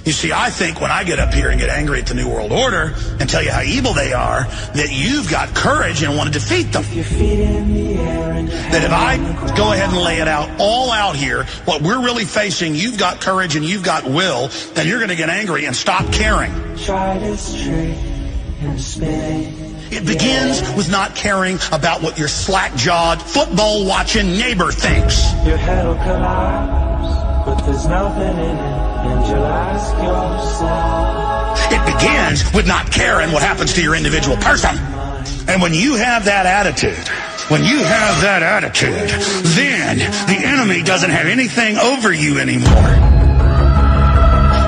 You see, I think when I get up here and get angry at the New World Order and tell you how evil they are, that you've got courage and want to defeat them. That if I go ahead and lay it out, all out here, what we're really facing, you've got courage and you've got will, then you're going to get angry and stop caring. It begins with not caring about what your slack-jawed, football-watching neighbor thinks. Your head will collapse, but there's nothing in it. And you'll ask yourself. It begins with not caring what happens to your individual person. And when you have that attitude, then the enemy doesn't have anything over you anymore.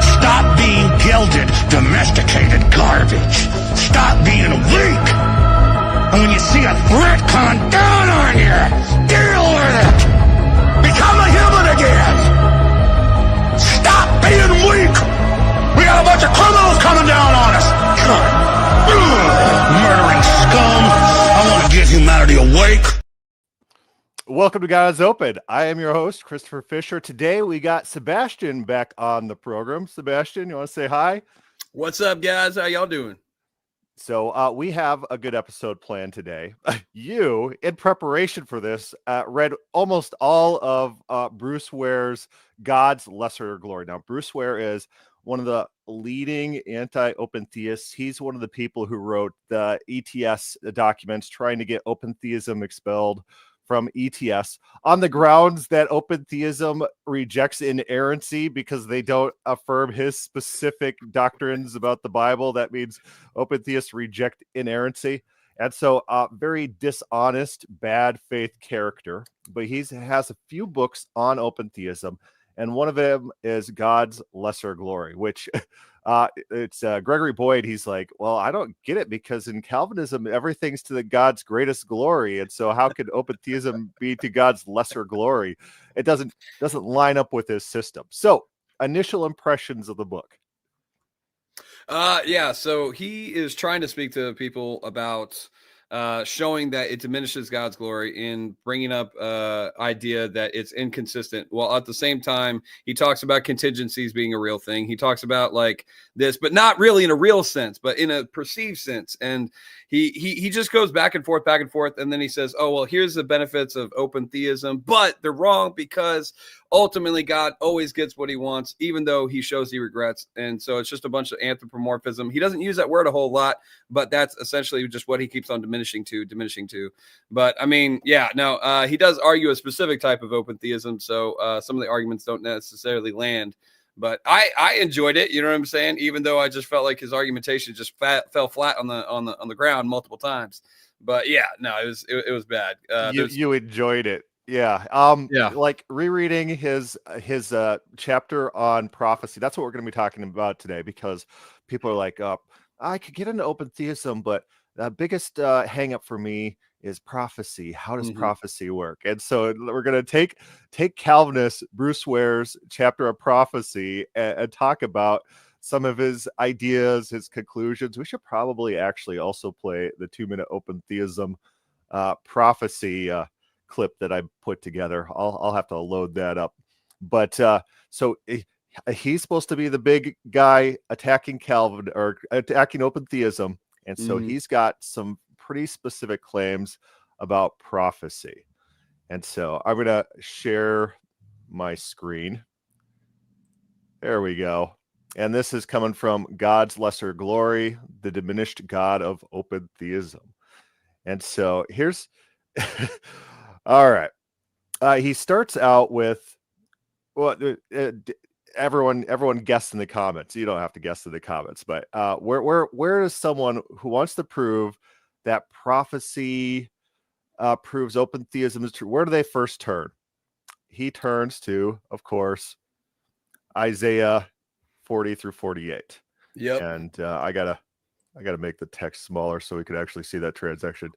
Stop being gilded, domesticated garbage. Stop being weak. And when you see a threat coming down on you, deal with it. Become a human again. Stop being weak! We got a bunch of criminals coming down on us! Murdering scum! I want to get humanity awake! Welcome to God's Open. I am your host, Christopher Fisher. Today we got Sebastian back on the program. Sebastian, you want to say hi? What's up, guys? How y'all doing? So we have a good episode planned today. You, in preparation for this, read almost all of Bruce Ware's God's Lesser Glory. Now, Bruce Ware is one of the leading anti-open theists. He's one of the people who wrote the ETS documents trying to get open theism expelled from ETS on the grounds that open theism rejects inerrancy because they don't affirm his specific doctrines about the Bible. That means open theists reject inerrancy. And so very dishonest, bad faith character. But he has a few books on open theism. And one of them is God's Lesser Glory, which it's Gregory Boyd. He's like, well, I don't get it because in Calvinism, everything's to the God's greatest glory. And so how could open theism be to God's lesser glory? It doesn't line up with his system. So initial impressions of the book. Yeah, so he is trying to speak to people about showing that it diminishes God's glory in bringing up idea that it's inconsistent. While at the same time, he talks about contingencies being a real thing. He talks about like this, but not really in a real sense, but in a perceived sense. And he just goes back and forth. And then he says, oh, well, here's the benefits of open theism, but they're wrong because ultimately God always gets what he wants, even though he shows he regrets. And so it's just a bunch of anthropomorphism. He doesn't use that word a whole lot, but that's essentially just what he keeps on diminishing to. But I mean, yeah, no, he does argue a specific type of open theism. So some of the arguments don't necessarily land, but I enjoyed it. You know what I'm saying? Even though I just felt like his argumentation just fell flat on the ground multiple times. But yeah, no, it was bad. You enjoyed it. Yeah. Like rereading his chapter on prophecy. That's what we're going to be talking about today, because people are like, I could get into open theism, but the biggest hang up for me is prophecy. How does prophecy work? And so we're going to take Calvinist Bruce Ware's chapter of prophecy and talk about some of his ideas, his conclusions. We should probably actually also play the 2-minute open theism prophecy clip that I put together. I'll have to load that up. But so he's supposed to be the big guy attacking Calvin or attacking open theism. And so he's got some pretty specific claims about prophecy. And so I'm going to share my screen. There we go. And this is coming from God's Lesser Glory, the Diminished God of Open Theism. And so here's... All right. He starts out with, well, everyone guess in the comments. You don't have to guess in the comments, but where is someone who wants to prove that prophecy proves open theism is true? Where do they first turn? He turns to, of course, Isaiah 40 through 48. Yep. And I gotta make the text smaller so we could actually see that transaction.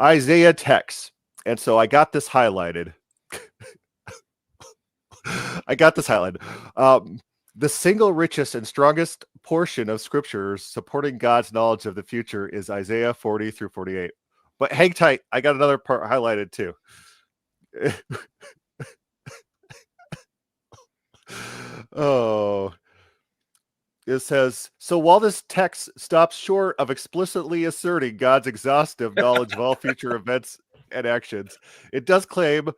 Isaiah text. And so I got this highlighted. The single richest and strongest portion of scriptures supporting God's knowledge of the future is Isaiah 40 through 48. But hang tight. I got another part highlighted too. Oh, it says, so while this text stops short of explicitly asserting God's exhaustive knowledge of all future events and actions, it does claim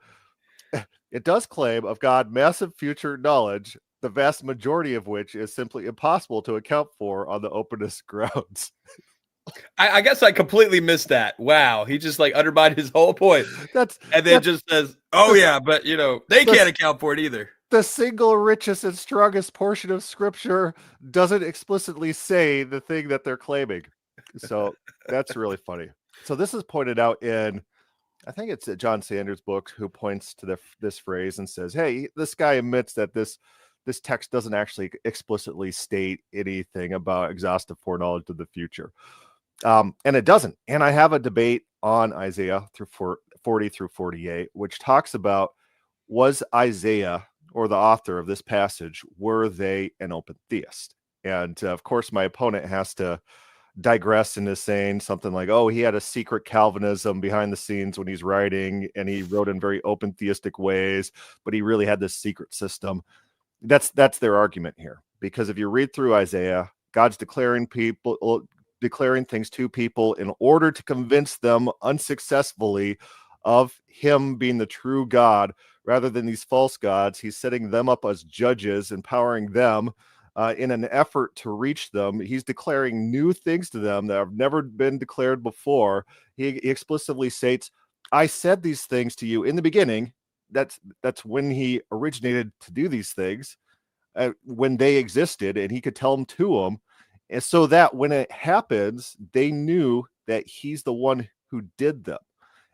of God massive future knowledge, the vast majority of which is simply impossible to account for on the openest grounds. I guess I completely missed that. Wow, he just like undermined his whole point. And then just says, "Oh yeah, but they can't account for it either." The single richest and strongest portion of Scripture doesn't explicitly say the thing that they're claiming. So that's really funny. So this is pointed out in, I think it's John Sanders' book, who points to this phrase and says, "Hey, this guy admits that this text doesn't actually explicitly state anything about exhaustive foreknowledge of the future." And it doesn't. And I have a debate on Isaiah through 40 through 48, which talks about, was Isaiah or the author of this passage, were they an open theist? And of course, my opponent has to digress into saying something like, oh, he had a secret Calvinism behind the scenes when he's writing, and he wrote in very open theistic ways, but he really had this secret system. That's their argument here. Because if you read through Isaiah, God's declaring things to people in order to convince them unsuccessfully of him being the true God rather than these false gods. He's setting them up as judges, empowering them in an effort to reach them. He's declaring new things to them that have never been declared before. He explicitly states, I said these things to you in the beginning. That's when he originated to do these things, when they existed, and he could tell them to them. And so that when it happens, they knew that he's the one who did them.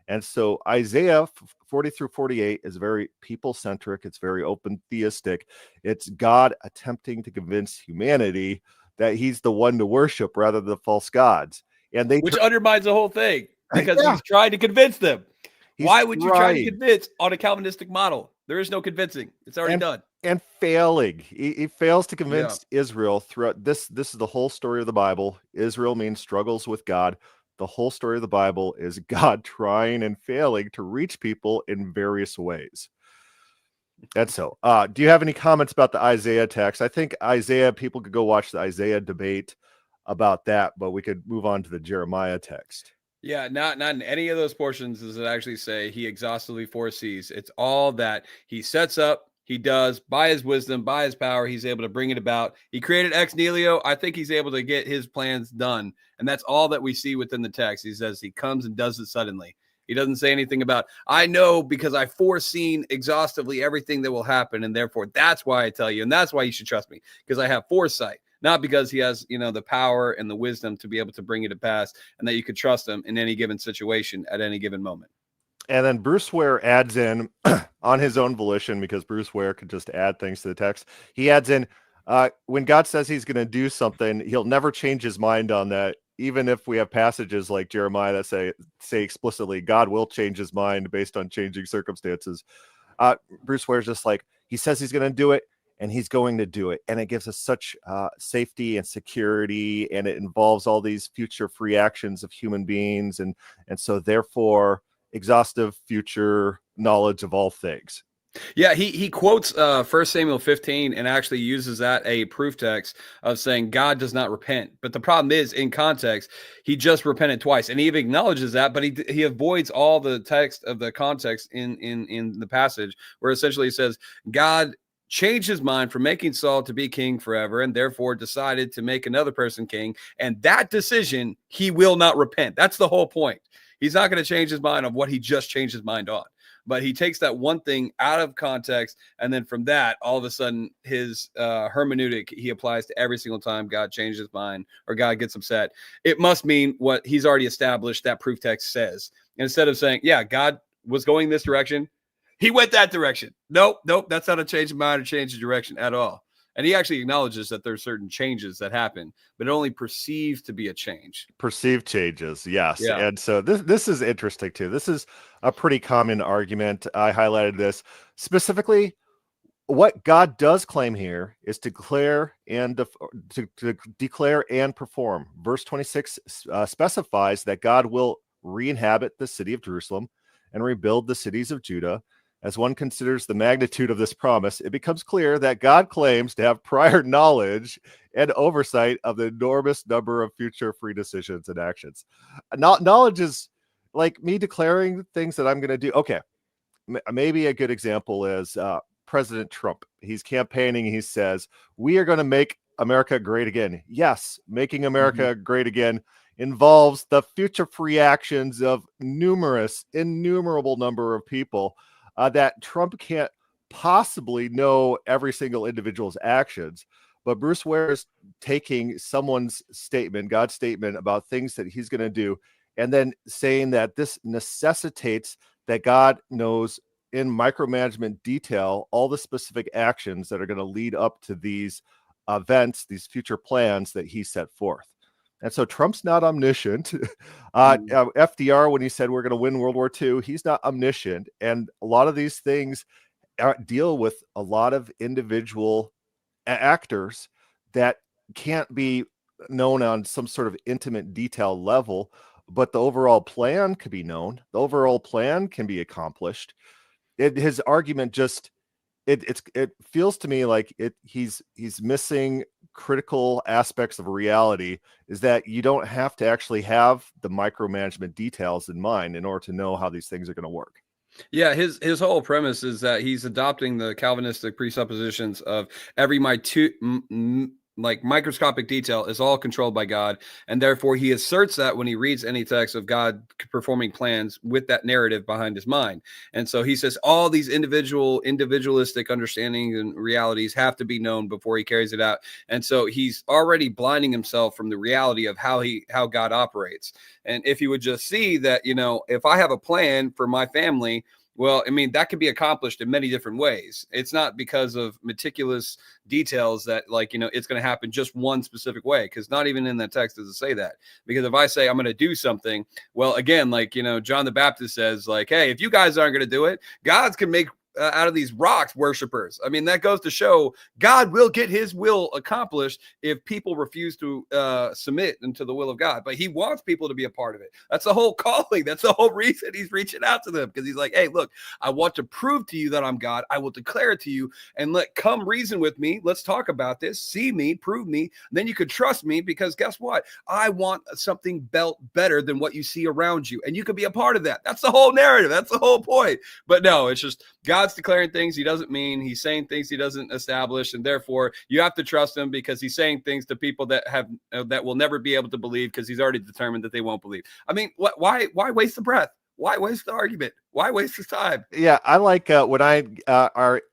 And so Isaiah 40 through 48 is very people-centric. It's very open theistic. It's God attempting to convince humanity that he's the one to worship rather than the false gods. And which undermines the whole thing, because he's trying to convince them. Why would you try to convince on a Calvinistic model? There is no convincing. It's already done. And failing. He fails to convince Israel throughout this. This is the whole story of the Bible. Israel means struggles with God. The whole story of the Bible is God trying and failing to reach people in various ways. And so, do you have any comments about the Isaiah text? I think people could go watch the Isaiah debate about that, but we could move on to the Jeremiah text. Yeah, not in any of those portions does it actually say he exhaustively foresees. It's all that he sets up, he does, by his wisdom, by his power, he's able to bring it about. He created ex nihilo. I think he's able to get his plans done. And that's all that we see within the text. He says he comes and does it suddenly. He doesn't say anything about, I know because I foreseen exhaustively everything that will happen. And therefore, that's why I tell you. And that's why you should trust me, because I have foresight. Not because he has, the power and the wisdom to be able to bring it to pass, and that you could trust him in any given situation at any given moment. And then Bruce Ware adds in on his own volition, because Bruce Ware could just add things to the text. He adds in, when God says he's going to do something, he'll never change his mind on that. Even if we have passages like Jeremiah that say explicitly, God will change his mind based on changing circumstances. Bruce Ware's just like, he says he's going to do it, and he's going to do it. And it gives us such safety and security, and it involves all these future free actions of human beings. And so therefore, exhaustive future knowledge of all things. Yeah, he quotes 1 Samuel 15 and actually uses that a proof text of saying God does not repent. But the problem is, in context, he just repented twice, and he even acknowledges that, but he avoids all the text of the context in the passage, where essentially he says God changed his mind from making Saul to be king forever, and therefore decided to make another person king. And that decision, he will not repent. That's the whole point. He's not going to change his mind on what he just changed his mind on. But he takes that one thing out of context, and then from that, all of a sudden, his hermeneutic he applies to every single time God changes his mind or God gets upset. It must mean what he's already established that proof text says. Instead of saying, yeah, God was going this direction, he went that direction. Nope, that's not a change of mind or change of direction at all. And he actually acknowledges that there are certain changes that happen, but it only perceived to be a change. Perceived changes, yes. Yeah. And so this is interesting too. This is a pretty common argument. I highlighted this specifically. What God does claim here is to declare and to declare and perform. Verse 26 specifies that God will re-inhabit the city of Jerusalem and rebuild the cities of Judah. As one considers the magnitude of this promise, it becomes clear that God claims to have prior knowledge and oversight of the enormous number of future free decisions and actions. Knowledge is like me declaring things that I'm going to do. Okay, maybe a good example is President Trump. He's campaigning. He says, we are going to make America great again. Yes, making America great again involves the future free actions of innumerable number of people that Trump can't possibly know every single individual's actions. But Bruce Ware is taking someone's statement, God's statement about things that he's going to do, and then saying that this necessitates that God knows in micromanagement detail all the specific actions that are going to lead up to these events, these future plans that he set forth. And so Trump's not omniscient. FDR, when he said we're going to win World War II, he's not omniscient. And a lot of these things deal with a lot of individual actors that can't be known on some sort of intimate detail level, but the overall plan could be known. The overall plan can be accomplished. His argument just it feels to me like he's missing critical aspects of reality, is that you don't have to actually have the micromanagement details in mind in order to know how these things are going to work. Yeah, his whole premise is that he's adopting the Calvinistic presuppositions of every like microscopic detail is all controlled by God, and therefore he asserts that when he reads any text of God performing plans with that narrative behind his mind. And so he says all these individualistic understandings and realities have to be known before he carries it out. And so he's already blinding himself from the reality of how God operates. And if he would just see that, if I have a plan for my family, well, I mean, that can be accomplished in many different ways. It's not because of meticulous details that, it's going to happen just one specific way, because not even in that text does it say that. Because if I say I'm going to do something, well, again, John the Baptist says, hey, if you guys aren't going to do it, God's can make out of these rocks worshipers. I mean, that goes to show God will get his will accomplished if people refuse to submit into the will of God. But he wants people to be a part of it. That's the whole calling. That's the whole reason he's reaching out to them, because he's like, hey, look, I want to prove to you that I'm God. I will declare it to you, and come reason with me. Let's talk about this. See me, prove me. Then you could trust me, because guess what? I want something better than what you see around you, and you could be a part of that. That's the whole narrative. That's the whole point. But no, it's just God's declaring things he doesn't mean. He's saying things he doesn't establish, and therefore you have to trust him, because he's saying things to people that will never be able to believe, because he's already determined that they won't believe. I mean, why waste the breath? Why waste the argument? Why waste his time? Yeah, I like when I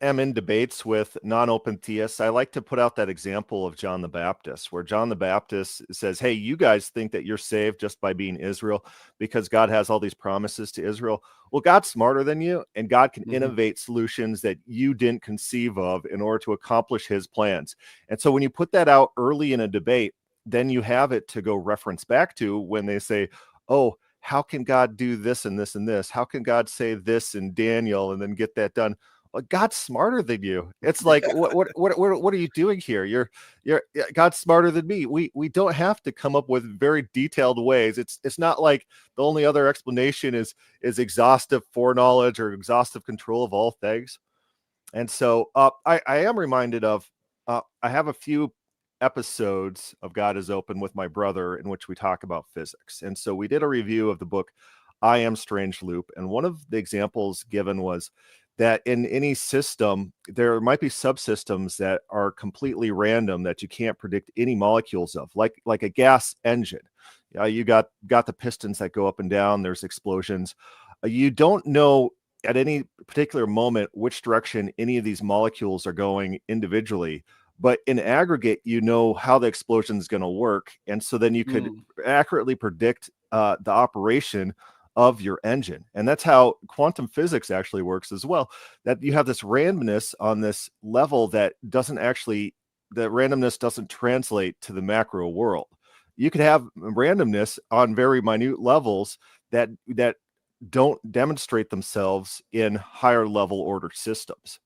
am in debates with non-open theists, I like to put out that example of John the Baptist, where John the Baptist says, hey, you guys think that you're saved just by being Israel because God has all these promises to Israel. Well, God's smarter than you, and God can innovate solutions that you didn't conceive of in order to accomplish his plans. And so when you put that out early in a debate, then you have it to go reference back to when they say, oh, how can God do this and this and this? How can God say this in Daniel and then get that done? Well, God's smarter than you. It's like, what are you doing here? You're God's smarter than me. We don't have to come up with very detailed ways. It's not like the only other explanation is exhaustive foreknowledge or exhaustive control of all things. And so I am reminded of I have a few episodes of God is Open with my brother in which we talk about physics. And so we did a review of the book I Am Strange Loop, and one of the examples given was that in any system there might be subsystems that are completely random that you can't predict any molecules of, like a gas engine. You got the pistons that go up and down, there's explosions. You don't know at any particular moment which direction any of these molecules are going individually, but in aggregate, you know how the explosion is going to work. And so then you could accurately predict the operation of your engine. And that's how quantum physics actually works as well, that you have this randomness on this level that randomness doesn't translate to the macro world. You could have randomness on very minute levels that don't demonstrate themselves in higher level ordered systems.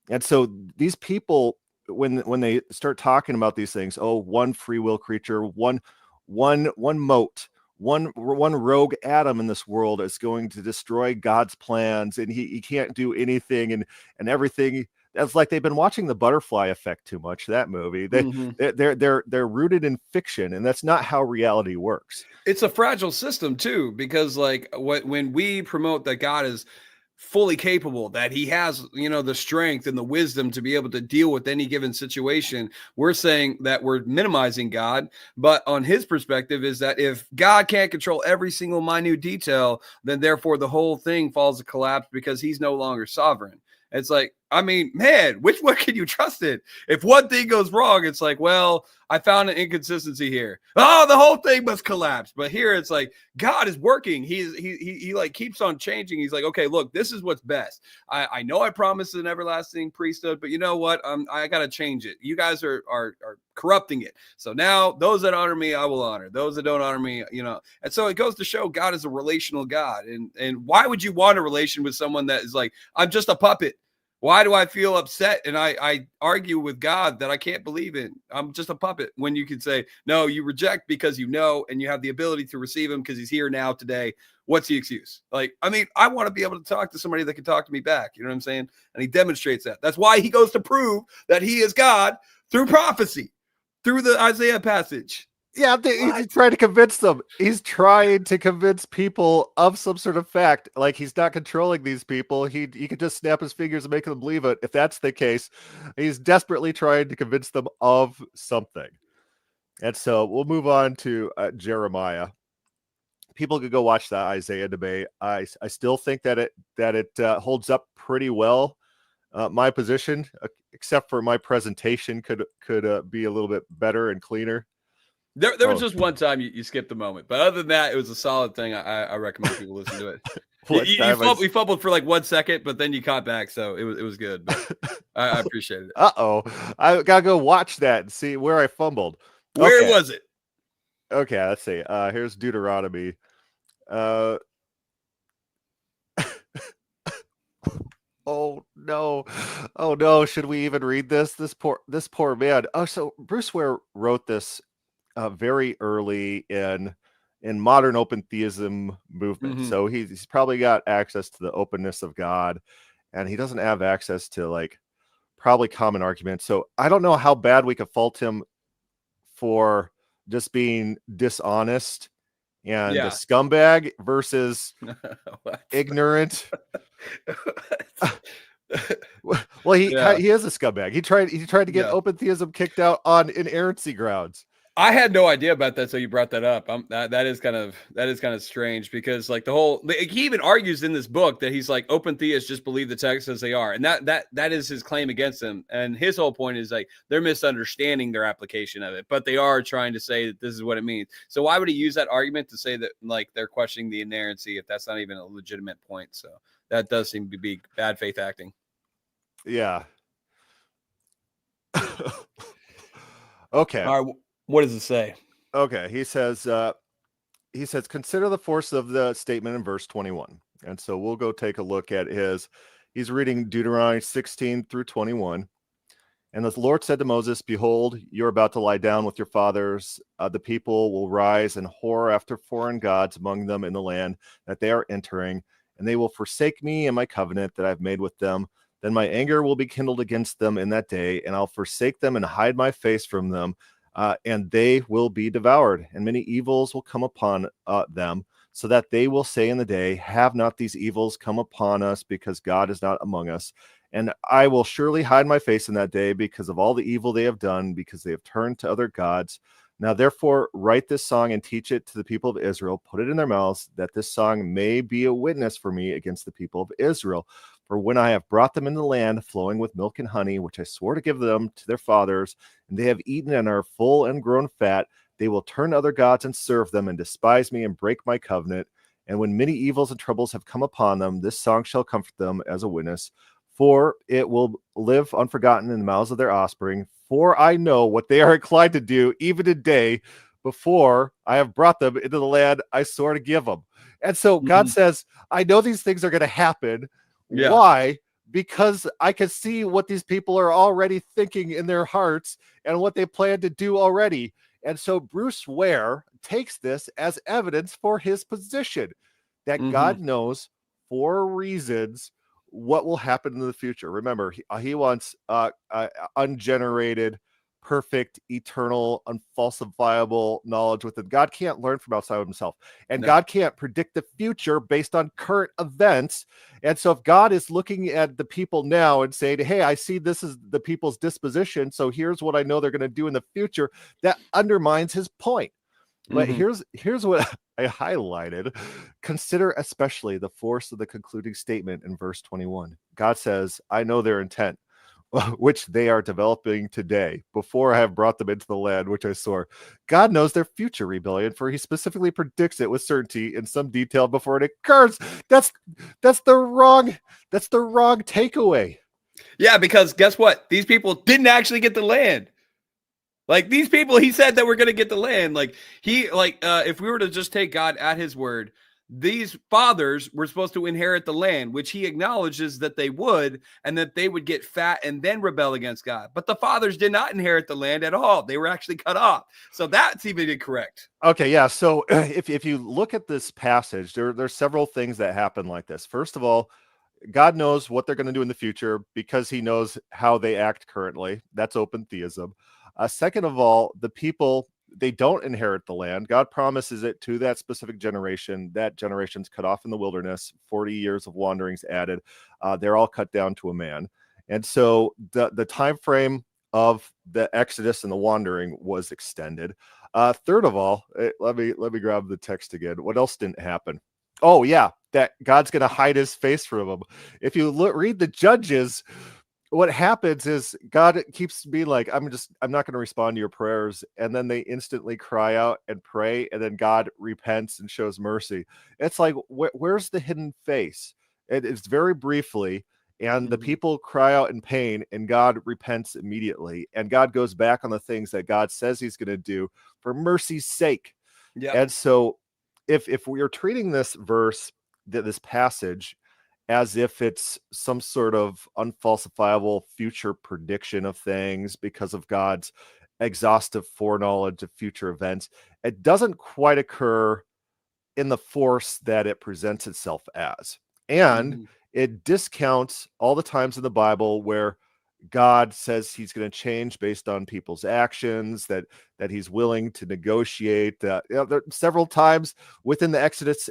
And so these people, when they start talking about these things, one free will creature, one mote, one rogue atom in this world is going to destroy God's plans, and he can't do anything, and everything It's like they've been watching The Butterfly Effect too much. That movie, they're rooted in fiction, and that's not how reality works. It's a fragile system too, because like when we promote that God is fully capable, that he has, the strength and the wisdom to be able to deal with any given situation, we're saying that we're minimizing God. But on his perspective is that if God can't control every single minute detail, then therefore the whole thing falls to collapse because he's no longer sovereign. It's like, I mean, man, which one can you trust in? If one thing goes wrong, it's like, well, I found an inconsistency here. Oh, the whole thing must collapse. But here it's like God is working. He like keeps on changing. He's like, okay, look, this is what's best. I know I promised an everlasting priesthood, but you know what? I gotta change it. You guys are corrupting it. So now those that honor me, I will honor. Those that don't honor me, And so it goes to show God is a relational God. And why would you want a relation with someone that is like, I'm just a puppet? Why do I feel upset and I argue with God that I can't believe in? I'm just a puppet, when you can say, no, you reject because you know, and you have the ability to receive him because he's here now today. What's the excuse? Like, I mean, I want to be able to talk to somebody that can talk to me back. You know what I'm saying? And he demonstrates that. That's why he goes to prove that he is God through prophecy, through the Isaiah passage. Yeah, he's trying to convince them. He's trying to convince people of some sort of fact. Like, he's not controlling these people. He could just snap his fingers and make them believe it. If that's the case, he's desperately trying to convince them of something. And so we'll move on to Jeremiah. People could go watch that Isaiah debate. I still think that it holds up pretty well. My position, except for my presentation, could be a little bit better and cleaner. There was just one time you skipped a moment, but other than that, it was a solid thing. I recommend people listen to it. We fumbled for like 1 second, but then you caught back, so it was good. But I appreciate it. I gotta go watch that and see where I fumbled. Where was it? Okay, let's see. Here's Deuteronomy. Oh no! Should we even read this? This poor man. Oh, so Bruce Ware wrote this very early in modern open theism movement. Mm-hmm. So he's probably got access to the openness of God, and he doesn't have access to like probably common arguments. So I don't know how bad we could fault him for just being dishonest and a scumbag versus ignorant. Well, he is a scumbag. He tried to get open theism kicked out on inerrancy grounds. I had no idea about that, so you brought that up. That is kind of strange, because like he even argues in this book that he's like, open theists just believe the text as they are, and that is his claim against them. And his whole point is like they're misunderstanding their application of it, but they are trying to say that this is what it means. So why would he use that argument to say that like they're questioning the inerrancy if that's not even a legitimate point? So that does seem to be bad faith acting. Yeah. Okay. All right. What does it say? Okay, he says, consider the force of the statement in verse 21. And so we'll go take a look at he's reading Deuteronomy 16 through 21. And the Lord said to Moses, behold, you're about to lie down with your fathers. The people will rise and whore after foreign gods among them in the land that they are entering, and they will forsake me and my covenant that I've made with them. Then my anger will be kindled against them in that day, and I'll forsake them and hide my face from them. And they will be devoured, and many evils will come upon them, so that they will say in the day, have not these evils come upon us, because God is not among us? And I will surely hide my face in that day because of all the evil they have done, because they have turned to other gods. Now, therefore, write this song and teach it to the people of Israel. Put it in their mouths, that this song may be a witness for me against the people of Israel. For when I have brought them into the land flowing with milk and honey, which I swore to give them to their fathers, and they have eaten and are full and grown fat, they will turn to other gods and serve them and despise me and break my covenant. And when many evils and troubles have come upon them, this song shall comfort them as a witness. For it will live unforgotten in the mouths of their offspring. For I know what they are inclined to do, even today, before I have brought them into the land I swore to give them. And so God says, I know these things are going to happen. Yeah. Why? Because I can see what these people are already thinking in their hearts and what they plan to do already. And so Bruce Ware takes this as evidence for his position that God knows 4 reasons what will happen in the future. Remember, he wants ungenerated, perfect, eternal, unfalsifiable knowledge within. God can't learn from outside of himself, and God can't predict the future based on current events. And so if God is looking at the people now and saying, hey, I see this is the people's disposition, so here's what I know they're going to do in the future, that undermines his point. But here's what I highlighted. Consider especially the force of the concluding statement in verse 21. God says, I know their intent, which they are developing today, before I have brought them into the land which I swore. God knows their future rebellion, for he specifically predicts it with certainty in some detail before it occurs. That's the wrong takeaway. Yeah, because guess what? These people didn't actually get the land. Like these people, he said that we're going to get the land. Like if we were to just take God at his word, these fathers were supposed to inherit the land, which he acknowledges that they would, and that they would get fat and then rebel against God. But the fathers did not inherit the land at all. They were actually cut off. So that's even incorrect. Okay, yeah. So if you look at this passage, there's several things that happen like this. First of all, God knows what they're going to do in the future because he knows how they act currently. That's open theism. Second of all, the people, they don't inherit the land. God promises it to that specific generation. That generation's cut off in the wilderness, 40 years of wanderings added. They're all cut down to a man. And so the time frame of the Exodus and the wandering was extended. Third of all, let me grab the text again. What else didn't happen? Oh, yeah, that God's going to hide his face from them. If you read the Judges, what happens is God keeps being like, I'm not going to respond to your prayers. And then they instantly cry out and pray. And then God repents and shows mercy. It's like, where's the hidden face? It's very briefly. And the people cry out in pain and God repents immediately. And God goes back on the things that God says he's going to do for mercy's sake. Yeah. And so if we are treating this verse, this passage, as if it's some sort of unfalsifiable future prediction of things because of God's exhaustive foreknowledge of future events, it doesn't quite occur in the force that it presents itself as. And it discounts all the times in the Bible where God says he's going to change based on people's actions, that he's willing to negotiate. There are several times within the Exodus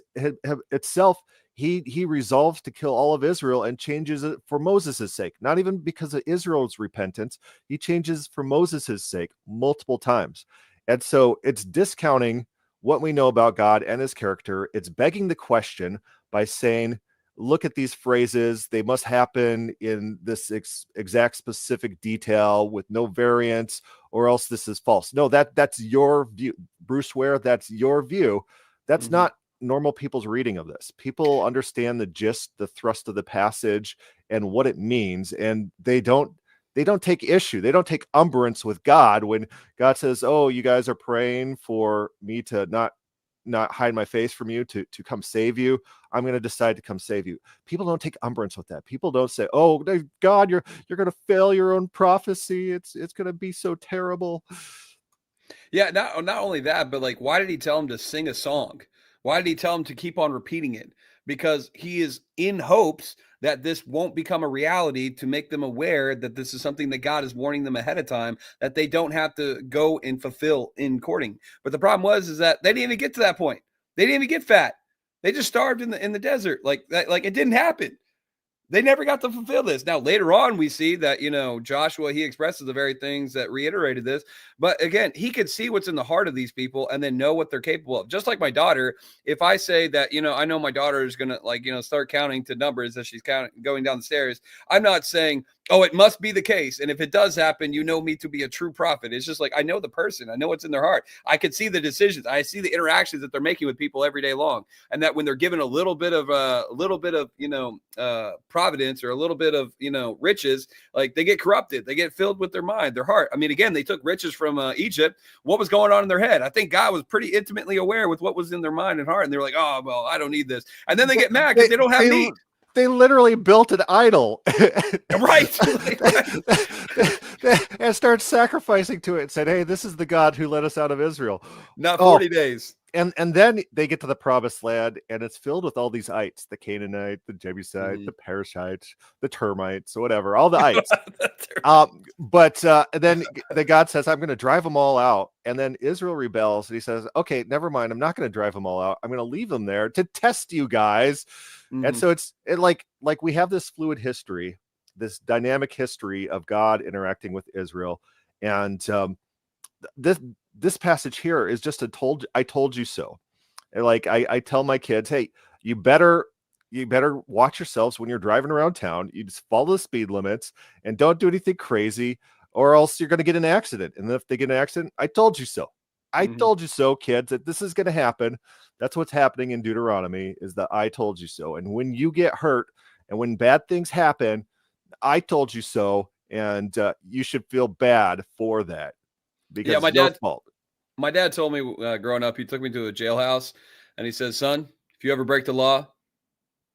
itself, he resolves to kill all of Israel and changes it for Moses' sake. Not even because of Israel's repentance. He changes for Moses' sake multiple times. And so it's discounting what we know about God and his character. It's begging the question by saying, look at these phrases. They must happen in this exact specific detail with no variance, or else this is false. No, that's your view. Bruce Ware, that's your view. That's not normal people's reading of this. People understand the gist, the thrust of the passage and what it means. And they don't take issue. They don't take umbrance with God when God says, oh, you guys are praying for me to not hide my face from you, to come save you. I'm going to decide to come save you. People don't take umbrance with that. People don't say, oh, God, you're going to fail your own prophecy. It's going to be so terrible. Yeah. Not only that, but like, why did he tell him to sing a song? Why did he tell him to keep on repeating it? Because he is in hopes that this won't become a reality, to make them aware that this is something that God is warning them ahead of time, that they don't have to go and fulfill in courting. But the problem is that they didn't even get to that point. They didn't even get fat. They just starved in the desert. Like it didn't happen. They never got to fulfill this. Now, later on, we see that, Joshua, he expresses the very things that reiterated this. But again, he could see what's in the heart of these people and then know what they're capable of. Just like my daughter, if I say that, I know my daughter is going to start counting to numbers as she's going down the stairs, I'm not saying, oh, it must be the case. And if it does happen, you know me to be a true prophet. It's just like, I know the person. I know what's in their heart. I can see the decisions. I see the interactions that they're making with people every day long. And that when they're given a little bit of providence or a little bit of, riches, like they get corrupted. They get filled with their mind, their heart. I mean, again, they took riches from Egypt. What was going on in their head? I think God was pretty intimately aware with what was in their mind and heart. And they're like, oh, well, I don't need this. And then they get mad because they don't have need. They literally built an idol. Right. and start sacrificing to it and said, hey, this is the God who led us out of Israel. Not 40 days. And then they get to the promised land, and it's filled with all these ites, the Canaanite, the Jebusite, the Perishite, the termites, or whatever, all the ites. But then the God says, I'm going to drive them all out. And then Israel rebels, and he says, okay, never mind. I'm not going to drive them all out. I'm going to leave them there to test you guys. And so it's like we have this fluid history, this dynamic history of God interacting with Israel. And this passage here is just I told you so. And like I tell my kids, hey, you better watch yourselves when you're driving around town. You just follow the speed limits and don't do anything crazy, or else you're going to get in an accident. And if they get in an accident, I told you so. I told you so, kids, that this is going to happen. That's what's happening in Deuteronomy, is the I told you so. And when you get hurt and when bad things happen, I told you so. And you should feel bad for that. Because my dad told me growing up, he took me to a jailhouse and he says, son, if you ever break the law,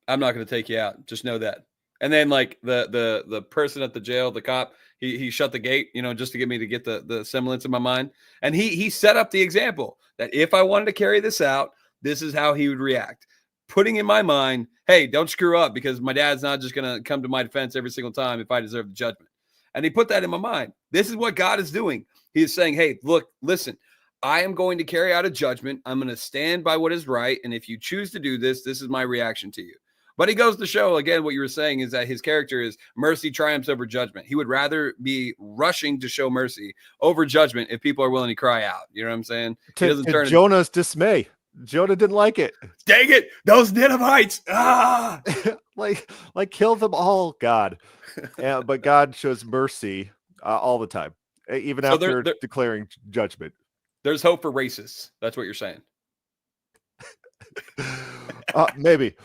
I'm not going to take you out. Just know that. And then like the person at the jail, the cop, he shut the gate, just to get me to get the semblance in my mind. And he set up the example that if I wanted to carry this out, this is how he would react. Putting in my mind, hey, don't screw up, because my dad's not just going to come to my defense every single time if I deserve the judgment. And he put that in my mind. This is what God is doing. He is saying, hey, look, listen, I am going to carry out a judgment. I'm going to stand by what is right. And if you choose to do this, this is my reaction to you. But he goes to show, again, what you were saying is that his character is mercy triumphs over judgment. He would rather be rushing to show mercy over judgment if people are willing to cry out. You know what I'm saying? He doesn't turn Jonah's dismay. Jonah didn't like it. Dang it, those Ninevites! Ah, like kill them all, God. But God shows mercy all the time, even after declaring judgment. There's hope for racists. That's what you're saying. Maybe.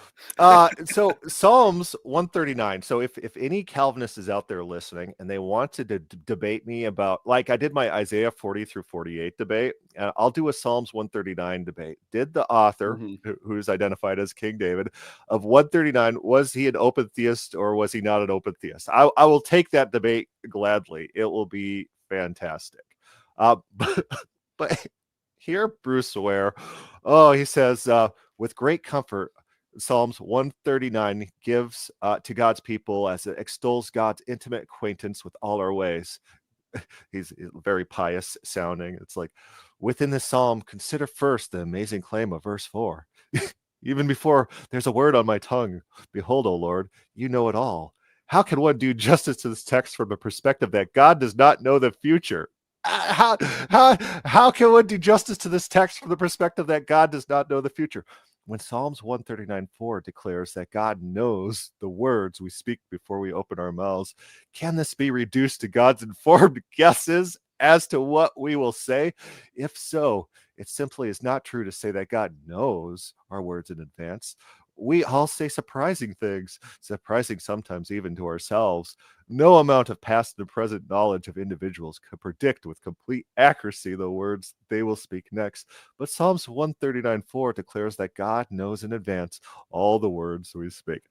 So Psalms 139. So if any Calvinist is out there listening and they want to debate me about, like I did my Isaiah 40 through 48 debate, I'll do a Psalms 139 debate. Did the author, who's identified as King David, of 139, was he an open theist or was he not an open theist? I will take that debate gladly. It will be fantastic. But here, Bruce Ware, he says, with great comfort, Psalms 139 gives to God's people as it extols God's intimate acquaintance with all our ways. He's very pious sounding. It's like, within this psalm, consider first the amazing claim of verse 4. Even before there's a word on my tongue, behold, O Lord, you know it all. How can one do justice to this text from the perspective that God does not know the future? How can one do justice to this text from the perspective that God does not know the future? When Psalms 139:4 declares that God knows the words we speak before we open our mouths, can this be reduced to God's informed guesses as to what we will say? If so, it simply is not true to say that God knows our words in advance. We all say surprising things, surprising sometimes even to ourselves. No amount of past and present knowledge of individuals could predict with complete accuracy the words they will speak next. But Psalms 139:4 declares that God knows in advance all the words we speak.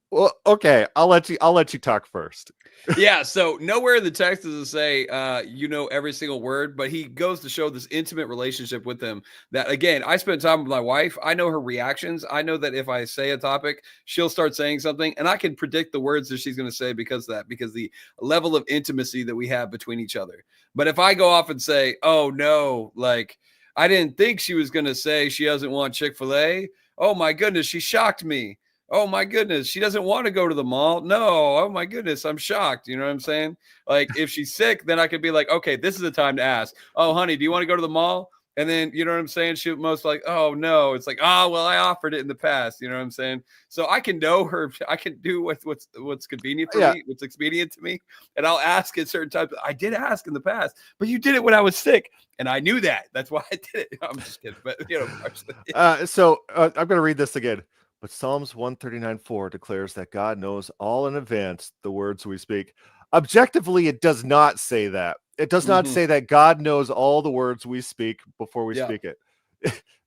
Well, okay, I'll let you talk first. Yeah, so nowhere in the text does it say every single word, but he goes to show this intimate relationship with them that, again, I spend time with my wife. I know her reactions. I know that if I say a topic, she'll start saying something, and I can predict the words that she's going to say because the level of intimacy that we have between each other. But if I go off and say, oh no, like I didn't think she was going to say she doesn't want Chick-fil-A. Oh my goodness, she shocked me. Oh my goodness, she doesn't want to go to the mall. No, oh my goodness, I'm shocked. You know what I'm saying? Like if she's sick, then I could be like, okay, this is the time to ask. Oh, honey, do you want to go to the mall? And then, you know what I'm saying? She most like, oh no, it's like, oh, well, I offered it in the past. You know what I'm saying? So I can know her. I can do what's convenient for me, what's expedient to me. And I'll ask at certain times. I did ask in the past, but you did it when I was sick. And I knew that. That's why I did it. I'm just kidding. But, So I'm going to read this again. But Psalms 139:4 declares that God knows all in advance the words we speak. Objectively, it does not say that. It does not say that God knows all the words we speak before we speak it.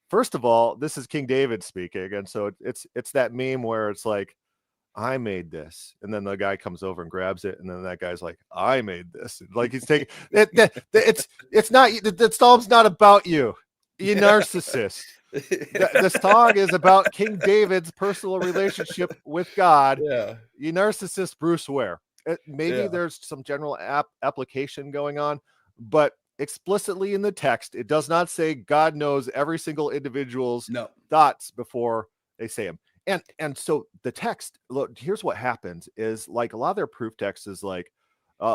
First of all, this is King David speaking, and so it's that meme where it's like, I made this. And then the guy comes over and grabs it. And then that guy's like, I made this. Like he's taking it. It's not, the Psalm's not about you, you narcissist. The song is about King David's personal relationship with God. Yeah. You narcissist, Bruce Ware. Maybe there's some general application going on, but explicitly in the text, it does not say God knows every single individual's thoughts before they say them. And so the text, look, here's what happens is like a lot of their proof text is like,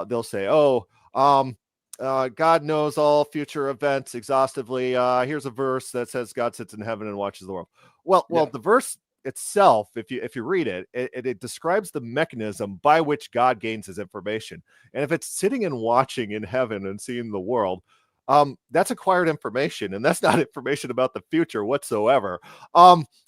they'll say, God knows all future events exhaustively. Here's a verse that says God sits in heaven and watches the world. Well, the verse itself, if you read it, it describes the mechanism by which God gains his information. And if it's sitting and watching in heaven and seeing the world, that's acquired information, and that's not information about the future whatsoever.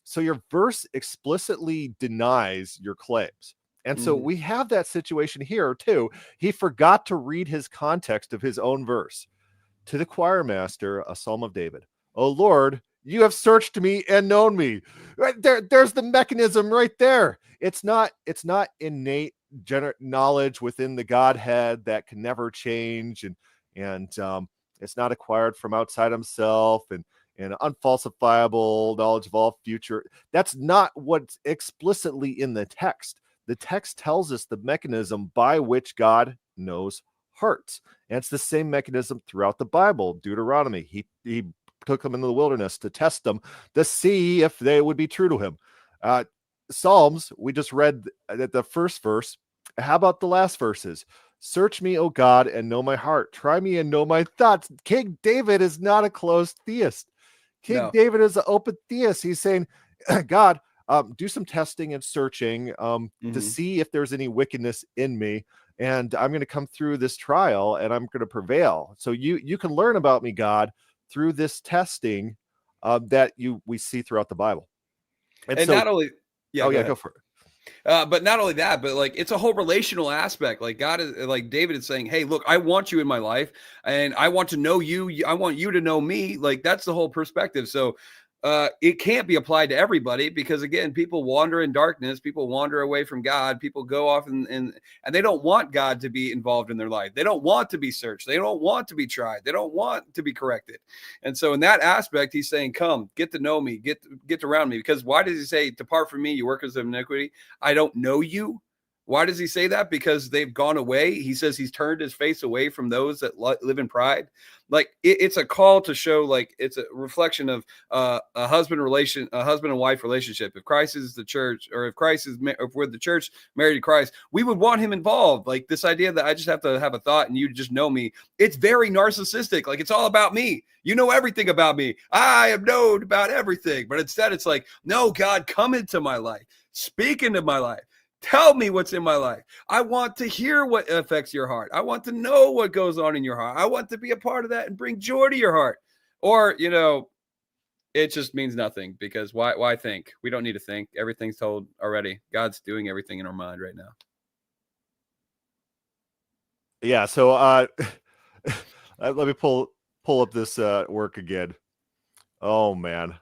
So your verse explicitly denies your claims. And so we have that situation here too. He forgot to read his context of his own verse. To the choir master, a psalm of David. O Lord, you have searched me and known me. Right there's the mechanism right there. It's not innate knowledge within the Godhead that can never change, and it's not acquired from outside himself and unfalsifiable knowledge of all future. That's not what's explicitly in the text. The text tells us the mechanism by which God knows hearts. And it's the same mechanism throughout the Bible. Deuteronomy, he took them into the wilderness to test them, to see if they would be true to him. Psalms, we just read the first verse. How about the last verses? Search me, O God, and know my heart. Try me and know my thoughts. King David is not a closed theist. King David is an open theist. He's saying, God, do some testing and searching to see if there's any wickedness in me. And I'm going to come through this trial and I'm going to prevail. So you can learn about me, God, through this testing that we see throughout the Bible. And so, not only, go for it. But not only that, but like it's a whole relational aspect. Like God is like David is saying, hey, look, I want you in my life and I want to know you. I want you to know me. Like that's the whole perspective. So it can't be applied to everybody because again, people wander in darkness, people wander away from God, people go off and they don't want God to be involved in their life. They don't want to be searched. They don't want to be tried. They don't want to be corrected. And so in that aspect, he's saying, come, get to know me, get around me. Because why does he say, depart from me, you workers of iniquity? I don't know you. Why does he say that? Because they've gone away. He says he's turned his face away from those that live in pride. Like it's a call to show, like it's a reflection of a husband and wife relationship. If Christ is the church, or if we're the church married to Christ, we would want him involved. Like this idea that I just have to have a thought and you just know me. It's very narcissistic. Like it's all about me. You know everything about me. I am known about everything. But instead, it's like, no, God, come into my life, speak into my life. Tell me what's in my life. I want to hear what affects your heart. I want to know what goes on in your heart. I want to be a part of that and bring joy to your heart. Or, it just means nothing because why think? We don't need to think. Everything's told already. God's doing everything in our mind right now. Yeah. So let me pull up this work again. Oh man.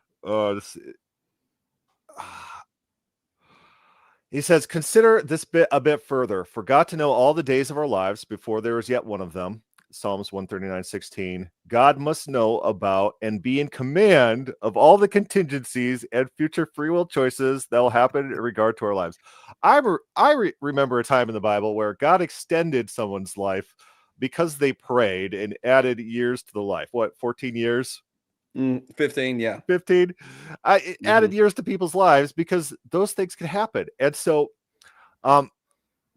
He says, consider this a bit further. For God to know all the days of our lives before there is yet one of them. Psalms 139:16. God must know about and be in command of all the contingencies and future free will choices that will happen in regard to our lives. I remember a time in the Bible where God extended someone's life because they prayed and added years to the life. What, 14 years? 15, yeah. 15. It added years to people's lives because those things can happen. And so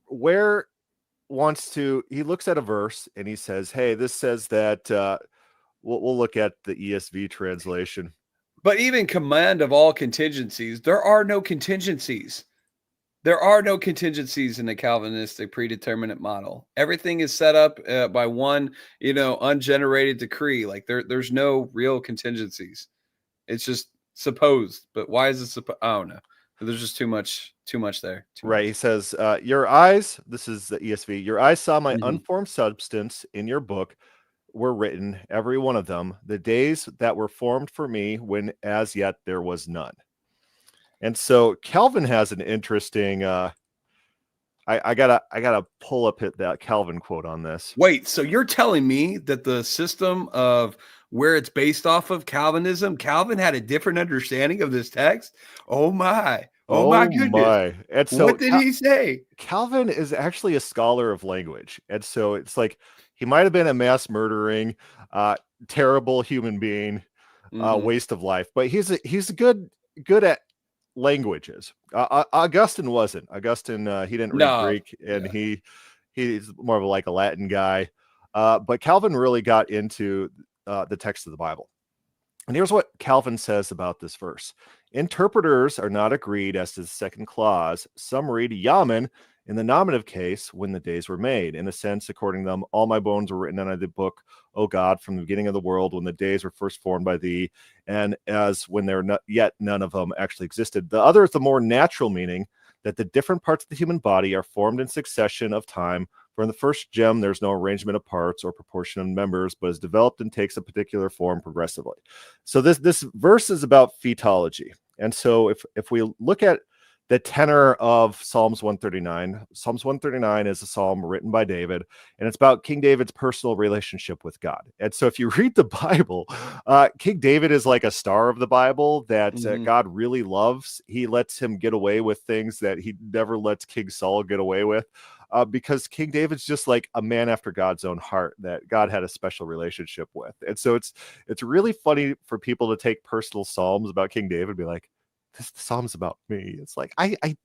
Ware he looks at a verse and he says, hey, this says that we'll look at the ESV translation. But even command of all contingencies, there are no contingencies. There are no contingencies in the Calvinistic predeterminate model. Everything is set up by one, ungenerated decree. Like there's no real contingencies. It's just supposed. But why is it supposed? I don't know. There's just too much there. Right. He says, your eyes, this is the ESV, your eyes saw my unformed substance in your book were written, every one of them, the days that were formed for me when as yet there was none. And so Calvin has an interesting. I gotta pull up that Calvin quote on this. Wait, so you're telling me that the system of where it's based off of Calvinism, Calvin had a different understanding of this text? Oh my goodness. And so What did he say? Calvin is actually a scholar of language. And so it's like he might have been a mass murdering, terrible human being, waste of life, but he's good at languages. Augustine wasn't. Augustine, he didn't read Greek, and he's more of like a Latin guy. But Calvin really got into the text of the Bible. And here's what Calvin says about this verse. Interpreters are not agreed as to the second clause. Some read Yamin in the nominative case, when the days were made. In a sense, according to them, all my bones were written on the book, O God, from the beginning of the world, when the days were first formed by thee, and as when there not yet none of them actually existed. The other is the more natural meaning, that the different parts of the human body are formed in succession of time. For in the first gem, there's no arrangement of parts or proportion of members, but is developed and takes a particular form progressively. So this verse is about fetology. And so if we look at the tenor of Psalms 139. Psalms 139 is a psalm written by David, and it's about King David's personal relationship with God. And so if you read the Bible, King David is like a star of the Bible that God really loves. He lets him get away with things that he never lets King Saul get away with. Because King David's just like a man after God's own heart that God had a special relationship with. And so it's really funny for people to take personal psalms about King David and be like, this psalm's about me. It's like, I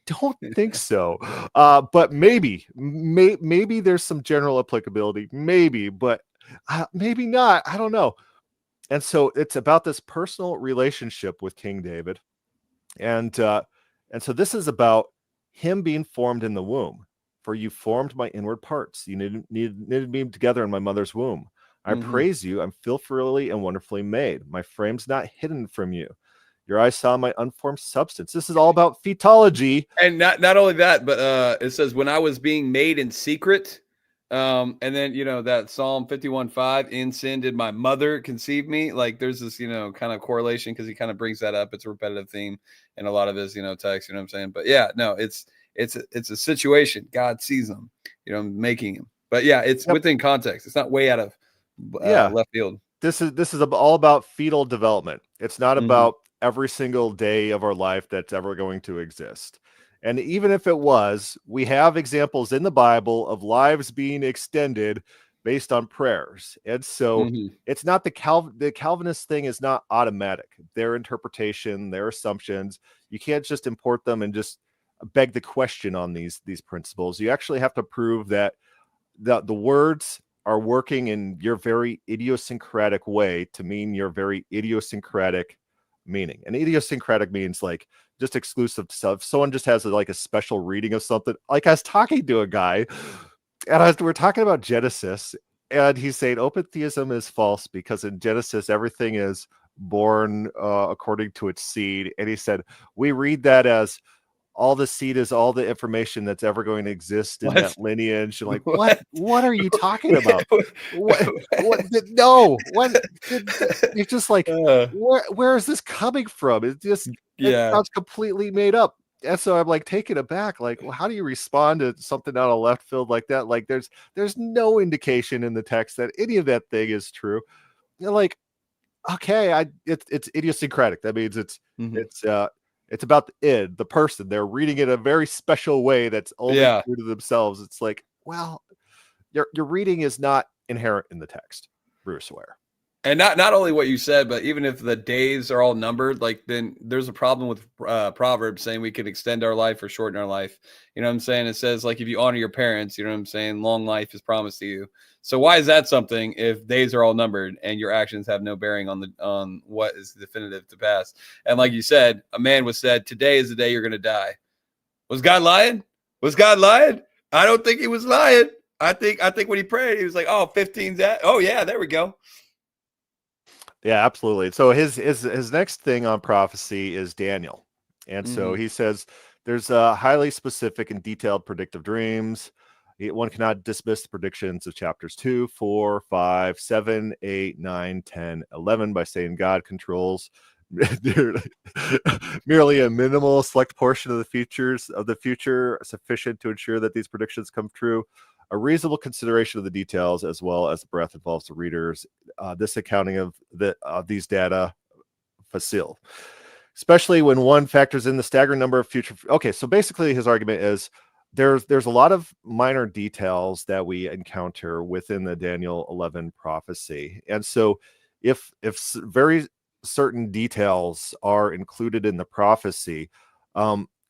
don't think so. But maybe there's some general applicability, maybe, but maybe not. I don't know. And so it's about this personal relationship with King David. And so this is about him being formed in the womb. For you formed my inward parts. You knitted me together in my mother's womb. I praise you. I'm fearfully and wonderfully made. My frame's not hidden from you. Your eyes saw my unformed substance. This is all about fetology. And not only that, but it says, when I was being made in secret, and then, that Psalm 51:5, in sin did my mother conceive me. Like there's this, kind of correlation, because he kind of brings that up. It's a repetitive theme in a lot of his, text, you know what I'm saying? But yeah, no, it's a situation. God sees them, making him. But yeah, it's within context. It's not way out of left field. This is all about fetal development. It's not about every single day of our life that's ever going to exist. And even if it was, we have examples in the Bible of lives being extended based on prayers. And so it's not the Calvinist thing is not automatic. Their interpretation, their assumptions, you can't just import them and just beg the question on these principles. You actually have to prove that the words are working in your very idiosyncratic way to mean your very idiosyncratic meaning. And idiosyncratic means like just exclusive stuff. Someone just has like a special reading of something. Like I was talking to a guy, and we're talking about Genesis, and he's saying open theism is false because in Genesis everything is born according to its seed. And he said we read that as all the seed is all the information that's ever going to exist in that lineage. And like, what are you talking about? It's just like, where is this coming from? It sounds completely made up. And so I'm like taken aback, like, well, how do you respond to something out of left field like that? Like there's no indication in the text that any of that thing is true. You're like, okay, it's idiosyncratic. That means it's about the person. They're reading it a very special way that's only true to themselves. It's like, well, your reading is not inherent in the text, Bruce Ware. And not only what you said, but even if the days are all numbered, like then there's a problem with Proverbs saying we could extend our life or shorten our life. You know what I'm saying? It says like if you honor your parents, you know what I'm saying, long life is promised to you. So why is that something if days are all numbered and your actions have no bearing on what is definitive to pass? And like you said, a man was said, today is the day you're going to die. Was God lying? Was God lying? I don't think he was lying. I think when he prayed, he was like, oh, 15's that. Oh yeah, there we go. Yeah, absolutely. So his next thing on prophecy is Daniel. And so he says there's highly specific and detailed predictive dreams. One cannot dismiss the predictions of chapters 2, 4, 5, 7, 8, 9, 10, 11 by saying God controls merely a minimal select portion of the future sufficient to ensure that these predictions come true. A reasonable consideration of the details as well as the breadth involves the readers. This accounting of these data facile, especially when one factors in the staggering number of future. Okay, so basically his argument is there's a lot of minor details that we encounter within the Daniel 11 prophecy, and so if very certain details are included in the prophecy,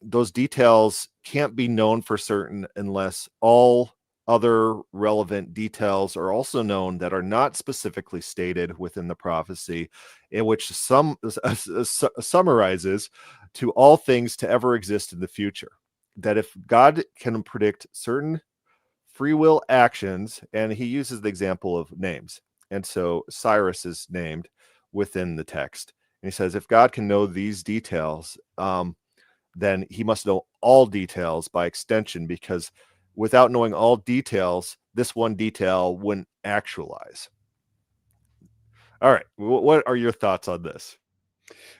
those details can't be known for certain unless all other relevant details are also known that are not specifically stated within the prophecy, in which summarizes to all things to ever exist in the future. That if God can predict certain free will actions, and he uses the example of names, and so Cyrus is named within the text, and he says if God can know these details, then he must know all details by extension, because without knowing all details, this one detail wouldn't actualize. All right, what are your thoughts on this?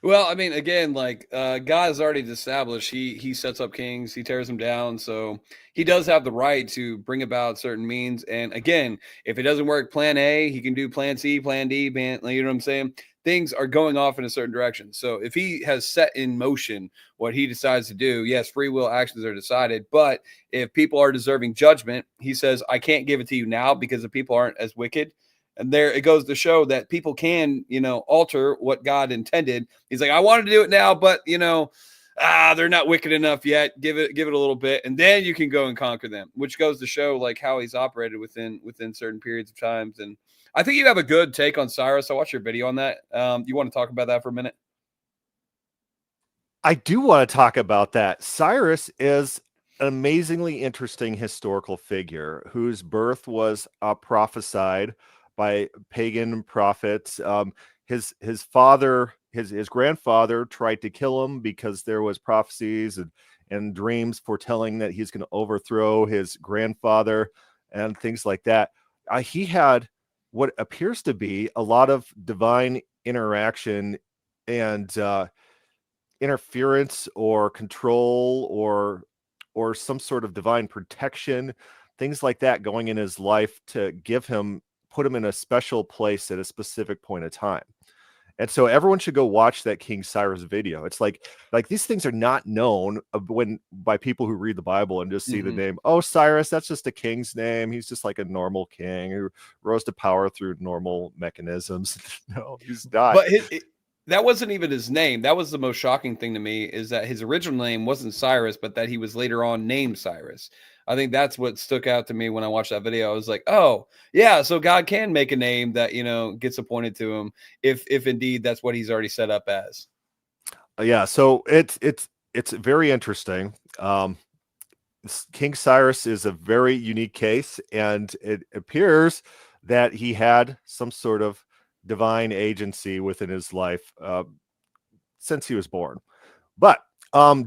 Well, I mean, again, like God has already established, he sets up kings, he tears them down, so he does have the right to bring about certain means. And again, if it doesn't work, Plan A, he can do Plan C, Plan D, you know what I'm saying? Things are going off in a certain direction. So if he has set in motion what he decides to do, yes, free will actions are decided. But if people are deserving judgment, he says, I can't give it to you now because the people aren't as wicked. And there it goes to show that people can, alter what God intended. He's like, I wanted to do it now, but they're not wicked enough yet. Give it a little bit, and then you can go and conquer them. Which goes to show like how he's operated within certain periods of times. And I think you have a good take on Cyrus. I watched your video on that. You want to talk about that for a minute? I do want to talk about that. Cyrus is an amazingly interesting historical figure whose birth was prophesied by pagan prophets. His father, his grandfather tried to kill him because there was prophecies and dreams foretelling that he's going to overthrow his grandfather and things like that. He had what appears to be a lot of divine interaction and interference or control or some sort of divine protection, things like that going in his life to put him in a special place at a specific point of time. And so everyone should go watch that King Cyrus video. It's like these things are not known by people who read the Bible and just see the name. Oh, Cyrus, that's just a king's name. He's just like a normal king who rose to power through normal mechanisms. No, he's not. But that wasn't even his name. That was the most shocking thing to me, is that his original name wasn't Cyrus, but that he was later on named Cyrus. I think that's what stuck out to me when I watched that video. I was like, oh, yeah, so God can make a name that, gets appointed to him if indeed that's what he's already set up as. Yeah, so it's very interesting. King Cyrus is a very unique case, and it appears that he had some sort of divine agency within his life since he was born. But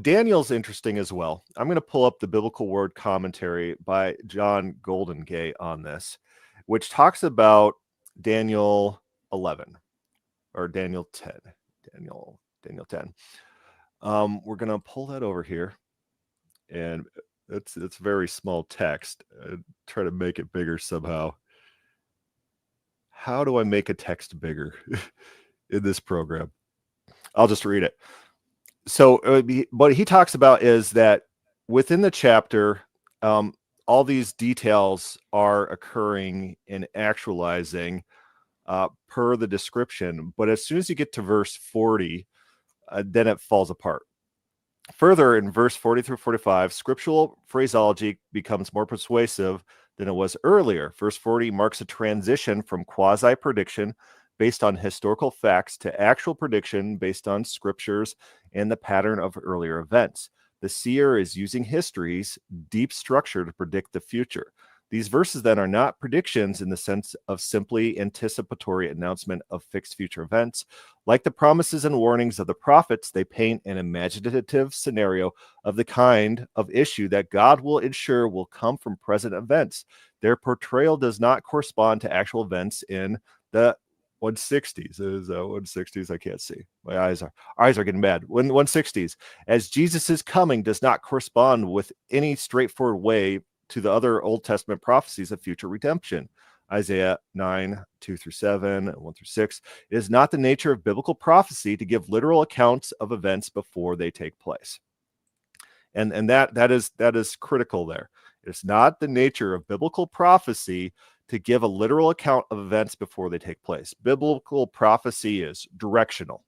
Daniel's interesting as well. I'm going to pull up the Biblical Word Commentary by John Goldengate on this, which talks about Daniel 11 or Daniel 10. Daniel 10. We're going to pull that over here, and it's very small text. Try to make it bigger somehow. How do I make a text bigger in this program? I'll just read it. So what he talks about is that within the chapter, all these details are occurring and actualizing per the description. But as soon as you get to verse 40, then it falls apart. Further, in verse 40 through 45, scriptural phraseology becomes more persuasive than it was earlier. Verse 40 marks a transition from quasi-prediction based on historical facts to actual prediction based on scriptures and the pattern of earlier events. The seer is using history's deep structure to predict the future. These verses then are not predictions in the sense of simply anticipatory announcement of fixed future events. Like the promises and warnings of the prophets, they paint an imaginative scenario of the kind of issue that God will ensure will come from present events. Their portrayal does not correspond to actual events in the 160s is 160s. I can't see. My eyes are getting bad. 160s. As Jesus' coming does not correspond with any straightforward way to the other Old Testament prophecies of future redemption. Isaiah 9, 2-7, 1-6. It is not the nature of biblical prophecy to give literal accounts of events before they take place. And that is critical there. It's not the nature of biblical prophecy to give a literal account of events before they take place. Biblical prophecy is directional.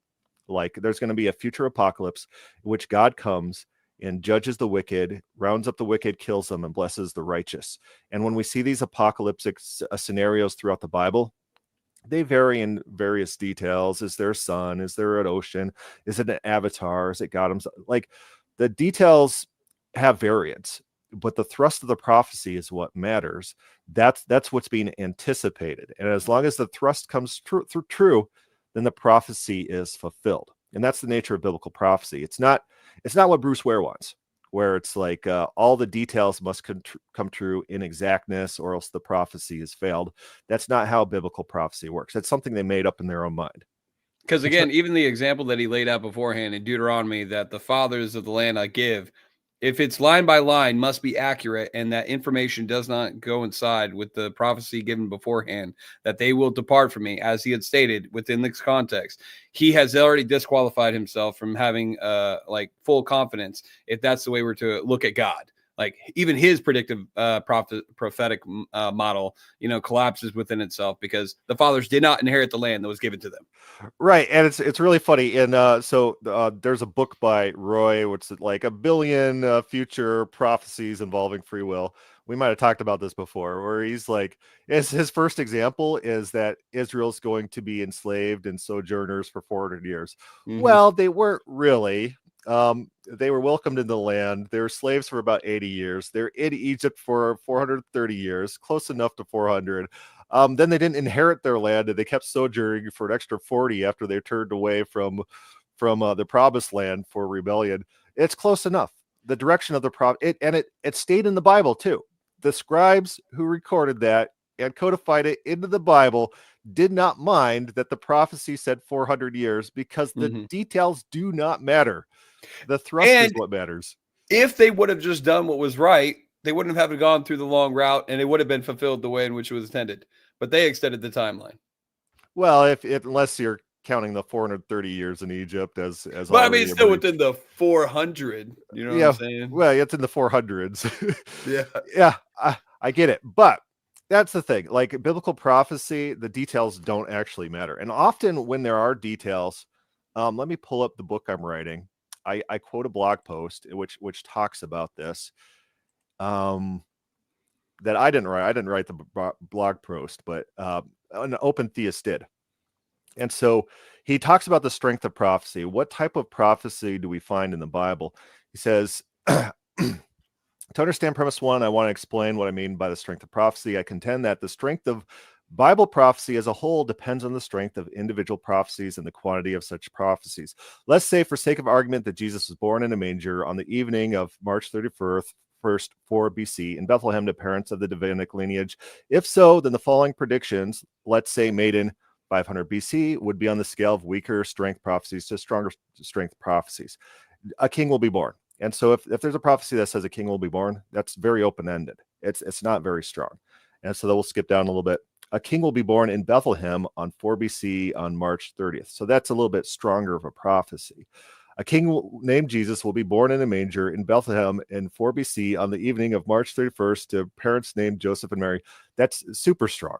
Like there's going to be a future apocalypse in which God comes and judges the wicked, rounds up the wicked, kills them, and blesses the righteous. And when we see these apocalyptic scenarios throughout the Bible, they vary in various details. Is there a sun? Is there an ocean? Is it an avatar? Is it God himself? Like the details have variance, but the thrust of the prophecy is what matters. That's what's being anticipated. And as long as the thrust comes true, then the prophecy is fulfilled. And that's the nature of biblical prophecy. It's not what Bruce Ware wants, where it's like all the details must come true in exactness or else the prophecy has failed. That's not how biblical prophecy works. That's something they made up in their own mind. Because again, even the example that he laid out beforehand in Deuteronomy that the fathers of the land I give, if it's line by line, must be accurate, and that information does not coincide with the prophecy given beforehand, that they will depart from me, as he had stated within this context. He has already disqualified himself from having like full confidence if that's the way we're to look at God. Like even his predictive prophetic model, collapses within itself because the fathers did not inherit the land that was given to them. Right. And it's really funny. And so there's a book by Roy, which is like 1 billion future prophecies involving free will. We might have talked about this before, where he's like, his first example is that Israel's going to be enslaved and sojourners for 400 years. Mm-hmm. Well, they weren't really. They were welcomed into the land. They were slaves for about 80 years. They're in Egypt for 430 years, close enough to 400. Then they didn't inherit their land, and they kept sojourning for an extra 40 after they turned away from the promised land for rebellion. It's close enough. The direction of the it stayed in the Bible too. The scribes who recorded that and codified it into the Bible did not mind that the prophecy said 400 years because the details do not matter. The thrust is what matters. If they would have just done what was right, they wouldn't have gone through the long route, and it would have been fulfilled the way in which it was intended. But they extended the timeline. Well, unless you're counting the 430 years in Egypt as but I mean, still within the 400. You know what I'm saying? Well, it's in the 400s. Yeah, I get it, but that's the thing. Like biblical prophecy, the details don't actually matter, and often when there are details, let me pull up the book I'm writing. I quote a blog post which talks about this. That I didn't write. I didn't write the blog post, but an open theist did. And so he talks about the strength of prophecy. What type of prophecy do we find in the Bible? He says, to understand premise one, I want to explain what I mean by the strength of prophecy. I contend that the strength of Bible prophecy as a whole depends on the strength of individual prophecies and the quantity of such prophecies. Let's say, for sake of argument, that Jesus was born in a manger on the evening of March 31st, 4 BC in Bethlehem to parents of the Davidic lineage. If so, then the following predictions, let's say made in 500 BC, would be on the scale of weaker strength prophecies to stronger strength prophecies. A king will be born. And so if there's a prophecy that says a king will be born, that's very open-ended. It's not very strong. And so that we'll skip down a little bit. A king will be born in Bethlehem on 4 BC on March 30th. So that's a little bit stronger of a prophecy. A king named Jesus will be born in a manger in Bethlehem in 4 BC on the evening of March 31st to parents named Joseph and Mary. That's super strong.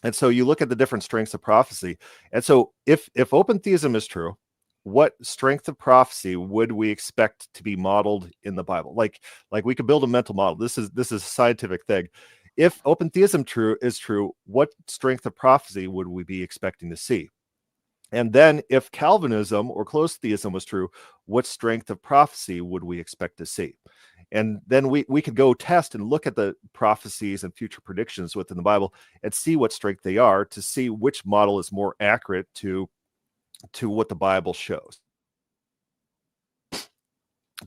And so you look at the different strengths of prophecy. And so if open theism is true, what strength of prophecy would we expect to be modeled in the Bible? Like we could build a mental model. This is a scientific thing. If open theism is true, what strength of prophecy would we be expecting to see? And then if Calvinism or closed theism was true, what strength of prophecy would we expect to see? And then we could go test and look at the prophecies and future predictions within the Bible and see what strength they are to see which model is more accurate to what the Bible shows.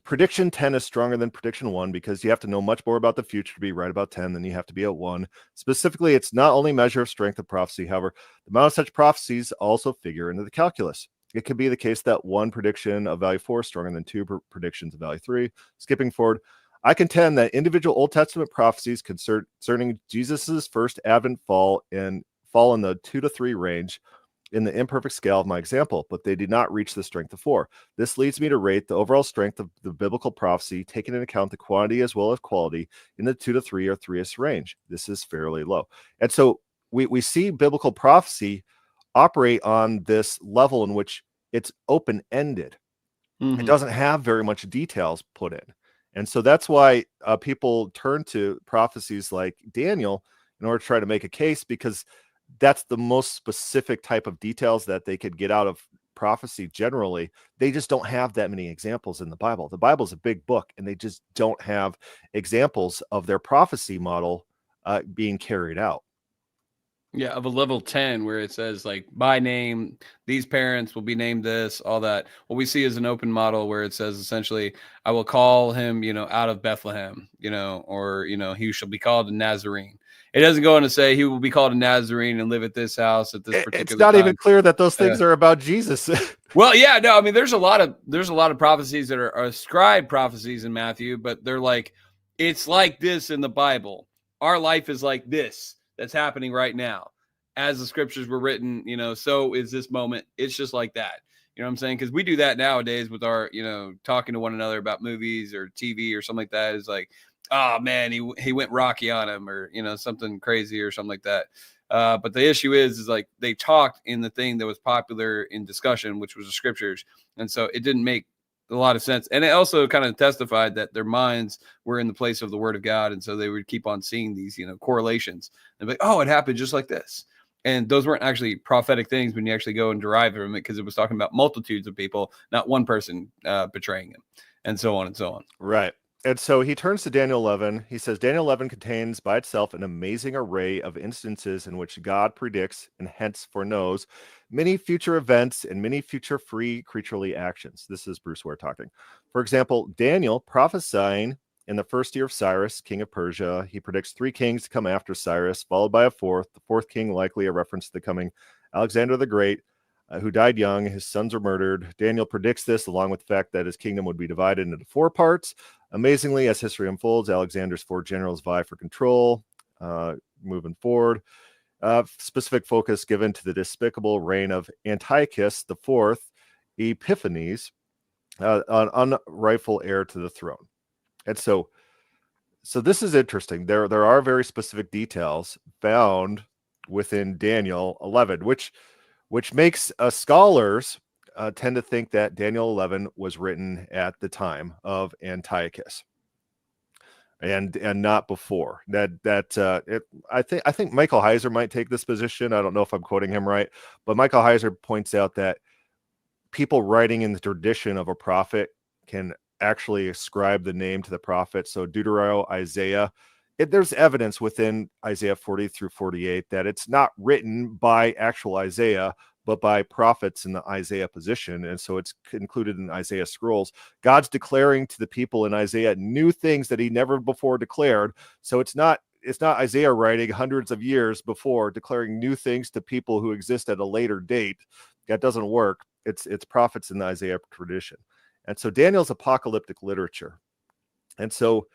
Prediction 10 is stronger than prediction 1 because you have to know much more about the future to be right about 10 than you have to be at 1. Specifically, it's not only a measure of strength of prophecy. However, the amount of such prophecies also figure into the calculus. It could be the case that one prediction of value 4 is stronger than two predictions of value 3. Skipping forward, I contend that individual Old Testament prophecies concerning Jesus's first advent fall in the 2 to 3 range in the imperfect scale of my example, but they did not reach the strength of 4. This leads me to rate the overall strength of the biblical prophecy, taking into account the quantity as well as quality, in the 2 to 3 or 3-ish range. This is fairly low. And so we see biblical prophecy operate on this level in which it's open-ended. It doesn't have very much details put in. And so that's why people turn to prophecies like Daniel in order to try to make a case, because that's the most specific type of details that they could get out of prophecy generally. They just don't have that many examples in the Bible. The Bible is a big book, and they just don't have examples of their prophecy model being carried out. Yeah, of a level 10 where it says like by name, these parents will be named this, all that. What we see is an open model where it says essentially, I will call him, out of Bethlehem, or, he shall be called a Nazarene. It doesn't go on to say he will be called a Nazarene and live at this house at this particular time. It's not even clear that those things are about Jesus. Well, yeah, no, I mean, there's a lot of prophecies that are ascribed prophecies in Matthew, but they're like, it's like this in the Bible. Our life is like this. That's happening right now. As the scriptures were written, so is this moment. It's just like that. You know what I'm saying? Because we do that nowadays with our, talking to one another about movies or TV or something like that. It's like, oh man, he went Rocky on him, or, something crazy or something like that. But the issue is like they talked in the thing that was popular in discussion, which was the scriptures. And so it didn't make a lot of sense. And it also kind of testified that their minds were in the place of the word of God. And so they would keep on seeing these, correlations. And be like, oh, it happened just like this. And those weren't actually prophetic things when you actually go and derive from it, because it was talking about multitudes of people, not one person betraying him, and so on and so on. Right. And so he turns to Daniel 11. He says, Daniel 11 contains by itself an amazing array of instances in which God predicts and hence foreknows many future events and many future free creaturely actions. This is Bruce Ware talking. For example, Daniel prophesying in the first year of Cyrus, king of Persia, he predicts 3 kings to come after Cyrus, followed by a fourth. The fourth king likely a reference to the coming Alexander the Great, who died young. His sons were murdered. Daniel predicts this along with the fact that his kingdom would be divided into 4 parts. Amazingly, as history unfolds, Alexander's 4 generals vie for control. Moving forward, specific focus given to the despicable reign of Antiochus IV Epiphanes, an unrightful heir to the throne. And so this is interesting. There are very specific details found within Daniel 11, which makes scholars tend to think that Daniel 11 was written at the time of Antiochus, and not before. I think Michael Heiser might take this position. I don't know if I'm quoting him right, but Michael Heiser points out that people writing in the tradition of a prophet can actually ascribe the name to the prophet. So Deuteronomy, Isaiah, there's evidence within Isaiah 40 through 48 that it's not written by actual Isaiah, but by prophets in the Isaiah position. And so it's included in Isaiah scrolls. God's declaring to the people in Isaiah new things that he never before declared. So it's not Isaiah writing hundreds of years before declaring new things to people who exist at a later date. That doesn't work. It's prophets in the Isaiah tradition. And so Daniel's apocalyptic literature. And so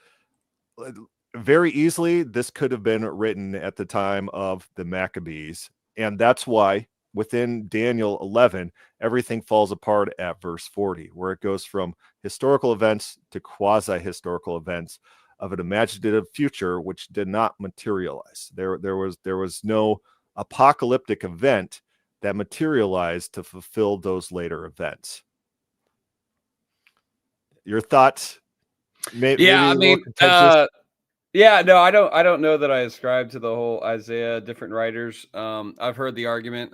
very easily, this could have been written at the time of the Maccabees. And that's why within Daniel 11, everything falls apart at verse 40, where it goes from historical events to quasi-historical events of an imaginative future which did not materialize. There was no apocalyptic event that materialized to fulfill those later events. Your thoughts? Yeah, I mean, yeah, no, I don't know that I ascribe to the whole Isaiah, different writers. I've heard the argument.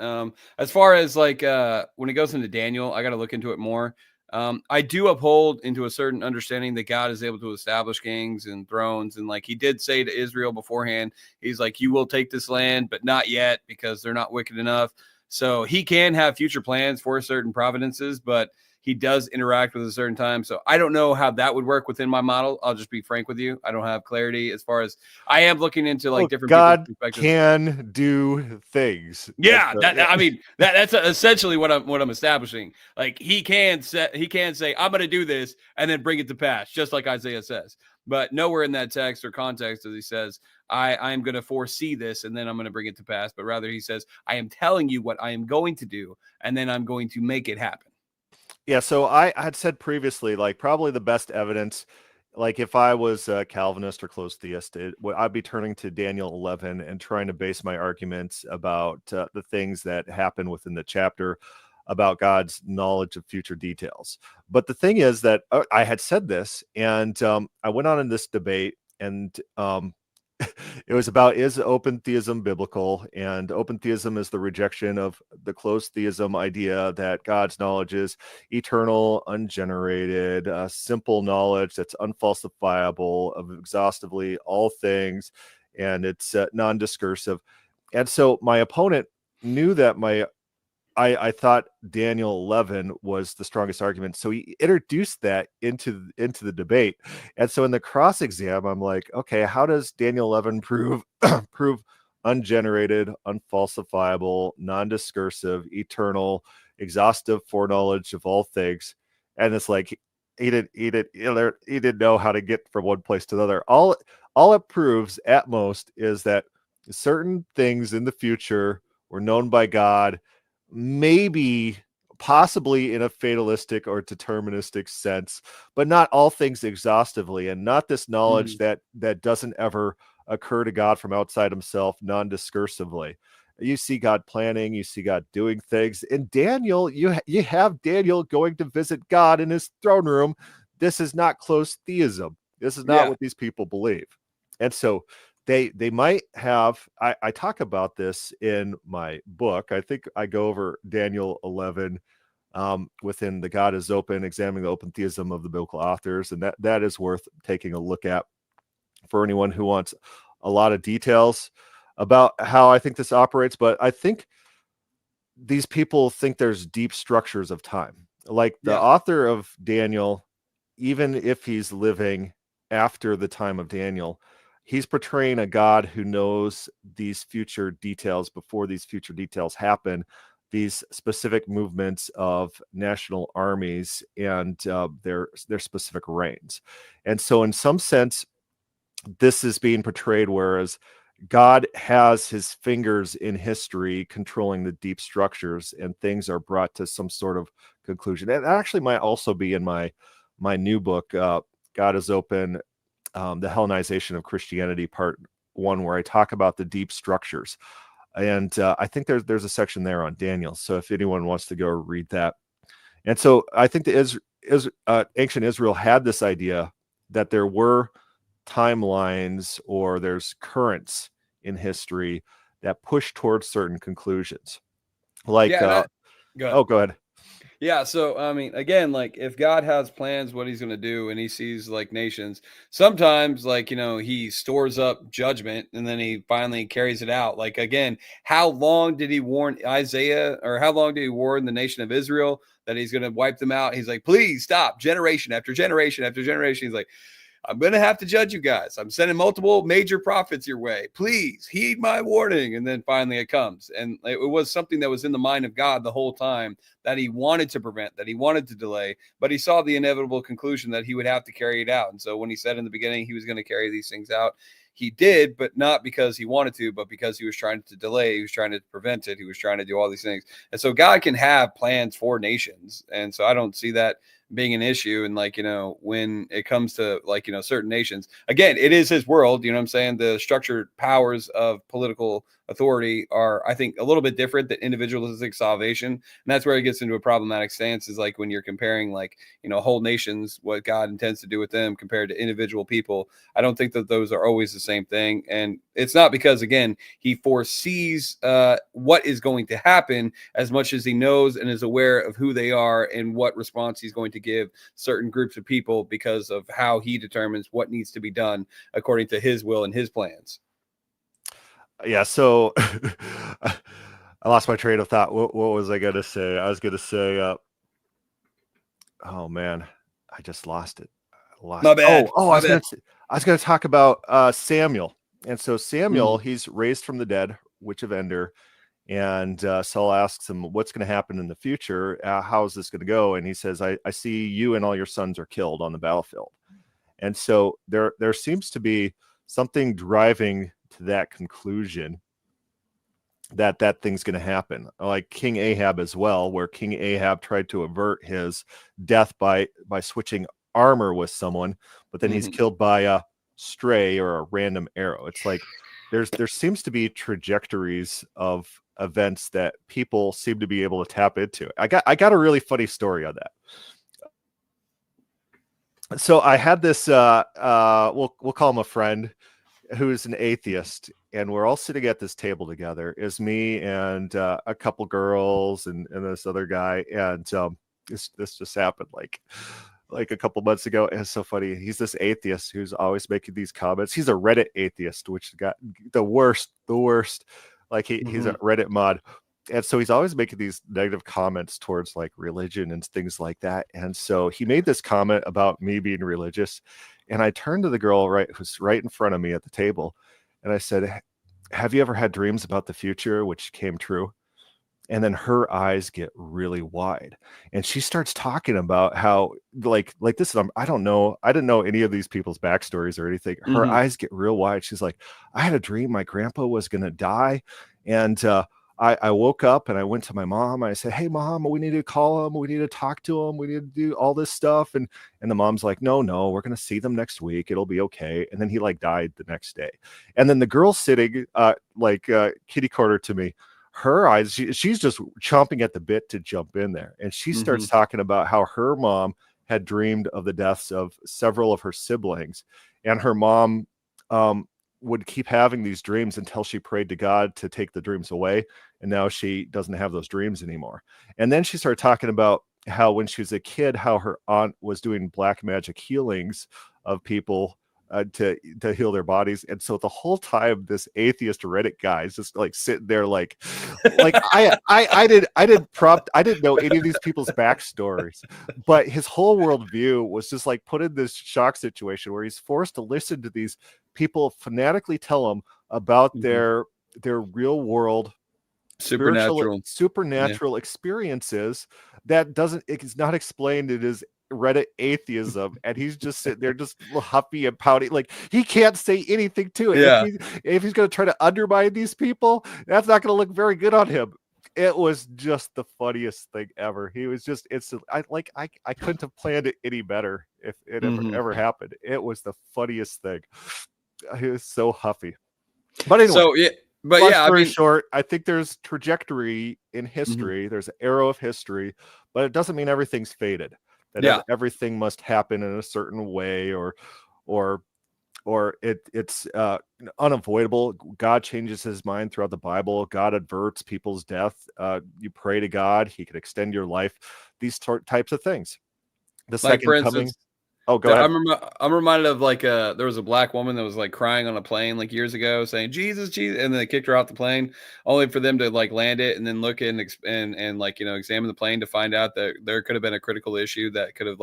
As far as like when it goes into Daniel, I got to look into it more. I do uphold into a certain understanding that God is able to establish kings and thrones. And like he did say to Israel beforehand, he's like, you will take this land, but not yet, because they're not wicked enough. So he can have future plans for certain providences, but he does interact with a certain time. So I don't know how that would work within my model. I'll just be frank with you. I don't have clarity as far as I am looking into like different God people's perspectives. can do things. Yeah, I mean that's essentially what I'm establishing. Like he can say I'm going to do this and then bring it to pass, just like Isaiah says. But nowhere in that text or context does he says I'm going to foresee this and then I'm going to bring it to pass. But rather he says I am telling you what I am going to do and then I'm going to make it happen. Yeah, so I had said previously, like probably the best evidence, like if I was a Calvinist or closed theist, I'd be turning to Daniel 11 and trying to base my arguments about the things that happen within the chapter about God's knowledge of future details. But the thing is that I had said this, and I went on in this debate, and it was about, is open theism biblical? And open theism is the rejection of the closed theism idea that God's knowledge is eternal, ungenerated, simple knowledge that's unfalsifiable of exhaustively all things, and it's non-discursive. And so my opponent knew that I thought Daniel 11 was the strongest argument. So he introduced that into the debate. And so in the cross exam, I'm like, okay, how does Daniel 11 prove ungenerated, unfalsifiable, non-discursive, eternal, exhaustive foreknowledge of all things? And it's like he didn't know how to get from one place to the other. All it proves at most is that certain things in the future were known by God, maybe possibly in a fatalistic or deterministic sense, but not all things exhaustively, and not this knowledge that doesn't ever occur to God from outside himself non-discursively. You see God planning, you see God doing things. In Daniel, you have Daniel going to visit God in his throne room. This is not closed theism. This is not what these people believe. And so they might have, I talk about this in my book. I think I go over Daniel 11 within the God is Open, examining the open theism of the biblical authors. And that is worth taking a look at for anyone who wants a lot of details about how I think this operates. But I think these people think there's deep structures of time. Like the author of Daniel, even if he's living after the time of Daniel, he's portraying a God who knows these future details before these future details happen, these specific movements of national armies and their specific reigns. And so in some sense, this is being portrayed, whereas God has his fingers in history controlling the deep structures, and things are brought to some sort of conclusion. And that actually might also be in my new book, God is Open, the Hellenization of Christianity, part 1, where I talk about the deep structures. And I think there's a section there on Daniel. So if anyone wants to go read that. And so I think ancient Israel had this idea that there were timelines, or there's currents in history that push towards certain conclusions. Like, go ahead. Go ahead. Yeah, so I mean, again, like if God has plans, what he's going to do, and he sees like nations, sometimes like, he stores up judgment and then he finally carries it out. Like, again, how long did he warn Isaiah, or how long did he warn the nation of Israel that he's going to wipe them out? He's like, please stop, generation after generation after generation. He's like, I'm going to have to judge you guys. I'm sending multiple major prophets your way. Please heed my warning. And then finally it comes. And it was something that was in the mind of God the whole time, that he wanted to prevent, that he wanted to delay, but he saw the inevitable conclusion that he would have to carry it out. And so when he said in the beginning he was going to carry these things out, he did, but not because he wanted to, but because he was trying to delay. He was trying to prevent it. He was trying to do all these things. And so God can have plans for nations. And so I don't see that being an issue. And like, when it comes to like, certain nations, again, it is his world, you know what I'm saying? The structured powers of political authority are, I think, a little bit different than individualistic salvation. And that's where it gets into a problematic stance, is like when you're comparing like, whole nations, what God intends to do with them compared to individual people. I don't think that those are always the same thing. And it's not because, again, he foresees what is going to happen as much as he knows and is aware of who they are and what response he's going to give certain groups of people because of how he determines what needs to be done according to his will and his plans. Yeah, so I lost my train of thought. What was I going to say? I was going to say, Oh man, I just lost it. My bad. Oh, My bad. I was gonna talk about Samuel. And so Samuel, Mhm. he's raised from the dead, witch of Endor. And Saul asks him, what's going to happen in the future? How is this going to go? And he says, I see you and all your sons are killed on the battlefield. And so there seems to be something driving to that conclusion that that thing's going to happen, like King Ahab as well, where King Ahab tried to avert his death by switching armor with someone, but then he's killed by a stray or a random arrow. It's like there seems to be trajectories of events that people seem to be able to tap into. I got a really funny story on that. So I had this we'll call him a friend who's an atheist, and we're all sitting at this table together. Is me and a couple girls and this other guy, and this just happened like a couple months ago. It's so funny. He's this atheist who's always making these comments. He's a Reddit atheist, which got the worst. Like he's a Reddit mod. And so he's always making these negative comments towards like religion and things like that. And so he made this comment about me being religious. And I turned to the girl who's right in front of me at the table. And I said, have you ever had dreams about the future, which came true? And then her eyes get really wide. And she starts talking about how like this, I don't know. I didn't know any of these people's backstories or anything. Her eyes get real wide. She's like, I had a dream my grandpa was going to die. And, I woke up and I went to my mom. I said, hey, Mom, we need to call him. We need to talk to him. We need to do all this stuff. And the mom's like, no, we're going to see them next week. It'll be okay. And then he like died the next day. And then the girl sitting kitty corner to me, her eyes, she's just chomping at the bit to jump in there. And she starts talking about how her mom had dreamed of the deaths of several of her siblings. And her mom would keep having these dreams until she prayed to God to take the dreams away. And now she doesn't have those dreams anymore. And then she started talking about how when she was a kid, how her aunt was doing black magic healings of people to heal their bodies. And so the whole time this atheist Reddit guy is just like sitting there like I didn't know any of these people's backstories, but his whole worldview was just like put in this shock situation where he's forced to listen to these people fanatically tell him about their real world supernatural experiences that it's not explained. It is Reddit atheism, and he's just sitting there just huffy and pouty, like he can't say anything to it. If he's going to try to undermine these people, that's not going to look very good on him. It was just the funniest thing ever. He was just I couldn't have planned it any better if it ever happened. It was the funniest thing. He was so huffy. But anyway, long story short, I think there's trajectory in history. There's an arrow of history, but it doesn't mean everything's fated. That everything must happen in a certain way, or it's unavoidable. God changes his mind throughout the Bible. God averts people's death. You pray to God, he can extend your life. These types of things. The second coming. Oh, go ahead. I'm reminded of there was a black woman that was like crying on a plane like years ago saying Jesus, Jesus, and then they kicked her off the plane only for them to like land it and then look and examine the plane to find out that there could have been a critical issue that could have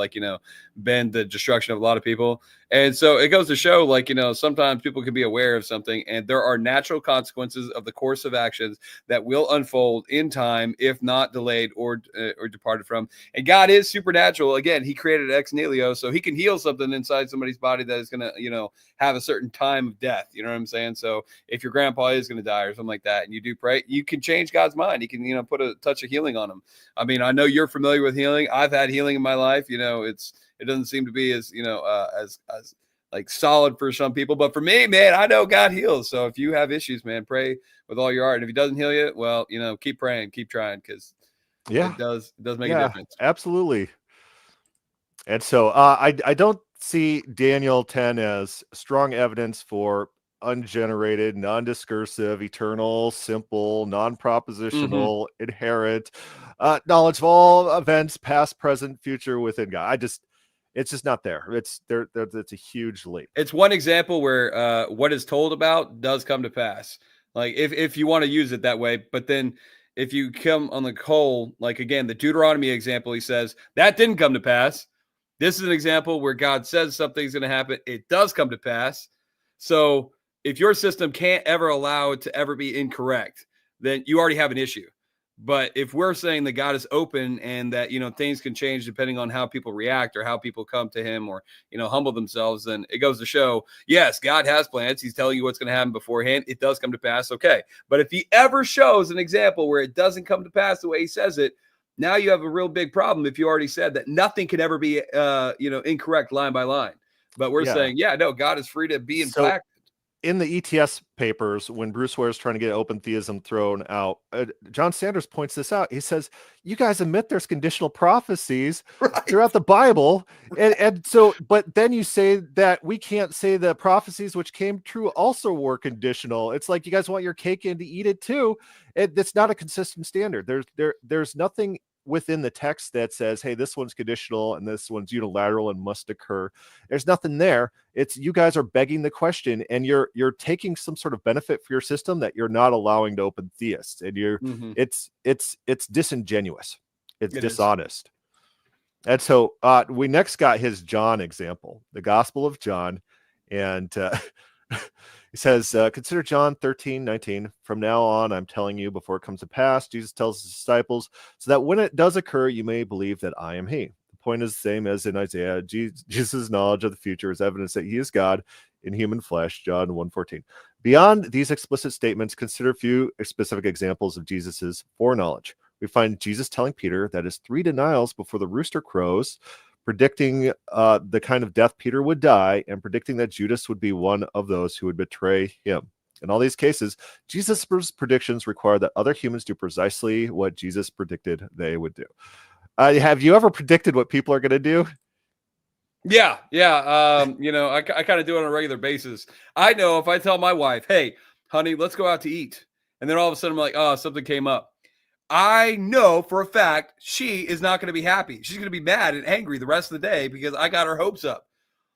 been the destruction of a lot of people. And so it goes to show sometimes people can be aware of something and there are natural consequences of the course of actions that will unfold in time if not delayed or departed from. And God is supernatural. Again, he created ex nihilo, so he can heal something inside somebody's body that is going to, have a certain time of death. You know what I'm saying? So if your grandpa is going to die or something like that, and you do pray, you can change God's mind. He can, put a touch of healing on him. I mean, I know you're familiar with healing. I've had healing in my life. It doesn't seem to be as, as like solid for some people, but for me, man, I know God heals. So if you have issues, man, pray with all your heart. And if he doesn't heal you, well, keep praying, keep trying. Cause it does make a difference. Absolutely. And so I don't see Daniel 10 as strong evidence for ungenerated, non-discursive, eternal, simple, non-propositional, inherent knowledge of all events, past, present, future within God. It's just not there. It's a huge leap. It's one example where what is told about does come to pass. Like if you want to use it that way, but then if you come on the whole, like again, the Deuteronomy example, he says that didn't come to pass. This is an example where God says something's going to happen. It does come to pass. So if your system can't ever allow it to ever be incorrect, then you already have an issue. But if we're saying that God is open and that, things can change depending on how people react or how people come to him or, humble themselves, then it goes to show, yes, God has plans. He's telling you what's going to happen beforehand. It does come to pass. Okay. But if he ever shows an example where it doesn't come to pass the way he says it, now you have a real big problem if you already said that nothing can ever be, incorrect line by line. But we're saying, no, God is free to be impacted. In the ETS papers, when Bruce Ware is trying to get open theism thrown out, John Sanders points this out. He says, you guys admit there's conditional prophecies throughout the Bible. And so, but then you say that we can't say the prophecies which came true also were conditional. It's like you guys want your cake and to eat it too. It's not a consistent standard. There's nothing within the text that says, hey, this one's conditional and this one's unilateral and must occur. There's nothing there. It's you guys are begging the question and you're taking some sort of benefit for your system that you're not allowing to open theists. And it's disingenuous. It's dishonest. And so we next got his John example, the Gospel of John. And he says, consider John 13:19. From now on, I'm telling you before it comes to pass, Jesus tells his disciples, so that when it does occur, you may believe that I am he. The point is the same as in Isaiah. Jesus' knowledge of the future is evidence that he is God in human flesh, John 1:14. Beyond these explicit statements, consider a few specific examples of Jesus's foreknowledge. We find Jesus telling Peter that his 3 denials before the rooster crows, predicting the kind of death Peter would die, and predicting that Judas would be one of those who would betray him. In all these cases, Jesus' predictions require that other humans do precisely what Jesus predicted they would do. Have you ever predicted what people are going to do? Yeah. I kind of do it on a regular basis. I know if I tell my wife, hey, honey, let's go out to eat. And then all of a sudden I'm like, oh, something came up. I know for a fact she is not going to be happy. She's going to be mad and angry the rest of the day because I got her hopes up.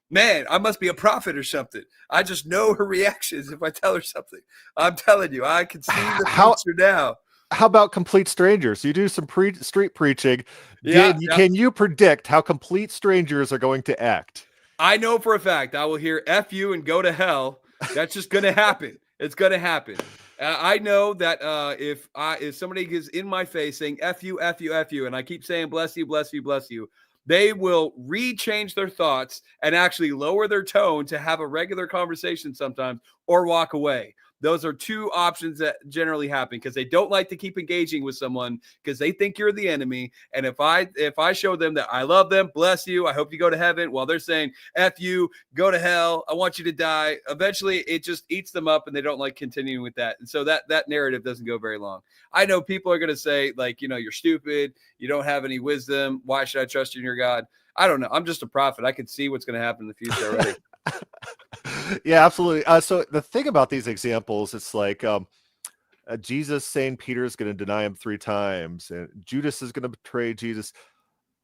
Man, I must be a prophet or something. I just know her reactions if I tell her something. I'm telling you, I can see the future now. How about complete strangers? You do some street preaching. Can you predict how complete strangers are going to act? I know for a fact I will hear F you and go to hell. That's just going to happen. It's going to happen. I know that if somebody is in my face saying F you, F you, F you, and I keep saying bless you, bless you, bless you, they will rechange their thoughts and actually lower their tone to have a regular conversation sometimes or walk away. Those are 2 options that generally happen because they don't like to keep engaging with someone because they think you're the enemy. And if I show them that I love them, bless you, I hope you go to heaven, while they're saying F you, go to hell, I want you to die, eventually it just eats them up and they don't like continuing with that. And so that narrative doesn't go very long. I know people are going to say like, you're stupid, you don't have any wisdom, why should I trust you in your God? I don't know. I'm just a prophet. I can see what's going to happen in the future already. Yeah, absolutely. So the thing about these examples, it's like Jesus saying Peter is going to deny him 3 times and Judas is going to betray Jesus.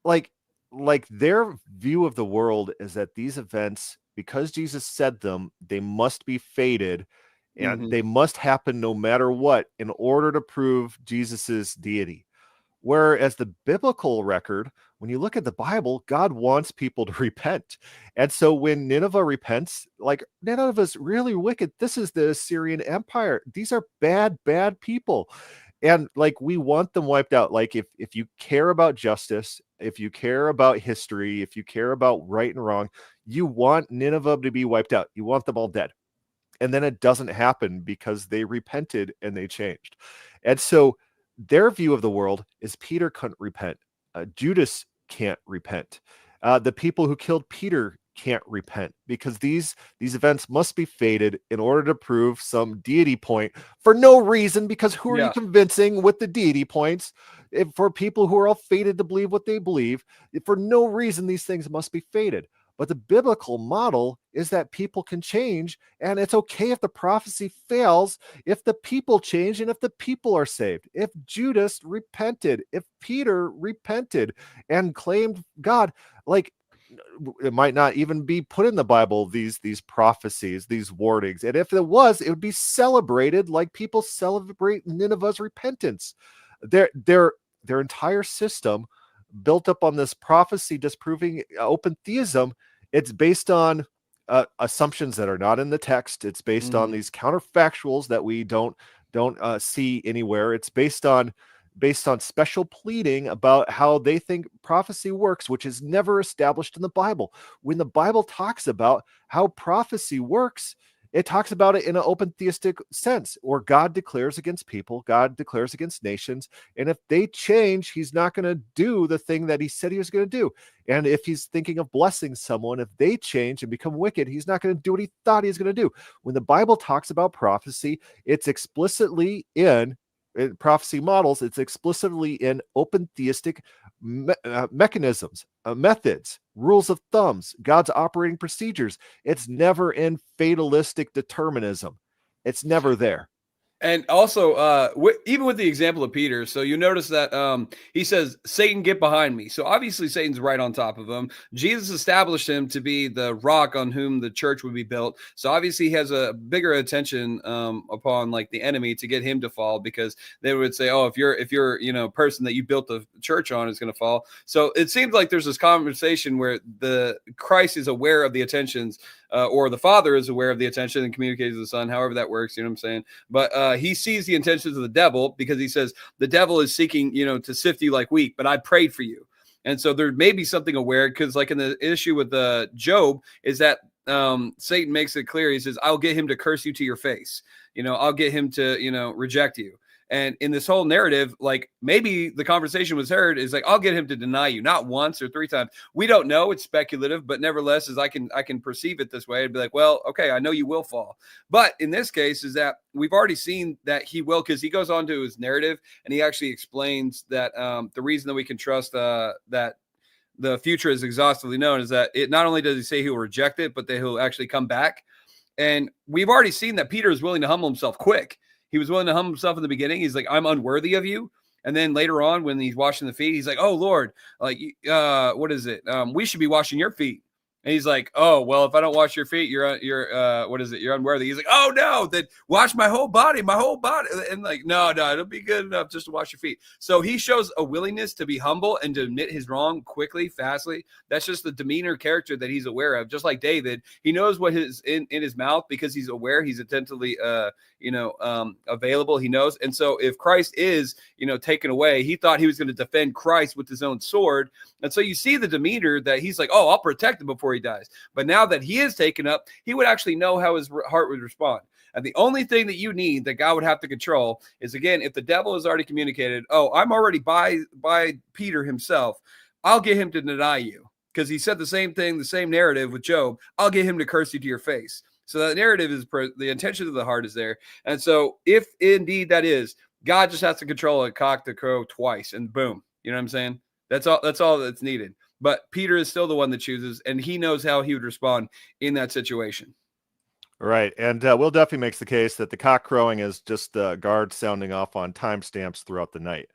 Like their view of the world is that these events, because Jesus said them, they must be fated and they must happen no matter what in order to prove Jesus's deity. Whereas the biblical record, when you look at the Bible, God wants people to repent. And so when Nineveh repents, like Nineveh's really wicked. This is the Assyrian Empire. These are bad, bad people. And like we want them wiped out. Like if you care about justice, if you care about history, if you care about right and wrong, you want Nineveh to be wiped out. You want them all dead. And then it doesn't happen because they repented and they changed. And so their view of the world is Peter couldn't repent. Judas can't repent. The people who killed Peter can't repent because these events must be fated in order to prove some deity point for no reason, because who are you convincing with the deity points? For people who are all fated to believe what they believe, for no reason, these things must be fated. But the biblical model is that people can change, and it's okay if the prophecy fails, if the people change, and if the people are saved. If Judas repented, if Peter repented and claimed God, like it might not even be put in the Bible, these prophecies, these warnings. And if it was, it would be celebrated like people celebrate Nineveh's repentance. Their entire system built up on this prophecy disproving open theism. It's based on assumptions that are not in the text. It's based on these counterfactuals that we don't see anywhere. It's based on special pleading about how they think prophecy works, which is never established in the Bible. When the Bible talks about how prophecy works, it talks about it in an open theistic sense, where God declares against people, God declares against nations, and if they change, he's not going to do the thing that he said he was going to do. And if he's thinking of blessing someone, if they change and become wicked, he's not going to do what he thought he was going to do. When the Bible talks about prophecy, it's explicitly in prophecy models, it's explicitly in open theistic mechanisms, methods, rules of thumbs, God's operating procedures. It's never in fatalistic determinism. It's never there. And also, even with the example of Peter, so you notice that he says, Satan, get behind me. So obviously Satan's right on top of him. Jesus established him to be the rock on whom the church would be built. So obviously he has a bigger attention upon like the enemy to get him to fall, because they would say, oh, if you're person that you built the church on is going to fall. So it seems like there's this conversation where the Christ is aware of the attentions, or the Father is aware of the attention and communicates to the Son, however that works, you know what I'm saying? But he sees the intentions of the devil, because he says the devil is seeking, to sift you like wheat, but I prayed for you. And so there may be something aware, because like in the issue with Job is that Satan makes it clear. He says, I'll get him to curse you to your face. I'll get him to, reject you. And in this whole narrative, like maybe the conversation was heard is like, I'll get him to deny you, not once or three times. We don't know. It's speculative, but nevertheless, as I can perceive it this way, I'd be like, well, okay, I know you will fall. But in this case is that we've already seen that he will, because he goes on to his narrative and he actually explains that the reason that we can trust that the future is exhaustively known is that it not only does he say he will reject it, but that he'll actually come back. And we've already seen that Peter is willing to humble himself quick. He was willing to humble himself in the beginning. He's like, I'm unworthy of you. And then later on, when he's washing the feet, he's like, oh, Lord, like, what is it? We should be washing your feet. And he's like, oh, well, if I don't wash your feet, you're what is it? You're unworthy. He's like, oh, no, then wash my whole body. And like, no, it'll be good enough just to wash your feet. So he shows a willingness to be humble and to admit his wrong quickly, fastly. That's just the demeanor character that he's aware of. Just like David, he knows what is in his mouth because he's aware. He's attentively, available. He knows. And so if Christ is, taken away, he thought he was going to defend Christ with his own sword. And so you see the demeanor that he's like, oh, I'll protect him before he dies. But now that he is taken up, he would actually know how his heart would respond. And the only thing that you need that God would have to control is, again, if the devil has already communicated, oh, I'm already by Peter himself, I'll get him to deny you. Because he said the same thing, the same narrative with Job, I'll get him to curse you to your face. So that narrative is the intention of the heart is there. And so if indeed that is, God just has to control a cock to crow twice and boom. You know what I'm saying? That's all that's needed. But Peter is still the one that chooses, and he knows how he would respond in that situation. Right. And Will Duffy makes the case that the cock crowing is just the guard sounding off on timestamps throughout the night.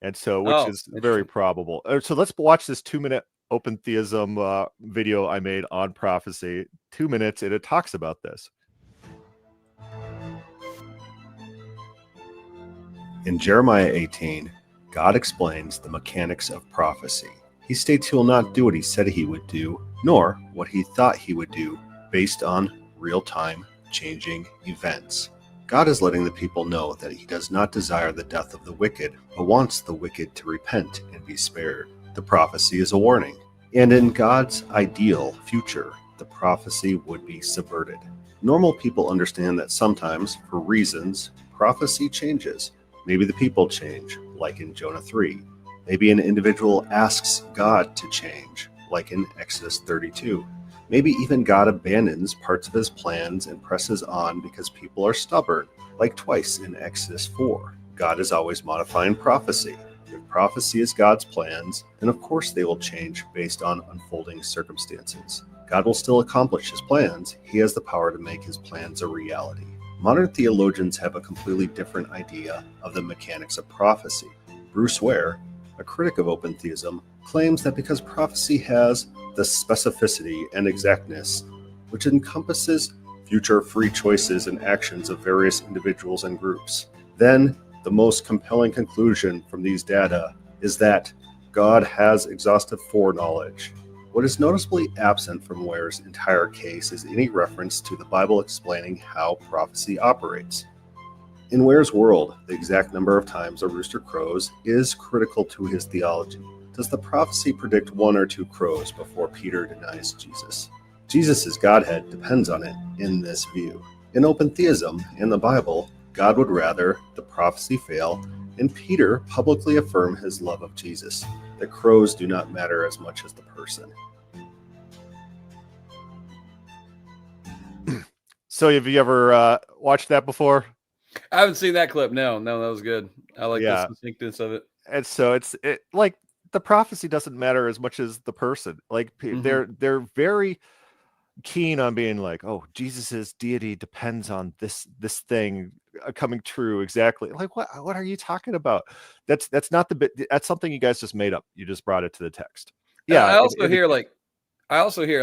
And so, which is very probable. So let's watch this 2-minute open theism video I made on prophecy. 2 minutes, and it talks about this. In Jeremiah 18, God explains the mechanics of prophecy. He states he will not do what he said he would do, nor what he thought he would do, based on real-time changing events. God is letting the people know that he does not desire the death of the wicked, but wants the wicked to repent and be spared. The prophecy is a warning. And in God's ideal future, the prophecy would be subverted. Normal people understand that sometimes, for reasons, prophecy changes. Maybe the people change, like in Jonah 3. Maybe an individual asks God to change, like in Exodus 32. Maybe even God abandons parts of his plans and presses on because people are stubborn, like twice in Exodus 4. God is always modifying prophecy. If prophecy is God's plans, then of course they will change based on unfolding circumstances. God will still accomplish his plans. He has the power to make his plans a reality. Modern theologians have a completely different idea of the mechanics of prophecy. Bruce Ware, a critic of open theism, claims that because prophecy has the specificity and exactness, which encompasses future free choices and actions of various individuals and groups, then The most compelling conclusion from these data is that God has exhaustive foreknowledge. What is noticeably absent from Ware's entire case is any reference to the Bible explaining how prophecy operates. In Ware's world, the exact number of times a rooster crows is critical to his theology. Does the prophecy predict 1 or 2 crows before Peter denies Jesus? Jesus' Godhead depends on it in this view. In open theism, in the Bible, God would rather the prophecy fail and Peter publicly affirm his love of Jesus. The crows do not matter as much as the person. So have you ever watched that before? I haven't seen that clip. No, that was good. I like the succinctness of it. And so it's like the prophecy doesn't matter as much as the person. Like they're very keen on being like, oh, Jesus's deity depends on this thing coming true exactly. Like what are you talking about? That's not the bit. That's something you guys just made up. You just brought it to the text. Yeah, I also hear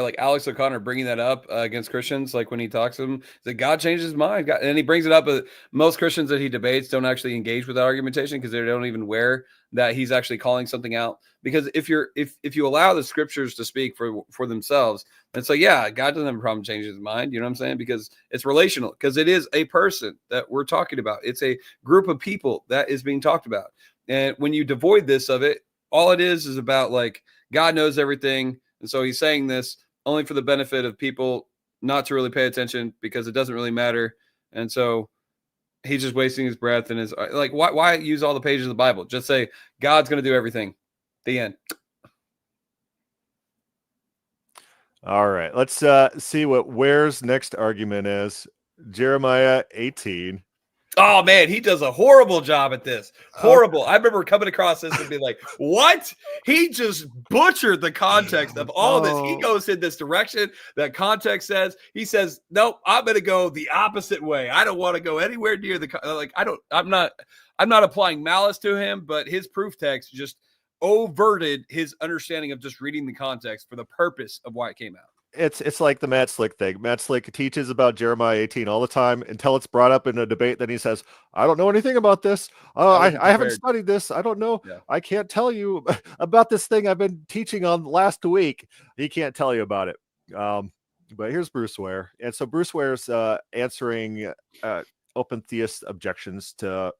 like Alex O'Connor bringing that up against Christians, like when he talks to them, that God changes his mind, and he brings it up. Most Christians that he debates don't actually engage with that argumentation because they don't even aware that he's actually calling something out. Because if you allow the scriptures to speak for themselves, and so yeah, God doesn't have a problem changing his mind. You know what I'm saying? Because it's relational. Because it is a person that we're talking about. It's a group of people that is being talked about. And when you devoid this of it, all it is about like God knows everything. And so he's saying this only for the benefit of people not to really pay attention because it doesn't really matter. And so he's just wasting his breath and his like, why use all the pages of the Bible? Just say God's going to do everything. The end. All right. Let's see what Ware's next argument is. Jeremiah 18. Oh man, he does a horrible job at this. Horrible. I remember coming across this and being like, what? He just butchered the context of all of this. He goes in this direction that context says. He says, nope, I'm going to go the opposite way. I don't want to go anywhere near I'm not applying malice to him, but his proof text just overted his understanding of just reading the context for the purpose of why it came out. It's like the Matt Slick thing. Matt Slick teaches about Jeremiah 18 all the time until it's brought up in a debate. Then he says, I don't know anything about this. I haven't studied this. I don't know. Yeah. I can't tell you about this thing I've been teaching on last week. He can't tell you about it. But here's Bruce Ware. And so Bruce Ware's answering open theist objections to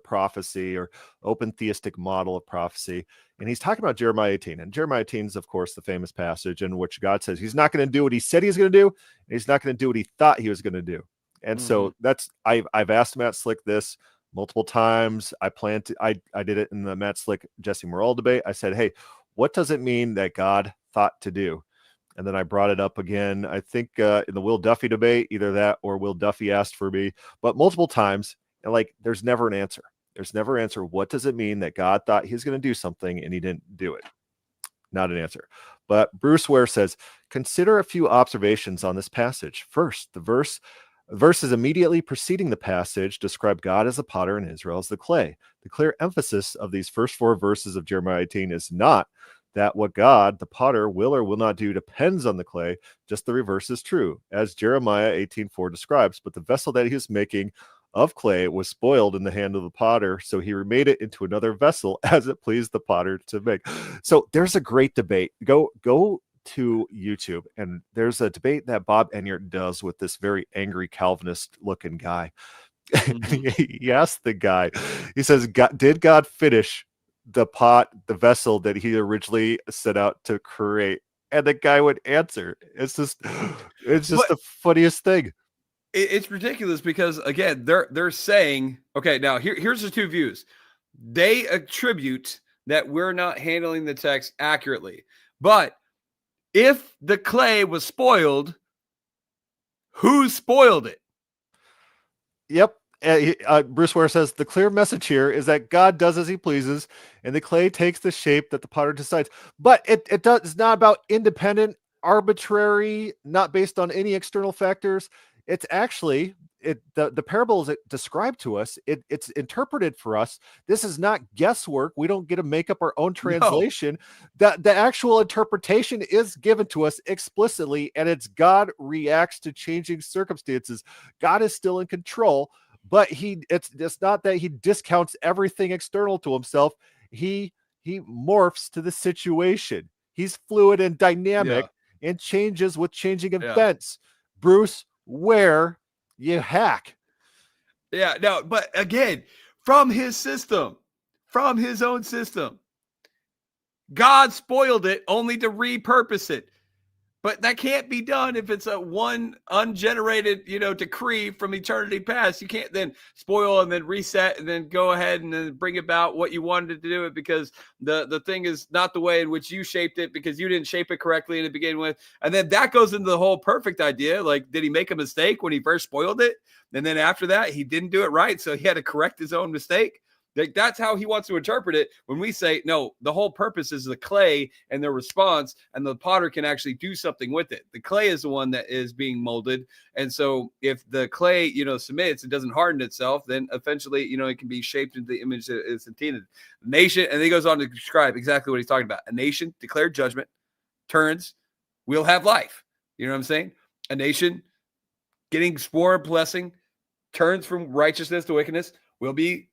prophecy or open theistic model of prophecy. And he's talking about Jeremiah 18. And Jeremiah 18 is, of course, the famous passage in which God says he's not going to do what he said he's going to do, and he's not going to do what he thought he was going to do. And so that's, I've asked Matt Slick this multiple times. I did it in the Matt Slick, Jesse Morrell debate. I said, hey, what does it mean that God thought to do? And then I brought it up again, I think in the Will Duffy debate, either that or Will Duffy asked for me, but multiple times, and like, there's never an answer. There's never an answer. What does it mean that God thought he was going to do something and he didn't do it? Not an answer. But Bruce Ware says, consider a few observations on this passage. First, the verses immediately preceding the passage describe God as the potter and Israel as the clay. The clear emphasis of these first 4 verses of Jeremiah 18 is not that what God, the potter, will or will not do depends on the clay. Just the reverse is true, as Jeremiah 18:4 describes. But the vessel that he was making of clay was spoiled in the hand of the potter, so he remade it into another vessel as it pleased the potter to make. So there's a great debate. Go to YouTube, and there's a debate that Bob Enyart does with this very angry Calvinist looking guy. He asked the guy, he says, did God finish the vessel that he originally set out to create? And the guy would answer. It's just the funniest thing. It's ridiculous because again, they're saying, okay, now here's the 2 views. They attribute that we're not handling the text accurately. But if the clay was spoiled, who spoiled it? Yep. Bruce Ware says the clear message here is that God does as he pleases, and the clay takes the shape that the potter decides. But it's not about independent, arbitrary, not based on any external factors. It's actually the parable is described to us. It's interpreted for us. This is not guesswork. We don't get to make up our own translation. No. The actual interpretation is given to us explicitly, and it's God reacts to changing circumstances. God is still in control, but it's not that he discounts everything external to himself. He morphs to the situation. He's fluid and dynamic and changes with changing events. Bruce Ware, you hack. Yeah, no, but again, from his system, from his own system, God spoiled it only to repurpose it. But that can't be done if it's a one ungenerated, decree from eternity past. You can't then spoil and then reset and then go ahead and then bring about what you wanted to do it, because the thing is not the way in which you shaped it, because you didn't shape it correctly to begin with. And then that goes into the whole perfect idea. Like, did he make a mistake when he first spoiled it? And then after that, he didn't do it right, so he had to correct his own mistake. Like, that's how he wants to interpret it when we say, no, the whole purpose is the clay and their response, and the potter can actually do something with it. The clay is the one that is being molded. And so if the clay, submits, it doesn't harden itself, then eventually, it can be shaped into the image that is intended. Nation, and then he goes on to describe exactly what he's talking about. A nation declared judgment, turns, will have life. You know what I'm saying? A nation getting spore blessing, turns from righteousness to wickedness, will be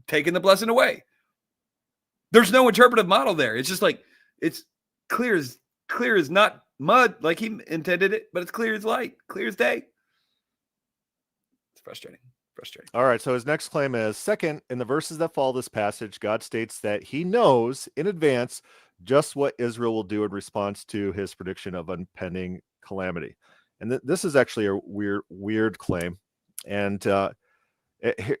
taking the blessing away. There's no interpretive model there. It's just like, it's clear as not mud, like he intended it, but it's clear as light, clear as day. It's frustrating. All right, so his next claim is, second, in the verses that follow this passage, God states that he knows in advance just what Israel will do in response to his prediction of impending calamity. And this is actually a weird claim. And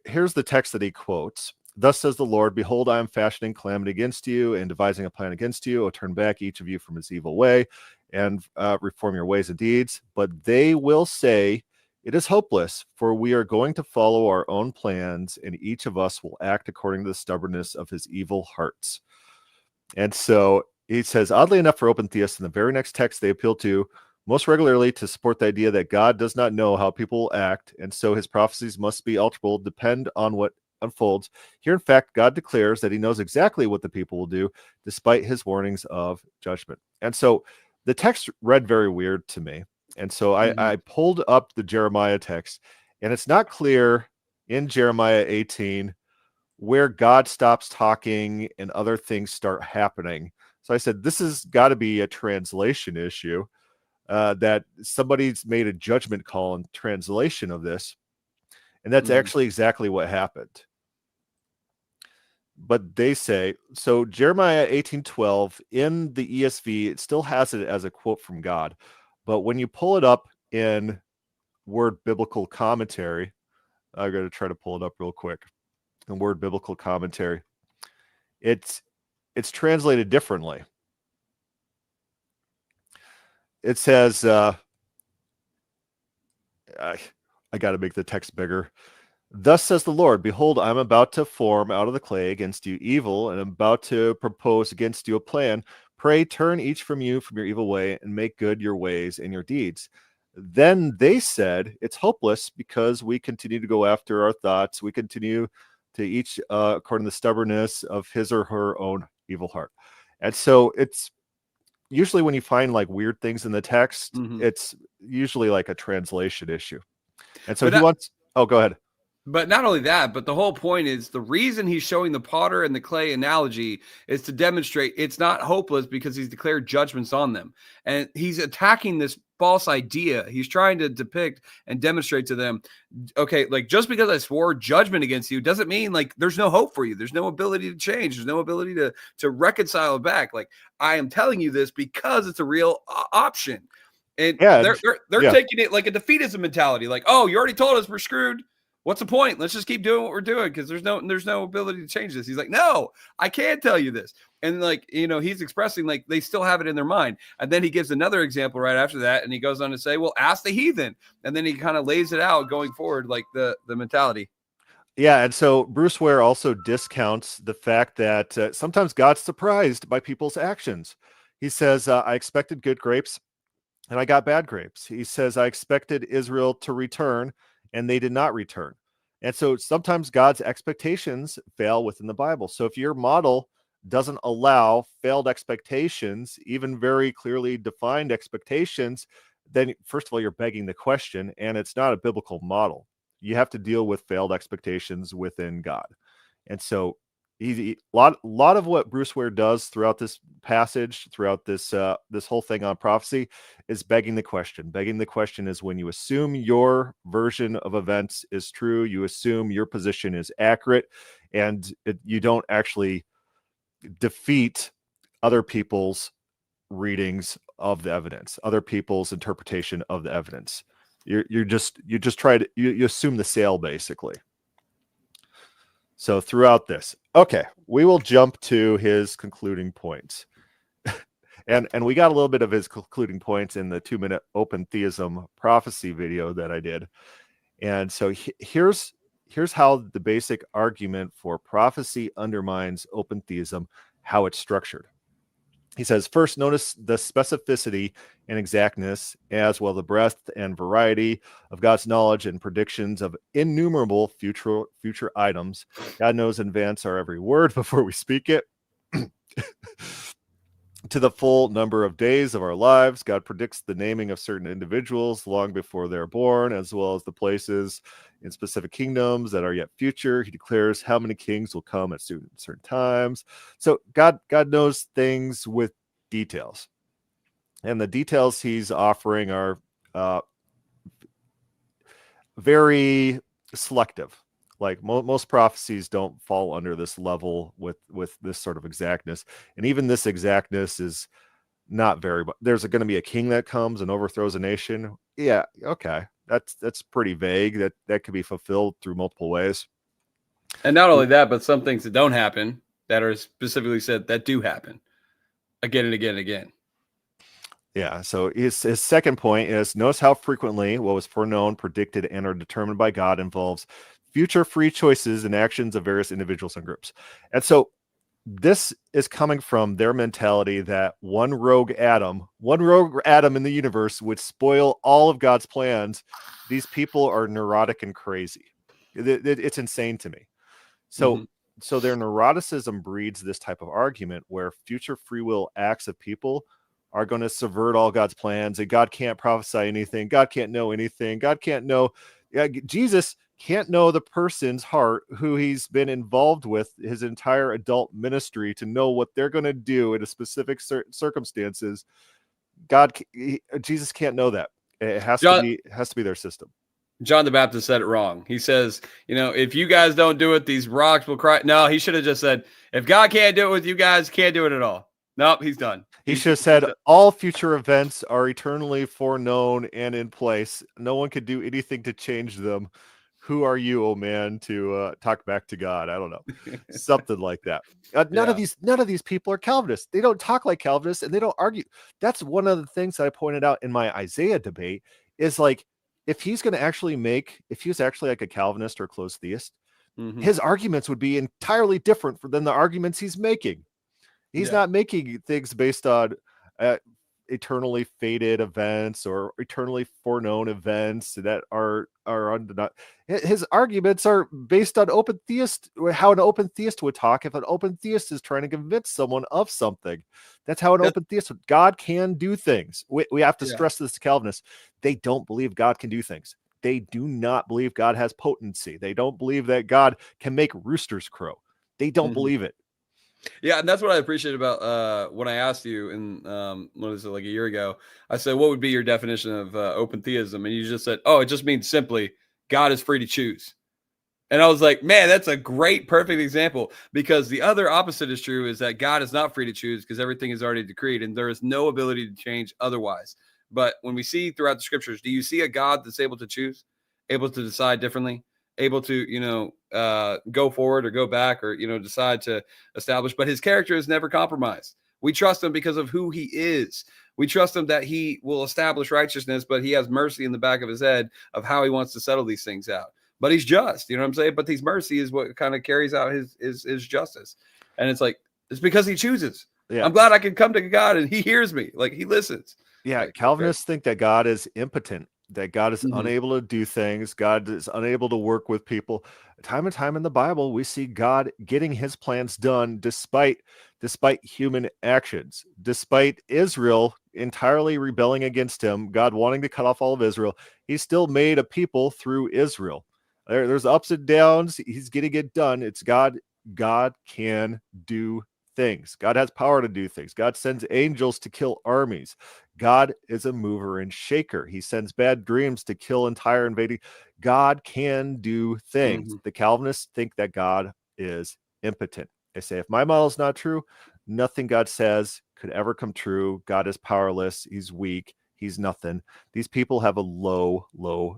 here's the text that he quotes. Thus says the Lord, behold, I am fashioning calamity against you and devising a plan against you. I'll turn back each of you from his evil way and reform your ways and deeds. But they will say, it is hopeless, for we are going to follow our own plans, and each of us will act according to the stubbornness of his evil hearts. And so he says, oddly enough, for open theists, in the very next text they appeal to most regularly to support the idea that God does not know how people will act, and so his prophecies must be alterable, depend on what unfolds. Here, in fact, God declares that he knows exactly what the people will do, despite his warnings of judgment. And so the text read very weird to me. And so I pulled up the Jeremiah text, and it's not clear in Jeremiah 18 where God stops talking and other things start happening. So I said, this has got to be a translation issue. That somebody's made a judgment call in translation of this. And that's actually exactly what happened. But they say, so Jeremiah 18:12 in the ESV, it still has it as a quote from God. But when you pull it up in Word Biblical Commentary, I'm going to try to pull it up real quick. In Word Biblical Commentary, it's translated differently. It says, I got to make the text bigger. Thus says the Lord, behold, I'm about to form out of the clay against you evil, and I'm about to propose against you a plan. Pray, turn each from you from your evil way and make good your ways and your deeds. Then they said, it's hopeless because we continue to go after our thoughts. We continue to each according to the stubbornness of his or her own evil heart. And so it's usually when you find like weird things in the text, it's usually like a translation issue. And so go ahead. But not only that, but the whole point is the reason he's showing the potter and the clay analogy is to demonstrate it's not hopeless because he's declared judgments on them. And he's attacking this false idea. He's trying to depict and demonstrate to them, okay, like just because I swore judgment against you doesn't mean like there's no hope for you. There's no ability to change. There's no ability to reconcile back. Like I am telling you this because it's a real option. And they're taking it like a defeatism mentality. Like, oh, you already told us we're screwed. What's the point? Let's just keep doing what we're doing because there's no ability to change this. He's like, no, I can't tell you this. And like, he's expressing like they still have it in their mind. And then he gives another example right after that. And he goes on to say, well, ask the heathen. And then he kind of lays it out going forward, like the mentality. Yeah. And so Bruce Ware also discounts the fact that sometimes God's surprised by people's actions. He says, I expected good grapes and I got bad grapes. He says, I expected Israel to return and they did not return. And so sometimes God's expectations fail within the Bible. So if your model doesn't allow failed expectations, even very clearly defined expectations, then first of all, you're begging the question, and it's not a biblical model. you have to deal with failed expectations within God. And so a lot of what Bruce Ware does throughout this passage, throughout this this whole thing on prophecy, is begging the question. Begging the question is when you assume your version of events is true, you assume your position is accurate, and you don't actually defeat other people's readings of the evidence, other people's interpretation of the evidence. You just try to you assume the sale, basically. So throughout this, okay, we will jump to his concluding points. and we got a little bit of his concluding points in the 2-minute open theism prophecy video that I did. And so here's how the basic argument for prophecy undermines open theism, how it's structured. He says, first, notice the specificity and exactness, as well the breadth and variety of God's knowledge and predictions of innumerable future items. God knows in advance our every word before we speak it. To the full number of days of our lives, God predicts the naming of certain individuals long before they're born, as well as the places in specific kingdoms that are yet future. He declares how many kings will come at certain times. So God knows things with details, and the details he's offering are very selective. Like most prophecies don't fall under this level with this sort of exactness, and even this exactness is not very. There's going to be a king that comes and overthrows a nation. Yeah, okay, that's pretty vague. That could be fulfilled through multiple ways. And not only that, but some things that don't happen that are specifically said that do happen again and again and again. Yeah. So his second point is, notice how frequently what was foreknown, predicted, and are determined by God involves future free choices and actions of various individuals and groups. And so this is coming from their mentality that one rogue atom in the universe would spoil all of God's plans. These people are neurotic and crazy. It's insane to me. So so their neuroticism breeds this type of argument where future free will acts of people are going to subvert all God's plans, and God can't prophesy anything. God can't know anything. God can't know. Jesus can't know the person's heart who he's been involved with his entire adult ministry to know what they're going to do in a specific circumstances. Jesus can't know that. It has to be their system. John the Baptist said it wrong. He says, if you guys don't do it, these rocks will cry. No, he should have just said, if God can't do it with you guys, can't do it at all. Nope, he's done. He should have said, all future events are eternally foreknown and in place. No one could do anything to change them. Who are you, oh man, to talk back to God? I don't know. Something like that. None of these people are Calvinists. They don't talk like Calvinists, and they don't argue. That's one of the things that I pointed out in my Isaiah debate is like, if he was actually like a Calvinist or a closed theist, his arguments would be entirely different than the arguments he's making. He's not making things based on eternally fated events or eternally foreknown events that are undeniable. His arguments are based on how an open theist would talk if an open theist is trying to convince someone of something. That's how an open theist would. God can do things. We have to stress this to Calvinists. They don't believe God can do things. They do not believe God has potency. They don't believe that God can make roosters crow. They don't believe it. Yeah, and that's what I appreciate about when I asked you in what is it, like a year ago, I said, what would be your definition of open theism? And you just said, oh, it just means simply God is free to choose. And I was like, man, that's a great, perfect example, because the other opposite is true, is that God is not free to choose because everything is already decreed and there is no ability to change otherwise. But when we see throughout the scriptures, do you see a God that's able to choose, able to decide differently, able to, go forward or go back or, decide to establish, but his character is never compromised. We trust him because of who he is. We trust him that he will establish righteousness, but he has mercy in the back of his head of how he wants to settle these things out. But he's just, you know what I'm saying? But his mercy is what kind of carries out his justice. And it's like, it's because he chooses. Yeah. I'm glad I can come to God and he hears me. Like he listens. Yeah. Like, Calvinists think that God is impotent, that God is unable to do things. God is unable to work with people. Time and time in the Bible, we see God getting his plans done despite human actions, despite Israel entirely rebelling against him, God wanting to cut off all of Israel. He still made a people through Israel. There's ups and downs. He's getting it done. It's God. God can do things. God has power to do things. God sends angels to kill armies. God is a mover and shaker. He sends bad dreams to kill entire invading. God can do things. The Calvinists think that God is impotent. They say, if my model is not true, nothing God says could ever come true. God is powerless. He's weak. He's nothing. These people have a low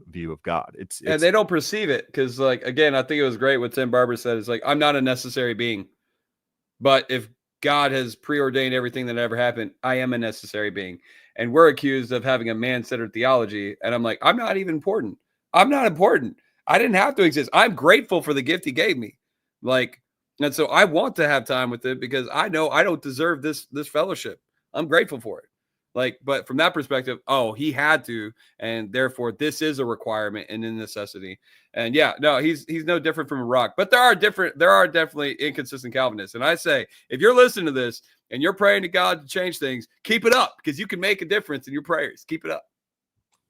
view of God. And they don't perceive it because, like, again, I think it was great what Tim Barber said. It's like, I'm not a necessary being, but if God has preordained everything that ever happened, I am a necessary being. And we're accused of having a man-centered theology. And I'm like, I'm not even important. I'm not important. I didn't have to exist. I'm grateful for the gift he gave me. Like, and so I want to have time with it because I know I don't deserve this fellowship. I'm grateful for it. Like, but from that perspective, oh, he had to, and therefore this is a requirement and a necessity. And yeah, no, he's no different from a rock. But there are definitely inconsistent Calvinists. And I say, if you're listening to this and you're praying to God to change things, keep it up because you can make a difference in your prayers. Keep it up.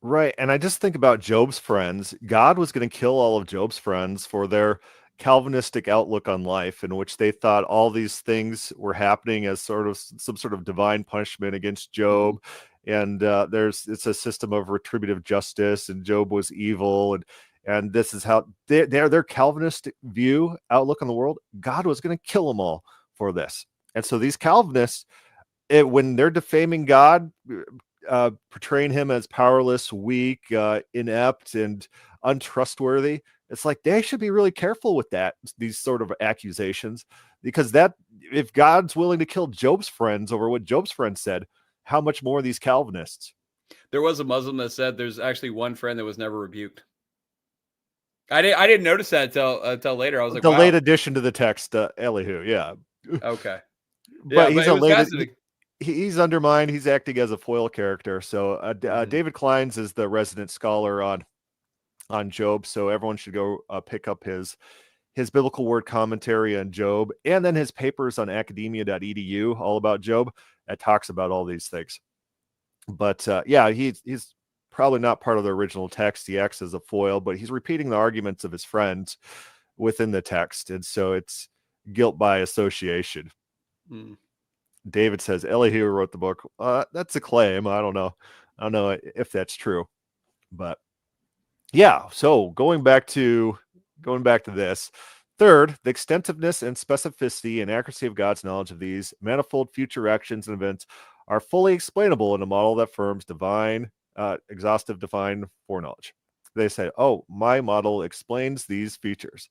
Right. And I just think about Job's friends. God was going to kill all of Job's friends for their Calvinistic outlook on life, in which they thought all these things were happening as sort of some sort of divine punishment against Job. And it's a system of retributive justice, and Job was evil. And this is how their Calvinist view, outlook on the world, God was going to kill them all for this. And so these Calvinists, when they're defaming God, portraying him as powerless, weak, inept, and untrustworthy, it's like they should be really careful with these sort of accusations, because that if God's willing to kill Job's friends over what Job's friends said, how much more these Calvinists? There was a Muslim that said there's actually one friend that was never rebuked. I didn't notice that until later. I was like, the wow. late addition to the text, Elihu. Yeah. Okay. But yeah, he's undermined. He's acting as a foil character. So David Kleins is the resident scholar on Job. So everyone should go pick up his biblical word commentary on Job, and then his papers on academia.edu, all about Job, that talks about all these things. But yeah, he's probably not part of the original text. He acts as a foil, but he's repeating the arguments of his friends within the text. And so it's guilt by association. David says Elihu wrote the book. That's a claim. I don't know if that's true, but yeah. So going back to this. Third, the extensiveness and specificity and accuracy of God's knowledge of these manifold future actions and events are fully explainable in a model that affirms exhaustive divine foreknowledge. They say, oh, my model explains these features.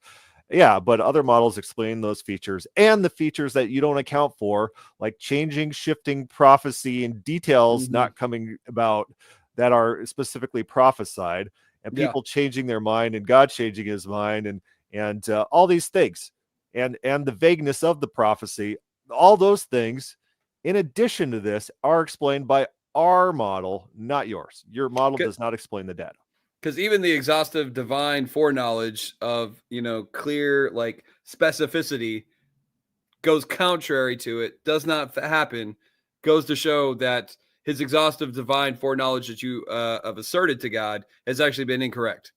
Yeah, but other models explain those features and the features that you don't account for, like changing, shifting prophecy and details not coming about that are specifically prophesied, and people changing their mind and God changing his mind and all these things and the vagueness of the prophecy. All those things, in addition to this, are explained by our model, not yours. Your model does not explain the data. Because even the exhaustive divine foreknowledge of, clear, like, specificity goes contrary to it, does not happen, goes to show that his exhaustive divine foreknowledge that you have asserted to God has actually been incorrect.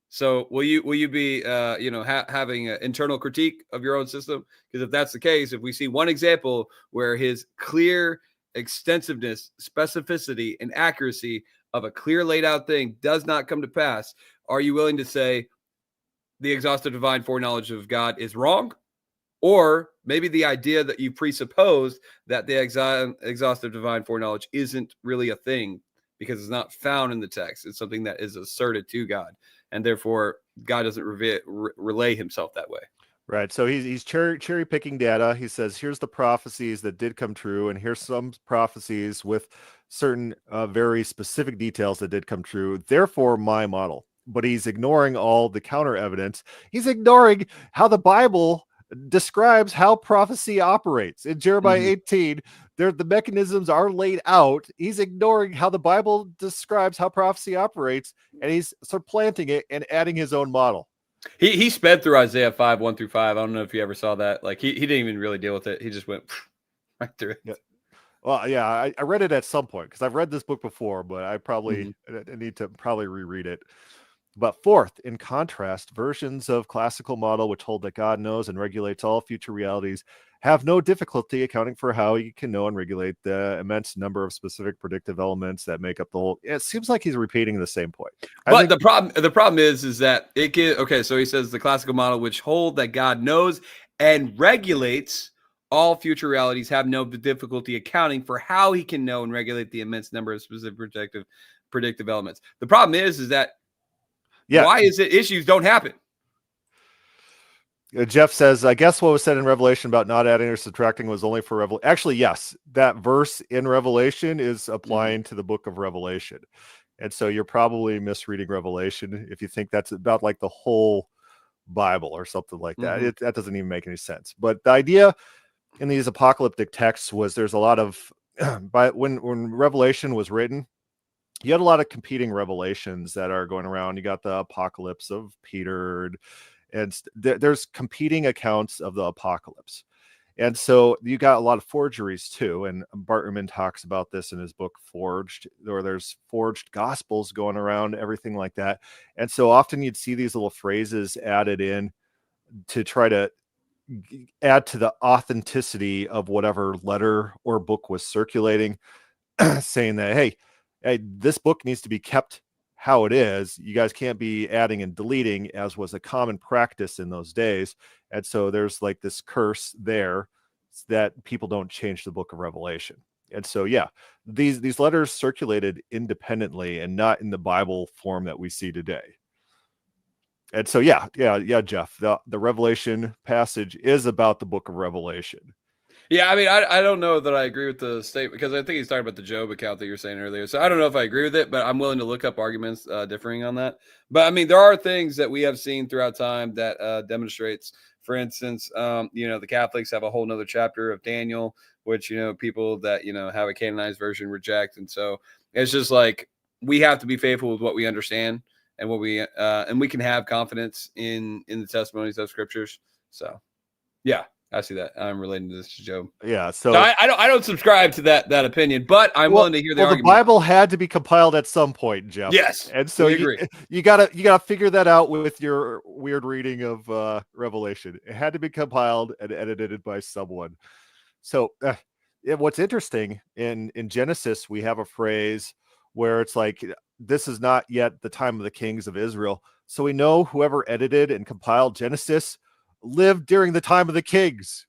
So will you be, having an internal critique of your own system? Because if that's the case, if we see one example where his clear extensiveness, specificity, and accuracy of a clear laid out thing does not come to pass, are you willing to say the exhaustive divine foreknowledge of God is wrong? Or maybe the idea that you presupposed that the exhaustive divine foreknowledge isn't really a thing because it's not found in the text. It's something that is asserted to God, and therefore God doesn't relay himself that way. Right. So he's cherry picking data. He says, here's the prophecies that did come true, and here's some prophecies with certain very specific details that did come true. Therefore, my model. But he's ignoring all the counter evidence. He's ignoring how the Bible describes how prophecy operates. In Jeremiah 18, the mechanisms are laid out. He's ignoring how the Bible describes how prophecy operates, and he's supplanting it and adding his own model. He sped through Isaiah 5, 1-5. I don't know if you ever saw that. Like he didn't even really deal with it. He just went right through it. Yeah. Well, yeah, I read it at some point because I've read this book before, but I probably I need to reread it. But fourth, in contrast, versions of classical model which hold that God knows and regulates all future realities have no difficulty accounting for how he can know and regulate the immense number of specific predictive elements that make up the whole. It seems like he's repeating the same point. But the problem is that it can, okay. So he says the classical model which hold that God knows and regulates all future realities have no difficulty accounting for how he can know and regulate the immense number of specific predictive elements. The problem is that why is it issues don't happen? Jeff says, I guess what was said in Revelation about not adding or subtracting was only for Revelation. Actually, yes, that verse in Revelation is applying to the book of Revelation. And so you're probably misreading Revelation if you think that's about like the whole Bible or something like that. That doesn't even make any sense. But the idea in these apocalyptic texts was there's a lot of, when Revelation was written, you had a lot of competing revelations that are going around. You got the apocalypse of Peter, and there's competing accounts of the apocalypse. And so you got a lot of forgeries too. And Bartman talks about this in his book Forged, or there's forged gospels going around, everything like that. And so often you'd see these little phrases added in to try to add to the authenticity of whatever letter or book was circulating, saying that, hey, this book needs to be kept how it is. You guys can't be adding and deleting, as was a common practice in those days. And so there's like this curse there that people don't change the book of Revelation. And so, yeah, these letters circulated independently and not in the Bible form that we see today. And so, yeah, Jeff, the Revelation passage is about the book of Revelation. Yeah, I mean, I don't know that I agree with the statement, because I think he's talking about the Job account that you were saying earlier. So I don't know if I agree with it, but I'm willing to look up arguments differing on that. But I mean, there are things that we have seen throughout time that demonstrates, for instance, the Catholics have a whole nother chapter of Daniel, which, people that, have a canonized version reject. And so it's just like, we have to be faithful with what we understand and what we can have confidence in the testimonies of scriptures. So, yeah. I see that. I'm relating to this to Job. Yeah. So I don't subscribe to that opinion, but I'm willing to hear the argument. The Bible had to be compiled at some point, Jeff. Yes. And so you gotta figure that out with your weird reading of Revelation. It had to be compiled and edited by someone. So what's interesting in Genesis, we have a phrase where it's like, this is not yet the time of the kings of Israel. So we know whoever edited and compiled Genesis lived during the time of the kings,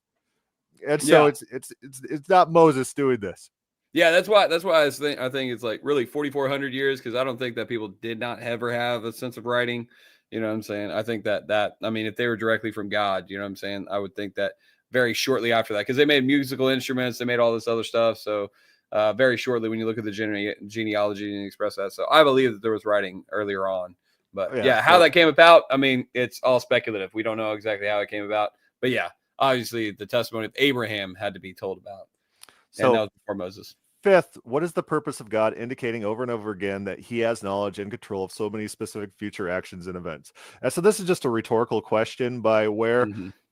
and so it's not Moses doing this. Yeah, that's why I think it's like really 4,400 years, because I don't think that people did not ever have a sense of writing. You know what I'm saying? I think that I mean, if they were directly from God, you know what I'm saying, I would think that very shortly after that, because they made musical instruments, they made all this other stuff. So very shortly, when you look at the genealogy and express that, so I believe that there was writing earlier on. But how that came about, I mean, it's all speculative. We don't know exactly how it came about. But yeah, obviously the testimony of Abraham had to be told about. So, and that was before Moses. Fifth, what is the purpose of God indicating over and over again that he has knowledge and control of so many specific future actions and events? And so this is just a rhetorical question by Ware.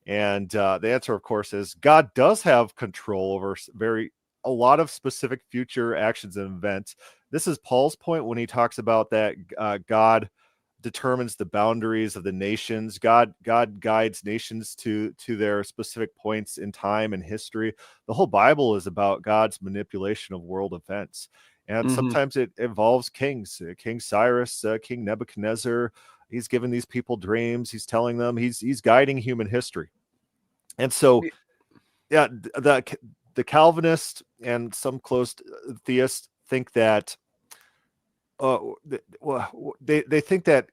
And the answer, of course, is God does have control over a lot of specific future actions and events. This is Paul's point when he talks about that God determines the boundaries of the nations. God guides nations to their specific points in time and history. The whole Bible is about God's manipulation of world events. And sometimes it involves kings, King Cyrus, King Nebuchadnezzar. He's given these people dreams. He's telling them, he's guiding human history. And so, yeah, the Calvinist and some close theists think that they think that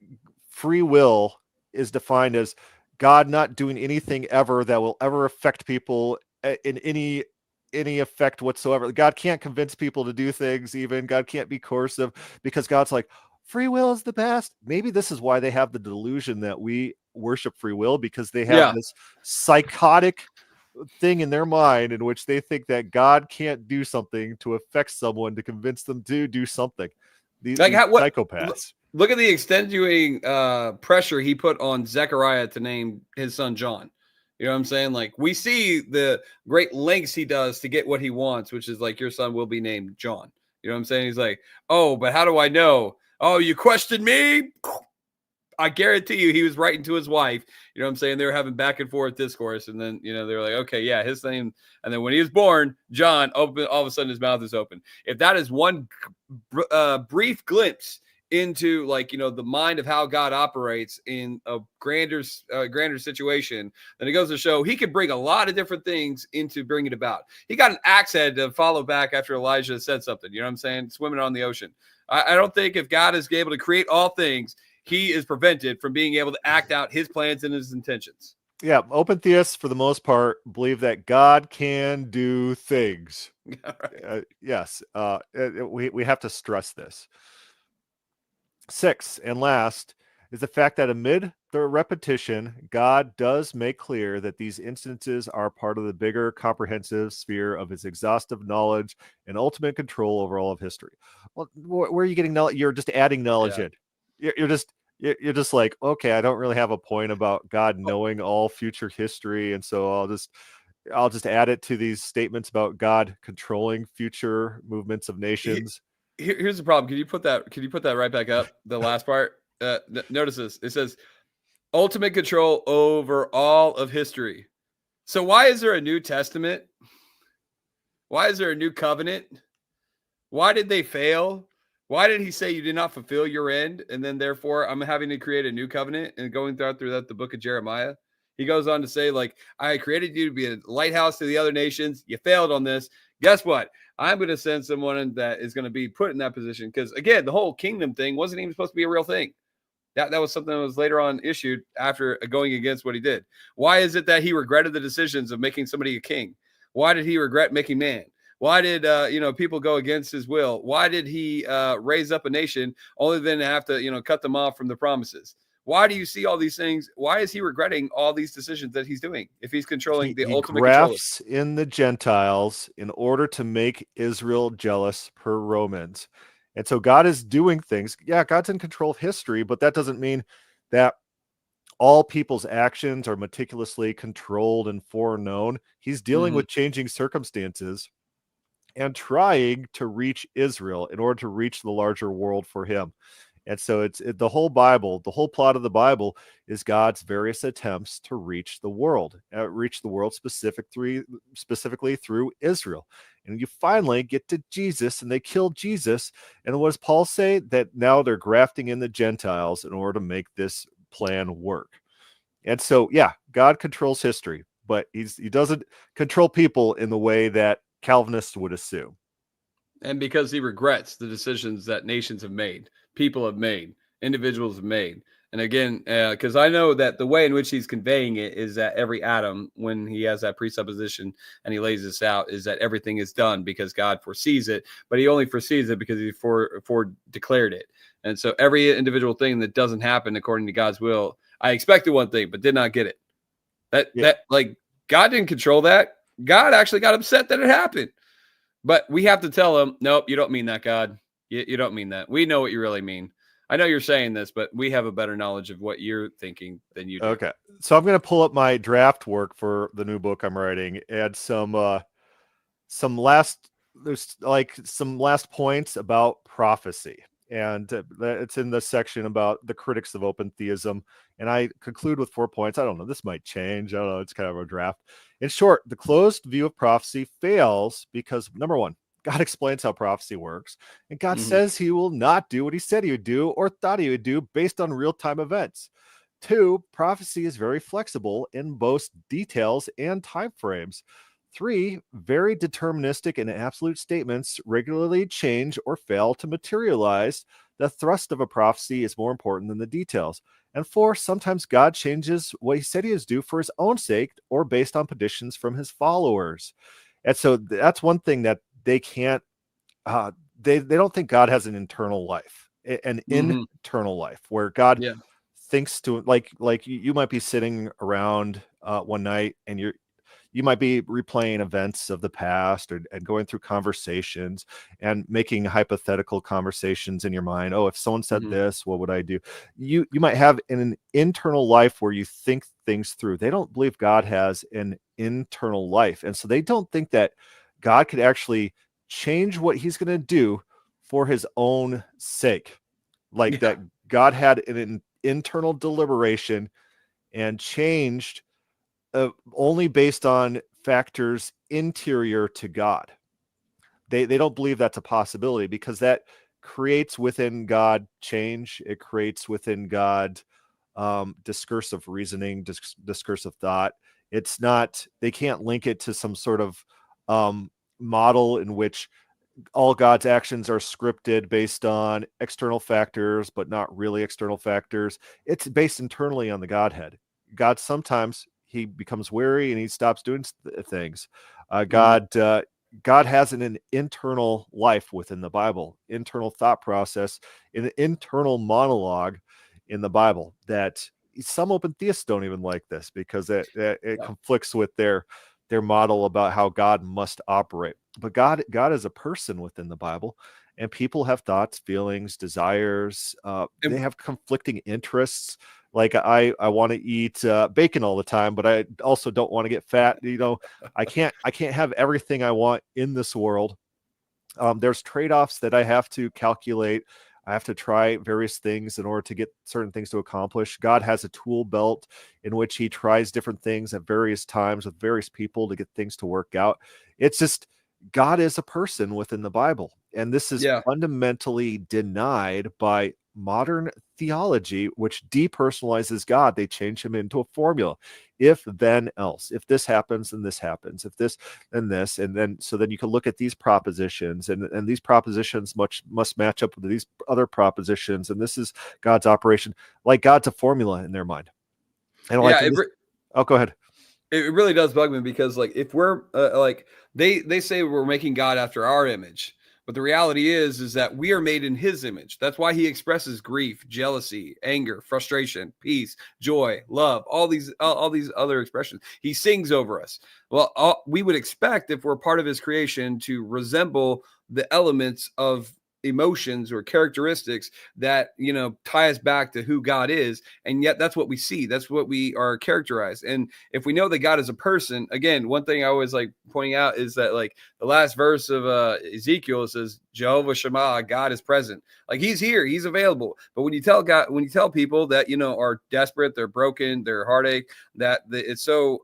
free will is defined as God not doing anything ever that will ever affect people in any effect whatsoever. God can't convince people to do things. Even God can't be coercive, because God's like, free will is the best. Maybe this is why they have the delusion that we worship free will, because they have this psychotic thing in their mind in which they think that God can't do something to affect someone to convince them to do something. These psychopaths. Look at the extenuating pressure he put on Zechariah to name his son John. You know what I'm saying? Like, we see the great lengths he does to get what he wants, which is like, your son will be named John. You know what I'm saying? He's like, oh, but how do I know? Oh, you questioned me? I guarantee you he was writing to his wife. You know what I'm saying? They were having back and forth discourse. And then, they're like, okay, yeah, his name. And then when he was born, John, all of a sudden his mouth is open. If that is one brief glimpse into the mind of how God operates in a grander situation, then it goes to show he could bring a lot of different things into bringing it about. He got an axe head to follow back after Elijah said something, you know what I'm saying? Swimming on the ocean. I don't think if God is able to create all things, he is prevented from being able to act out his plans and his intentions. Yeah, open theists, for the most part, believe that God can do things. Right. Yes, we have to stress this. 6, and last, is the fact that amid the repetition, God does make clear that these instances are part of the bigger, comprehensive sphere of his exhaustive knowledge and ultimate control over all of history. Well, where are you getting knowledge? You're just adding knowledge in. You're just like, okay, I don't really have a point about God knowing all future history, and so I'll just add it to these statements about God controlling future movements of nations. Here's the problem. Can you put that right back up? The last part. Notice this. It says ultimate control over all of history. So why is there a New Testament? Why is there a new covenant? Why did they fail? Why did he say you did not fulfill your end? And then therefore I'm having to create a new covenant, and going through that the book of Jeremiah. He goes on to say, I created you to be a lighthouse to the other nations. You failed on this. Guess what? I'm going to send someone that is going to be put in that position. Because again, the whole kingdom thing wasn't even supposed to be a real thing. That was something that was later on issued after going against what he did. Why is it that he regretted the decisions of making somebody a king? Why did he regret making man? Why did people go against his will? Why did he raise up a nation only then to have to cut them off from the promises? Why do you see all these things? Why is he regretting all these decisions that he's doing if he's controlling the ultimate controller? He grafts in the Gentiles in order to make Israel jealous, per Romans. And so God is doing things. Yeah, God's in control of history, but that doesn't mean that all people's actions are meticulously controlled and foreknown. He's dealing with changing circumstances and trying to reach Israel in order to reach the larger world for him. And so the whole Bible, the whole plot of the Bible is God's various attempts to reach the world specifically through Israel. And you finally get to Jesus, and they kill Jesus. And what does Paul say? That now they're grafting in the Gentiles in order to make this plan work. And so, yeah, God controls history, but he doesn't control people in the way that Calvinists would assume. And because he regrets the decisions that nations have made, people have made, individuals have made. And again, because I know that the way in which he's conveying it is that every atom, when he has that presupposition and he lays this out, is that everything is done because God foresees it, but he only foresees it because he declared it. And so every individual thing that doesn't happen according to God's will, I expected one thing, but did not get it. That God didn't control that. God actually got upset that it happened. But we have to tell him, nope, you don't mean that, God. You don't mean that. We know what you really mean. I know you're saying this, but we have a better knowledge of what you're thinking than you do. Okay. So I'm going to pull up my draft work for the new book I'm writing, add some last points about prophecy. And it's in the section about the critics of open theism. And I conclude with 4 points. I don't know. This might change. I don't know. It's kind of a draft. In short, the closed view of prophecy fails because, number one, God explains how prophecy works. And God says he will not do what he said he would do or thought he would do based on real-time events. 2, prophecy is very flexible in both details and time frames. 3, very deterministic and absolute statements regularly change or fail to materialize. The thrust of a prophecy is more important than the details. And 4, sometimes God changes what he said he would do for his own sake or based on petitions from his followers. And so that's one thing that they can't, they don't think God has an internal life, an internal life where God thinks to, like you might be sitting around one night and you might be replaying events of the past and going through conversations and making hypothetical conversations in your mind. Oh, if someone said this, what would I do? You might have an internal life where you think things through. They don't believe God has an internal life. And so they don't think that God could actually change what he's going to do for his own sake. That God had an internal deliberation and changed only based on factors interior to God. They don't believe that's a possibility, because that creates within God change. It creates within God discursive reasoning, discursive thought. It's not, they can't link it to some sort of model in which all God's actions are scripted based on external factors, but not really external factors. It's based internally on the Godhead. God, sometimes he becomes weary and he stops doing things. God has an internal life within the Bible, internal thought process, an internal monologue in the Bible that some open theists don't even like this, because it conflicts with their model about how God must operate. But God is a person within the Bible, and people have thoughts, feelings, desires. They have conflicting interests. Like I want to eat bacon all the time, but I also don't want to get fat. I can't have everything I want in this world. There's trade-offs that I have to calculate. I have to try various things in order to get certain things to accomplish. God has a tool belt in which he tries different things at various times with various people to get things to work out. It's just, God is a person within the Bible. And this is fundamentally denied by modern theology, which depersonalizes God. They change him into a formula. If, then, else. If this happens, then this happens. If this, then this. And then, so then you can look at these propositions, and these propositions must match up with these other propositions. And this is God's operation. Like God's a formula in their mind. And go ahead. It really does bug me, because like, if we're like, they say we're making God after our image, but the reality is that we are made in his image. That's why he expresses grief, jealousy, anger, frustration, peace, joy, love, all these other expressions. He sings over us. Well, we would expect, if we're part of his creation, to resemble the elements of emotions or characteristics that tie us back to who God is. And yet that's what we see, that's what we are characterized. And if we know that God is a person, again, one thing I always like pointing out is that, like, the last verse of Ezekiel says Jehovah Shammah, God is present. Like, he's here, he's available. But when you tell people that are desperate, they're broken, they're heartache, that it's so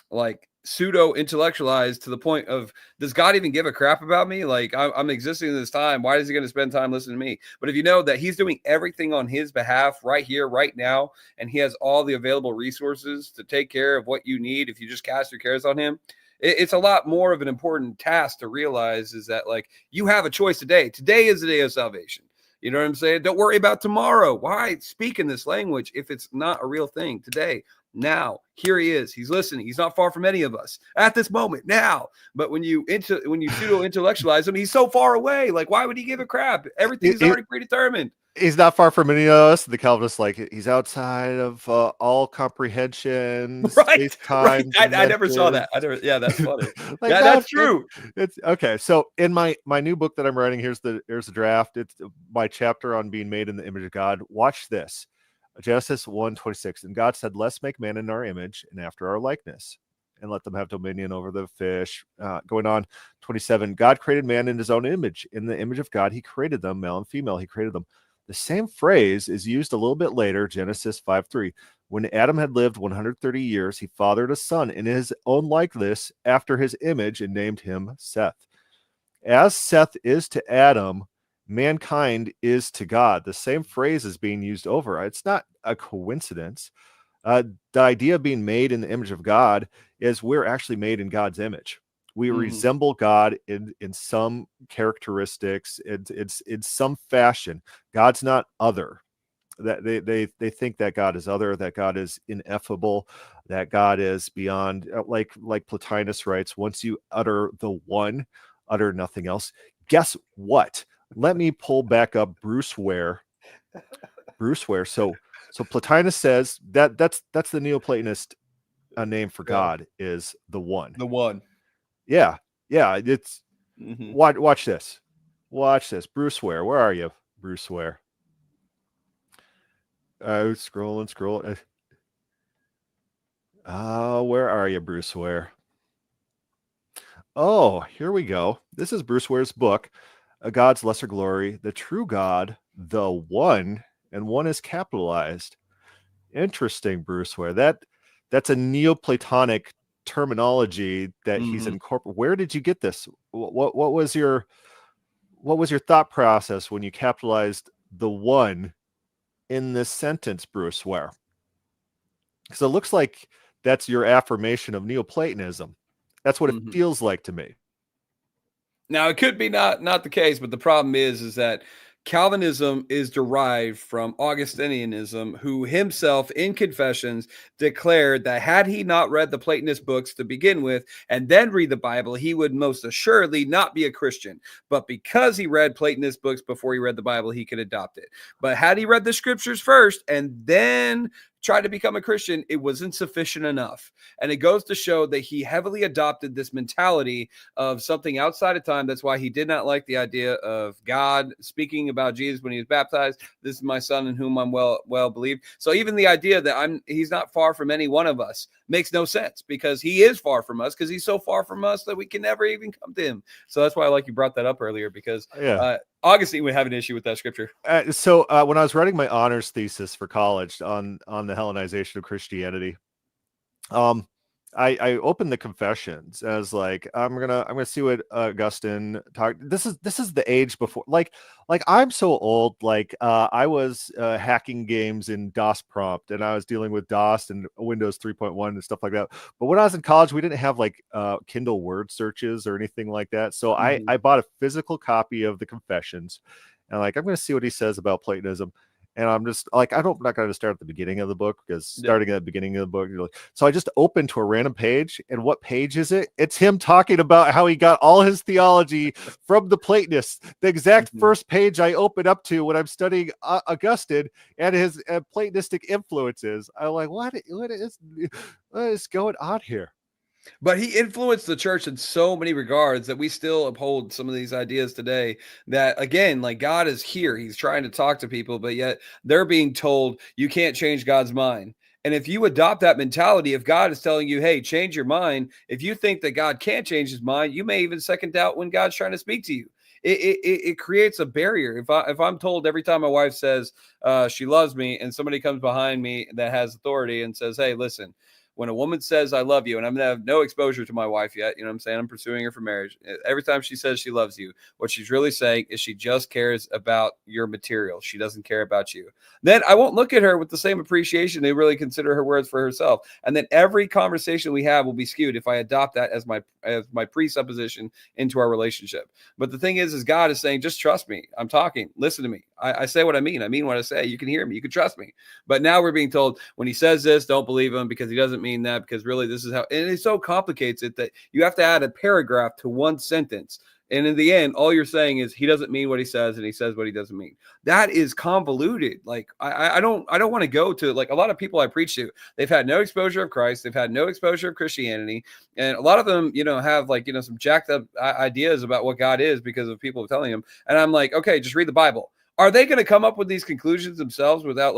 like pseudo intellectualized to the point of, does God even give a crap about me? Like, I'm existing in this time. Why is he going to spend time listening to me? But if you know that he's doing everything on his behalf right here, right now, and he has all the available resources to take care of what you need, if you just cast your cares on him, it's a lot more of an important task to realize, is that, like, you have a choice today. Today is the day of salvation. You know what I'm saying? Don't worry about tomorrow. Why speak in this language if it's not a real thing? Today, now, here he is. He's listening. He's not far from any of us at this moment now. But when you pseudo intellectualize him, he's so far away. Like, why would he give a crap? Everything's already predetermined. He's not far from any of us. The Calvinists, like, he's outside of all comprehension. Right. I never saw that. That's funny. Like, that's true. It's okay. So in my new book that I'm writing, here's a draft. It's my chapter on being made in the image of God. Watch this. Genesis 1:26. And God said, let's make man in our image and after our likeness, and let them have dominion over the fish. Going on, 27. God created man in his own image. In the image of God, he created them, male and female. He created them. The same phrase is used a little bit later, Genesis 5:3. When Adam had lived 130 years, he fathered a son in his own likeness after his image and named him Seth. As Seth is to Adam, mankind is to God. The same phrase is being used over. It's not a coincidence. The idea of being made in the image of God is we're actually made in God's image. We resemble God in some characteristics, in some fashion. God's not other. That they think that God is other, that God is ineffable, that God is beyond. Like Plotinus writes, once you utter the one, utter nothing else. Guess what? Let me pull back up Bruce Ware. So Plotinus says that's the Neoplatonist name for God, is the one. The one. Yeah. It's watch this. Bruce Ware. Where are you, Bruce Ware? Scrolling. Where are you, Bruce Ware? Oh, here we go. This is Bruce Ware's book, A God's Lesser Glory, the True God, the One, and one is capitalized. Interesting, Bruce Ware. That's a Neoplatonic terminology that he's incorporated. Where did you get this? What was your thought process when you capitalized the one in this sentence, Bruce Ware? Because it looks like that's your affirmation of Neoplatonism. That's what it feels like to me. Now, it could be not the case, but the problem is that Calvinism is derived from Augustinianism, who himself in Confessions declared that had he not read the Platonist books to begin with and then read the Bible, he would most assuredly not be a Christian. But because he read Platonist books before he read the Bible, he could adopt it. But had he read the scriptures first and then tried to become a Christian, it wasn't sufficient enough. And it goes to show that he heavily adopted this mentality of something outside of time. That's why he did not like the idea of God speaking about Jesus when he was baptized. This is my son in whom I'm well believed. So even the idea that he's not far from any one of us makes no sense, because he is far from us, because he's so far from us that we can never even come to him. So that's why I like you brought that up earlier, because Augustine would have an issue with that scripture. So when I was writing my honors thesis for college on the Hellenization of Christianity, I opened the Confessions as like, I'm gonna see what Augustine talked. This is the age before, like I'm so old. Like I was hacking games in DOS prompt, and I was dealing with DOS and Windows 3.1 and stuff like that. But when I was in college, we didn't have like Kindle word searches or anything like that. So I bought a physical copy of the Confessions, and like I'm gonna see what he says about Platonism. And I'm just like, I'm not going to start at the beginning of the book, because starting at the beginning of the book, you're like, so I just opened to a random page. And what page is it? It's him talking about how he got all his theology from the Platonists. The exact first page I open up to when I'm studying Augustine and his Platonistic influences. I'm like, what is going on here? But he influenced the church in so many regards that we still uphold some of these ideas today, that again, like, God is here. He's trying to talk to people, but yet they're being told you can't change God's mind. And if you adopt that mentality, if God is telling you, hey, change your mind, if you think that God can't change his mind, you may even second doubt when God's trying to speak to you. It creates a barrier. If I'm told every time my wife says she loves me, and somebody comes behind me that has authority and says, hey, listen, when a woman says I love you, and I'm going to have no exposure to my wife yet, you know what I'm saying? I'm pursuing her for marriage. Every time she says she loves you, what she's really saying is she just cares about your material. She doesn't care about you. Then I won't look at her with the same appreciation to really consider her words for herself. And then every conversation we have will be skewed if I adopt that as my presupposition into our relationship. But the thing is God is saying, just trust me. I'm talking. Listen to me. I say what I mean. I mean what I say. You can hear me. You can trust me. But now we're being told when he says this, don't believe him, because he doesn't mean that, because really this is how, and it so complicates it that you have to add a paragraph to one sentence. And in the end, all you're saying is he doesn't mean what he says, and he says what he doesn't mean. That is convoluted. Like I don't want to go to, like, a lot of people I preach to, they've had no exposure of Christ, they've had no exposure of Christianity, and a lot of them, have like some jacked up ideas about what God is because of people telling them. And I'm like, okay, just read the Bible. Are they going to come up with these conclusions themselves without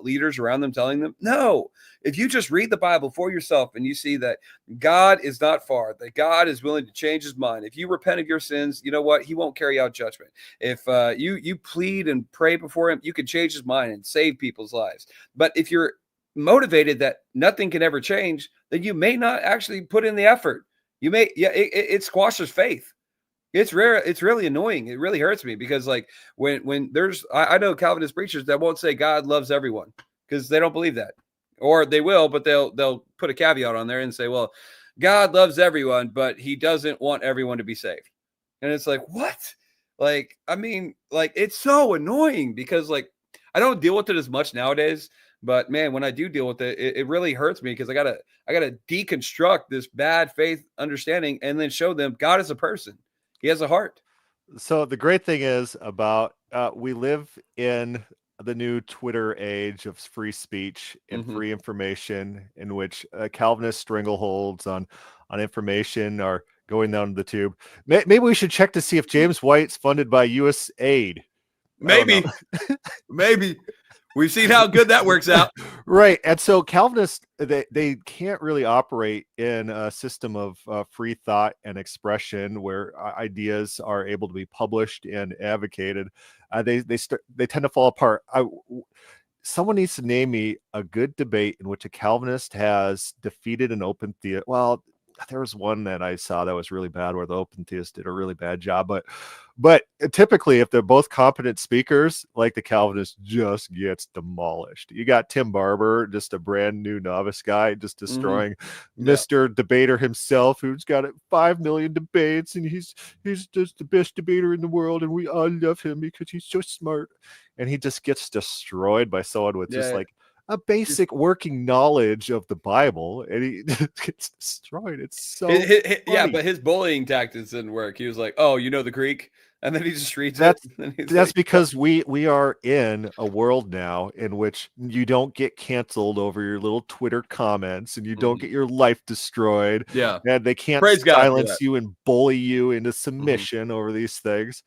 leaders around them telling them? No. If you just read the Bible for yourself and you see that God is not far, that God is willing to change his mind. If you repent of your sins, you know what? He won't carry out judgment. If you plead and pray before him, you can change his mind and save people's lives. But if you're motivated that nothing can ever change, then you may not actually put in the effort. You may, it squashes faith. It's rare. It's really annoying. It really hurts me, because like when there's, I know Calvinist preachers that won't say God loves everyone, because they don't believe that, or they will, but they'll put a caveat on there and say, well, God loves everyone, but he doesn't want everyone to be saved. And it's like, what? Like, I mean, like, it's so annoying, because like, I don't deal with it as much nowadays, but man, when I do deal with it, it really hurts me, because I gotta deconstruct this bad faith understanding and then show them God is a person. He has a heart. So the great thing is about we live in the new Twitter age of free speech and free information, in which Calvinist strangleholds on information are going down the tube. Maybe we should check to see if James White's funded by U.S. aid. Maybe. Maybe. We've seen how good that works out. Right. And so Calvinists, they can't really operate in a system of free thought and expression where ideas are able to be published and advocated. They tend to fall apart. Someone needs to name me a good debate in which a Calvinist has defeated an open theist. Well, there was one that I saw that was really bad where the open theist did a really bad job, but typically if they're both competent speakers, like the Calvinist just gets demolished. You got Tim Barber, just a brand new novice guy, just destroying Mr. Debater himself, who's got 5 million debates, and he's just the best debater in the world, and we all love him because he's so smart. And he just gets destroyed by someone with just like a basic working knowledge of the Bible, and he gets destroyed. It's so yeah, but his bullying tactics didn't work. He was like, "Oh, you know the Greek," and then he just reads that's like, because we are in a world now in which you don't get canceled over your little Twitter comments, and you don't get your life destroyed. Yeah, and they can't Praise silence you and bully you into submission over these things.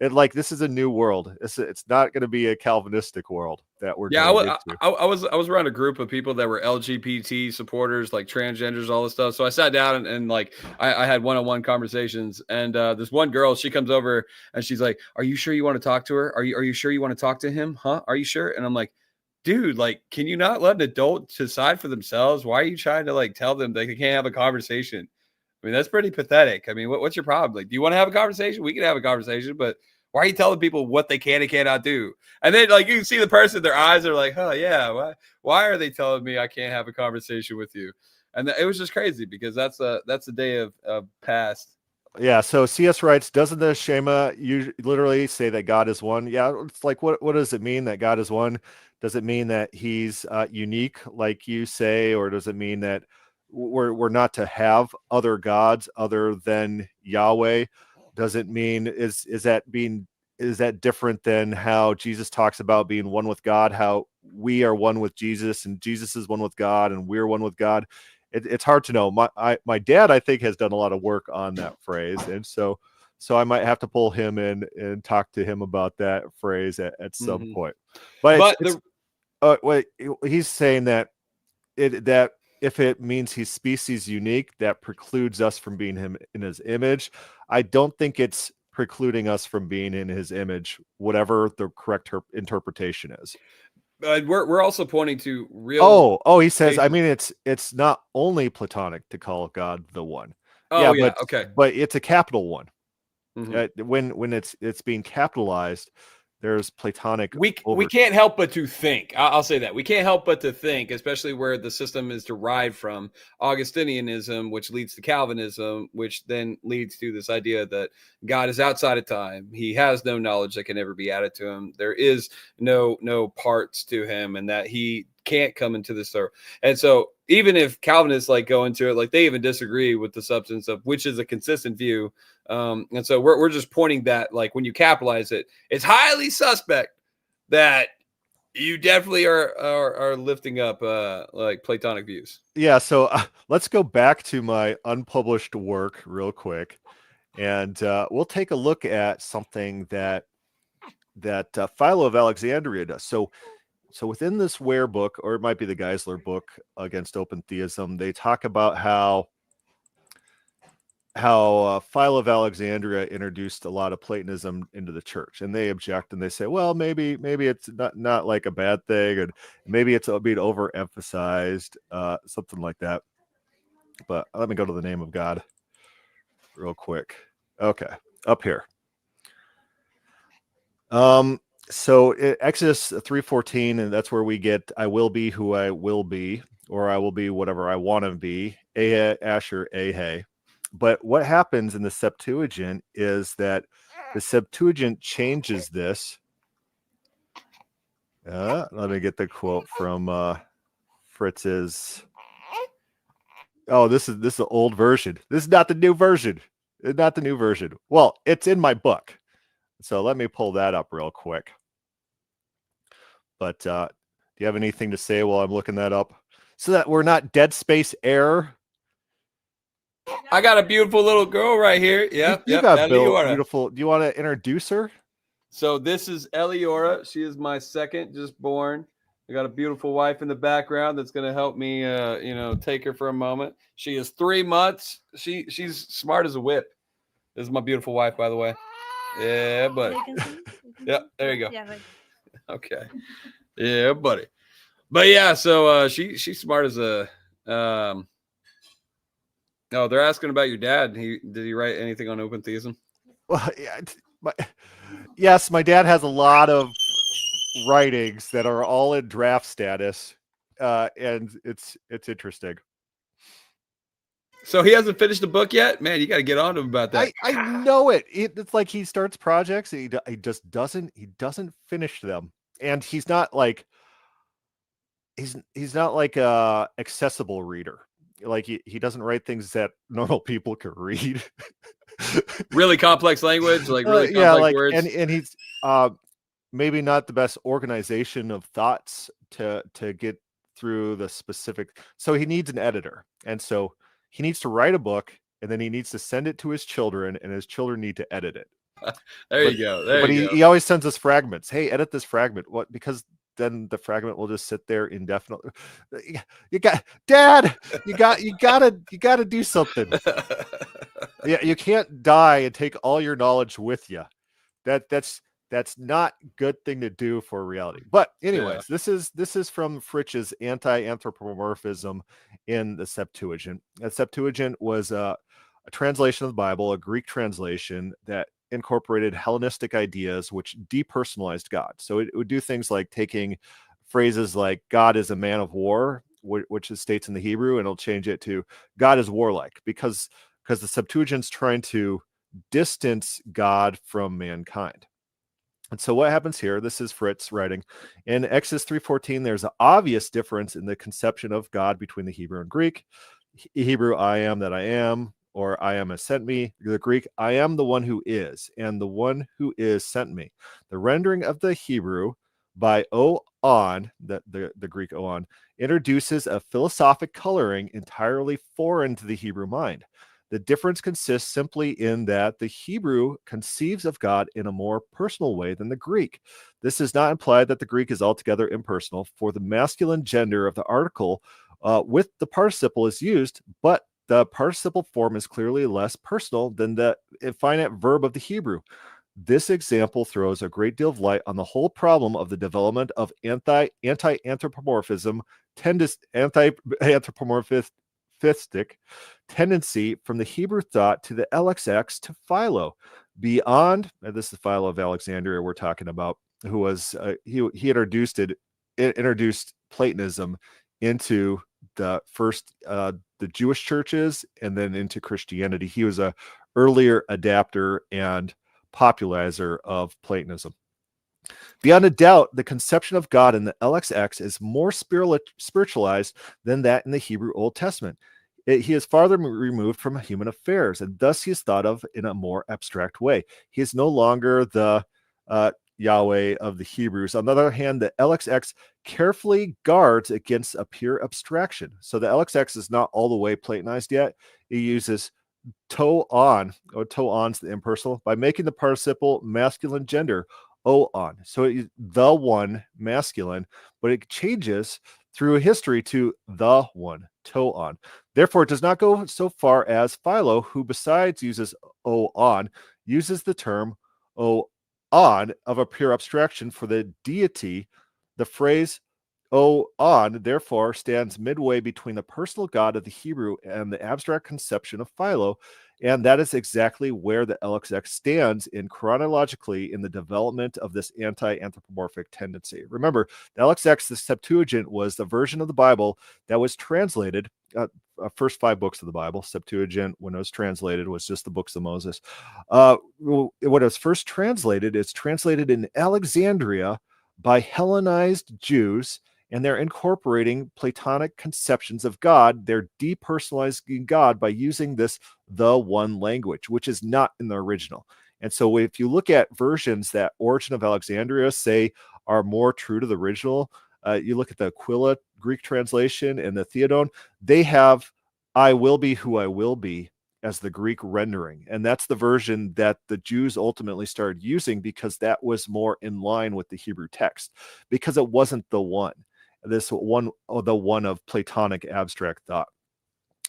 And like, this is a new world. It's not going to be a Calvinistic world that we're going into. I was around a group of people that were LGBT supporters, like transgenders, all this stuff. So I sat down and like I had one-on-one conversations, and this one girl, she comes over and she's like, "Are you sure you want to talk to her? Are you sure you want to talk to him? Huh? Are you sure?" And I'm like, "Dude, like, can you not let an adult decide for themselves? Why are you trying to like tell them they can't have a conversation?" I mean, that's pretty pathetic. I mean, what's your problem? Like, do you want to have a conversation? We can have a conversation, but why are you telling people what they can and cannot do? And then, like, you can see the person, their eyes are like, "Oh, yeah, why are they telling me I can't have a conversation with you?" And it was just crazy because that's a day of past. Yeah. So C.S. writes, doesn't the Shema literally say that God is one? Yeah. It's like, what does it mean that God is one? Does it mean that he's unique, like you say, or does it mean that we're not to have other gods other than Yahweh? Does it mean is that different than how Jesus talks about being one with God, how we are one with Jesus and Jesus is one with God and we're one with God? It's hard to know. My dad, I think, has done a lot of work on that phrase, and so I might have to pull him in and talk to him about that phrase at some point. But wait, he's saying that if it means he's species unique, that precludes us from being him in his image. I don't think it's precluding us from being in his image, whatever the correct interpretation is. We're also pointing to real. He says, I mean, it's not only Platonic to call God the one. Okay. But it's a capital one. When it's being capitalized, there's Platonic. We can't help but to think. I'll say that we can't help but to think, especially where the system is derived from Augustinianism, which leads to Calvinism, which then leads to this idea that God is outside of time. He has no knowledge that can ever be added to him. There is no parts to him, and that he can't come into this earth. And so even if Calvinists like go into it, like they even disagree with the substance of which is a consistent view. And so we're just pointing that, like, when you capitalize it, it's highly suspect that you definitely are lifting up like Platonic views. Yeah. So let's go back to my unpublished work real quick, and we'll take a look at something that Philo of Alexandria does. So within this Ware book, or it might be the Geisler book against open theism, they talk about how Philo of Alexandria introduced a lot of Platonism into the church, and they object and they say, well, maybe it's not like a bad thing, and maybe it's being overemphasized, something like that. But let me go to the name of God real quick. Okay, up here. So Exodus 3:14, and that's where we get, I will be who I will be, or I will be whatever I want to be, Asher, Ahe. But what happens in the Septuagint is that the Septuagint changes this. Let me get the quote from Fritz's. Oh, this is the old version. This is not the new version. It's not the new version. Well, it's in my book. So let me pull that up real quick. But do you have anything to say while I'm looking that up? So that we're not dead space air. I got a beautiful little girl right here. Yeah, you got beautiful. Do you want to introduce her? So this is Eliora. She is my second, just born. I got a beautiful wife in the background that's going to help me, take her for a moment. She is 3 months. She's smart as a whip. This is my beautiful wife, by the way. Yeah, buddy. Yeah, there you go. Yeah, but... Okay. Yeah, buddy. But yeah, so she's smart as a. No, they're asking about your dad. Did he write anything on open theism? Well, yeah, yes, my dad has a lot of writings that are all in draft status, and it's interesting. So he hasn't finished the book yet? Man, you got to get on to him about that. I know it. It's like he starts projects and he just doesn't finish them. And he's not like a accessible reader. Like he doesn't write things that normal people can read. Really complex language, like really complex words. And he's maybe not the best organization of thoughts to get through the specific. So he needs an editor. And so he needs to write a book, and then he needs to send it to his children, and his children need to edit it. You go. He always sends us fragments. Hey, edit this fragment. What? Because then the fragment will just sit there indefinitely. You got to do something. Yeah, you can't die and take all your knowledge with you. That's not a good thing to do for reality. But anyways, this is from Fritz's anti-anthropomorphism in the Septuagint. The Septuagint was a translation of the Bible, a Greek translation that incorporated Hellenistic ideas which depersonalized God. So it would do things like taking phrases like God is a man of war, which it states in the Hebrew, and it'll change it to God is warlike, because the Septuagint's trying to distance God from mankind. And so what happens here, this is Fritz writing, in Exodus 3:14, there's an obvious difference in the conception of God between the Hebrew and Greek. Hebrew, I am that I am, or I am has sent me. The Greek, I am the one who is, and the one who is sent me. The rendering of the Hebrew by on, the Greek on, introduces a philosophic coloring entirely foreign to the Hebrew mind. The difference consists simply in that the Hebrew conceives of God in a more personal way than the Greek. This does not imply that the Greek is altogether impersonal, for the masculine gender of the article with the participle is used, but the participle form is clearly less personal than the finite verb of the Hebrew. This example throws a great deal of light on the whole problem of the development of anti-anthropomorphism, anti-anthropomorphistic tendency from the Hebrew thought to the LXX to Philo. Beyond, and this is Philo of Alexandria we're talking about, who was he introduced Platonism into the first the Jewish churches and then into Christianity. He was a earlier adapter and popularizer of Platonism. Beyond a doubt, the conception of God in the LXX is more spiritualized than that in the Hebrew Old Testament. He is farther removed from human affairs, and thus he is thought of in a more abstract way. He is no longer the Yahweh of the Hebrews. On the other hand, the LXX carefully guards against a pure abstraction. So the LXX is not all the way Platonized yet. It uses to-on, or to-on's the impersonal, by making the participle masculine gender, o-on. So it is the one masculine, but it changes through history to the one, to-on. Therefore, it does not go so far as Philo, who besides uses o-on, uses the term o-on of a pure abstraction for the deity. The phrase o-on, therefore, stands midway between the personal God of the Hebrew and the abstract conception of Philo, and that is exactly where the LXX stands in chronologically in the development of this anti-anthropomorphic tendency. Remember, the LXX, the Septuagint, was the version of the Bible that was translated, first 5 books of the Bible. Septuagint, when it was translated, was just the books of Moses. When it was first translated, it's translated in Alexandria by Hellenized Jews, and they're incorporating Platonic conceptions of God. They're depersonalizing God by using this the one language, which is not in the original. And so if you look at versions that Origin of Alexandria say are more true to the original, you look at the Aquila Greek translation and the Theodon, they have I will be who I will be as the Greek rendering. And that's the version that the Jews ultimately started using because that was more in line with the Hebrew text, because it wasn't the one of Platonic abstract thought.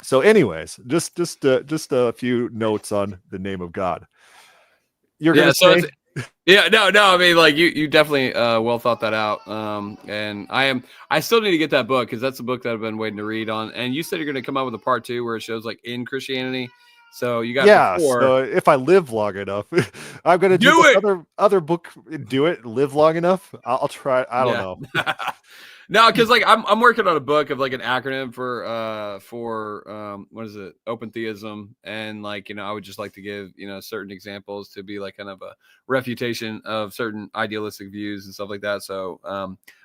So anyways, just a few notes on the name of God. You're going to say... No. I mean, like you definitely well thought that out. And I still need to get that book because that's a book that I've been waiting to read on. And you said you're going to come out with a part 2 where it shows like in Christianity. So you got before. So if I live long enough, I'm going to do this other book. Do it. Live long enough. I'll try. I don't know. No, because like I'm working on a book of like an acronym for what is it? Open theism, and like I would just like to give certain examples to be like kind of a refutation of certain idealistic views and stuff like that. So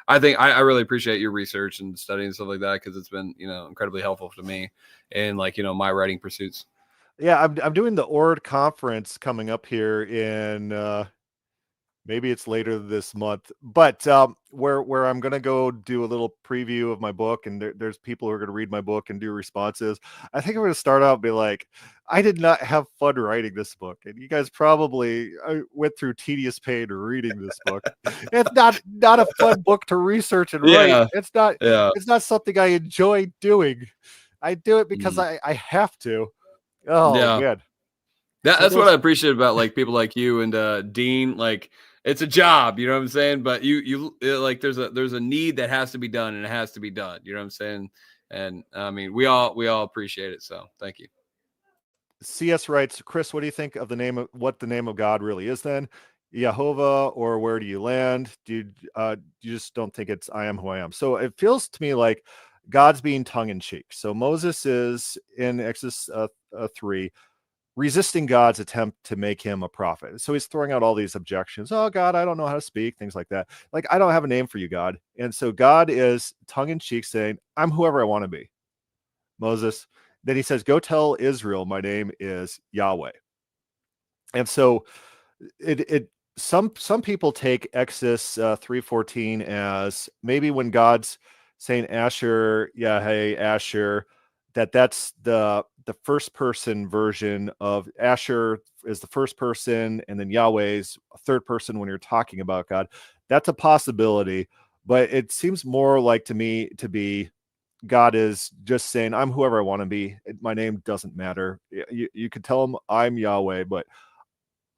I think I really appreciate your research and studying and stuff like that because it's been incredibly helpful to me in like my writing pursuits. Yeah, I'm doing the ORD conference coming up here in maybe it's later this month, but where I'm going to go do a little preview of my book, and there's people who are going to read my book and do responses. I think I'm going to start out and be like, I did not have fun writing this book, and you guys probably went through tedious pain reading this book. It's not a fun book to research and write. It's not something I enjoy doing. I do it because I have to. Oh man. That's what I appreciate about like people like you and Dean. Like it's a job, you know what I'm saying? But you like there's a need that has to be done, and it has to be done. You know what I'm saying? And I mean, we all appreciate it. So thank you. CS writes, Chris, what do you think of what the name of God really is then? Yehovah, or where do you land? Do you just don't think it's I am who I am? So it feels to me like God's being tongue in cheek. So Moses is in Exodus 3 resisting God's attempt to make him a prophet. So he's throwing out all these objections. Oh, God, I don't know how to speak, things like that. Like, I don't have a name for you, God. And so God is tongue in cheek saying, I'm whoever I want to be. Moses. Then he says, go tell Israel, my name is Yahweh. And so some people take Exodus 3:14 as maybe when God's saying Asher, Yahweh, Asher, that's the first person version of Asher is the first person, and then Yahweh's a third person when you're talking about God. That's a possibility, but it seems more like to me to be God is just saying, I'm whoever I want to be. My name doesn't matter. You could tell him I'm Yahweh, but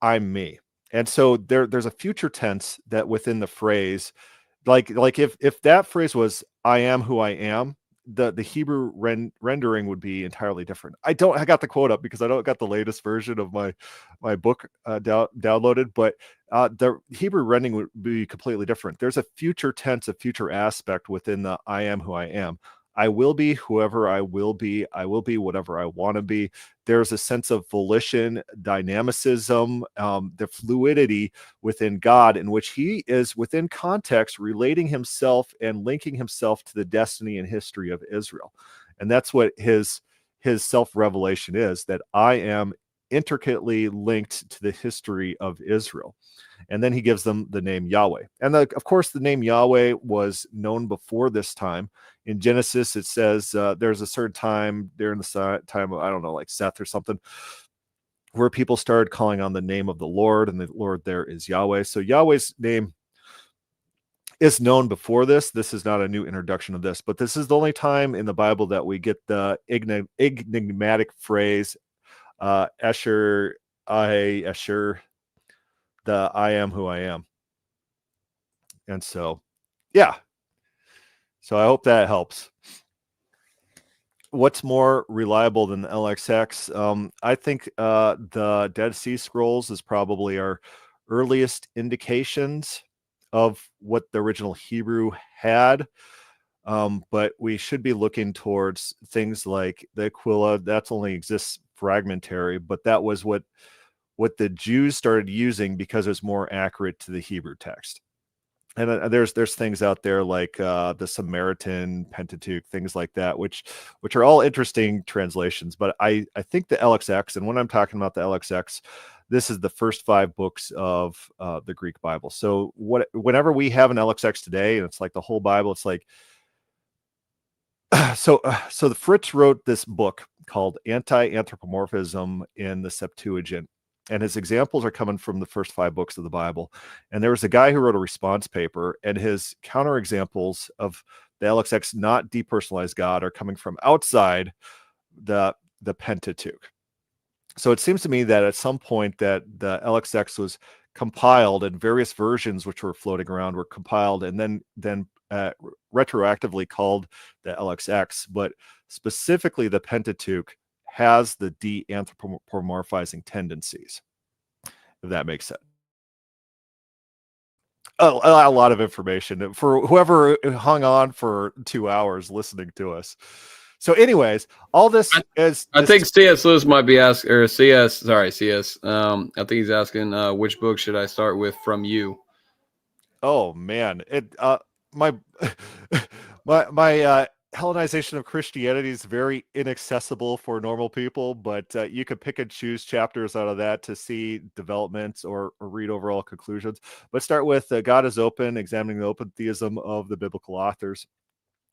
I'm me. And so there's a future tense that within the phrase, like if that phrase was I am who I am, the Hebrew rendering would be entirely different. I got the quote up because I don't got the latest version of my book downloaded, but the Hebrew rendering would be completely different. There's a future tense, a future aspect within the I am who I am. I will be whoever I will be. I will be whatever I want to be. There's a sense of volition, dynamicism, the fluidity within God, in which he is within context relating himself and linking himself to the destiny and history of Israel. And that's what his self-revelation is, that I am intricately linked to the history of Israel. And then he gives them the name Yahweh. And of course, the name Yahweh was known before this time. In Genesis, it says there's a certain time during the time of, I don't know, like Seth or something, where people started calling on the name of the Lord, and the Lord there is Yahweh. So Yahweh's name is known before this. This is not a new introduction of this, but this is the only time in the Bible that we get the enigmatic phrase, Asher, Asher, the I am who I am. And so, yeah. So I hope that helps. What's more reliable than the LXX? I think the Dead Sea Scrolls is probably our earliest indications of what the original Hebrew had. But we should be looking towards things like the Aquila. That only exists fragmentary, but that was what the Jews started using because it was more accurate to the Hebrew text. And there's things out there like the Samaritan Pentateuch, things like that, which are all interesting translations. But I think the LXX, and when I'm talking about the LXX, this is the first 5 books of the Greek Bible. So whenever we have an LXX today, and it's like the whole Bible, it's like so the Fritz wrote this book called Anti-Anthropomorphism in the Septuagint. And his examples are coming from the first 5 books of the Bible. And there was a guy who wrote a response paper, and his counterexamples of the LXX not depersonalized God are coming from outside the Pentateuch. So it seems to me that at some point that the LXX was compiled, and various versions which were floating around were compiled and then retroactively called the LXX, but specifically the Pentateuch has the de-anthropomorphizing tendencies, if that makes sense. A lot of information for whoever hung on for 2 hours listening to us. So anyways, all this I think C.S. Lewis might be asking, or C.S. I think he's asking, which book should I start with from you? Oh man, my Hellenization of Christianity is very inaccessible for normal people, but you could pick and choose chapters out of that to see developments or read overall conclusions. But start with God is Open, examining the open theism of the biblical authors.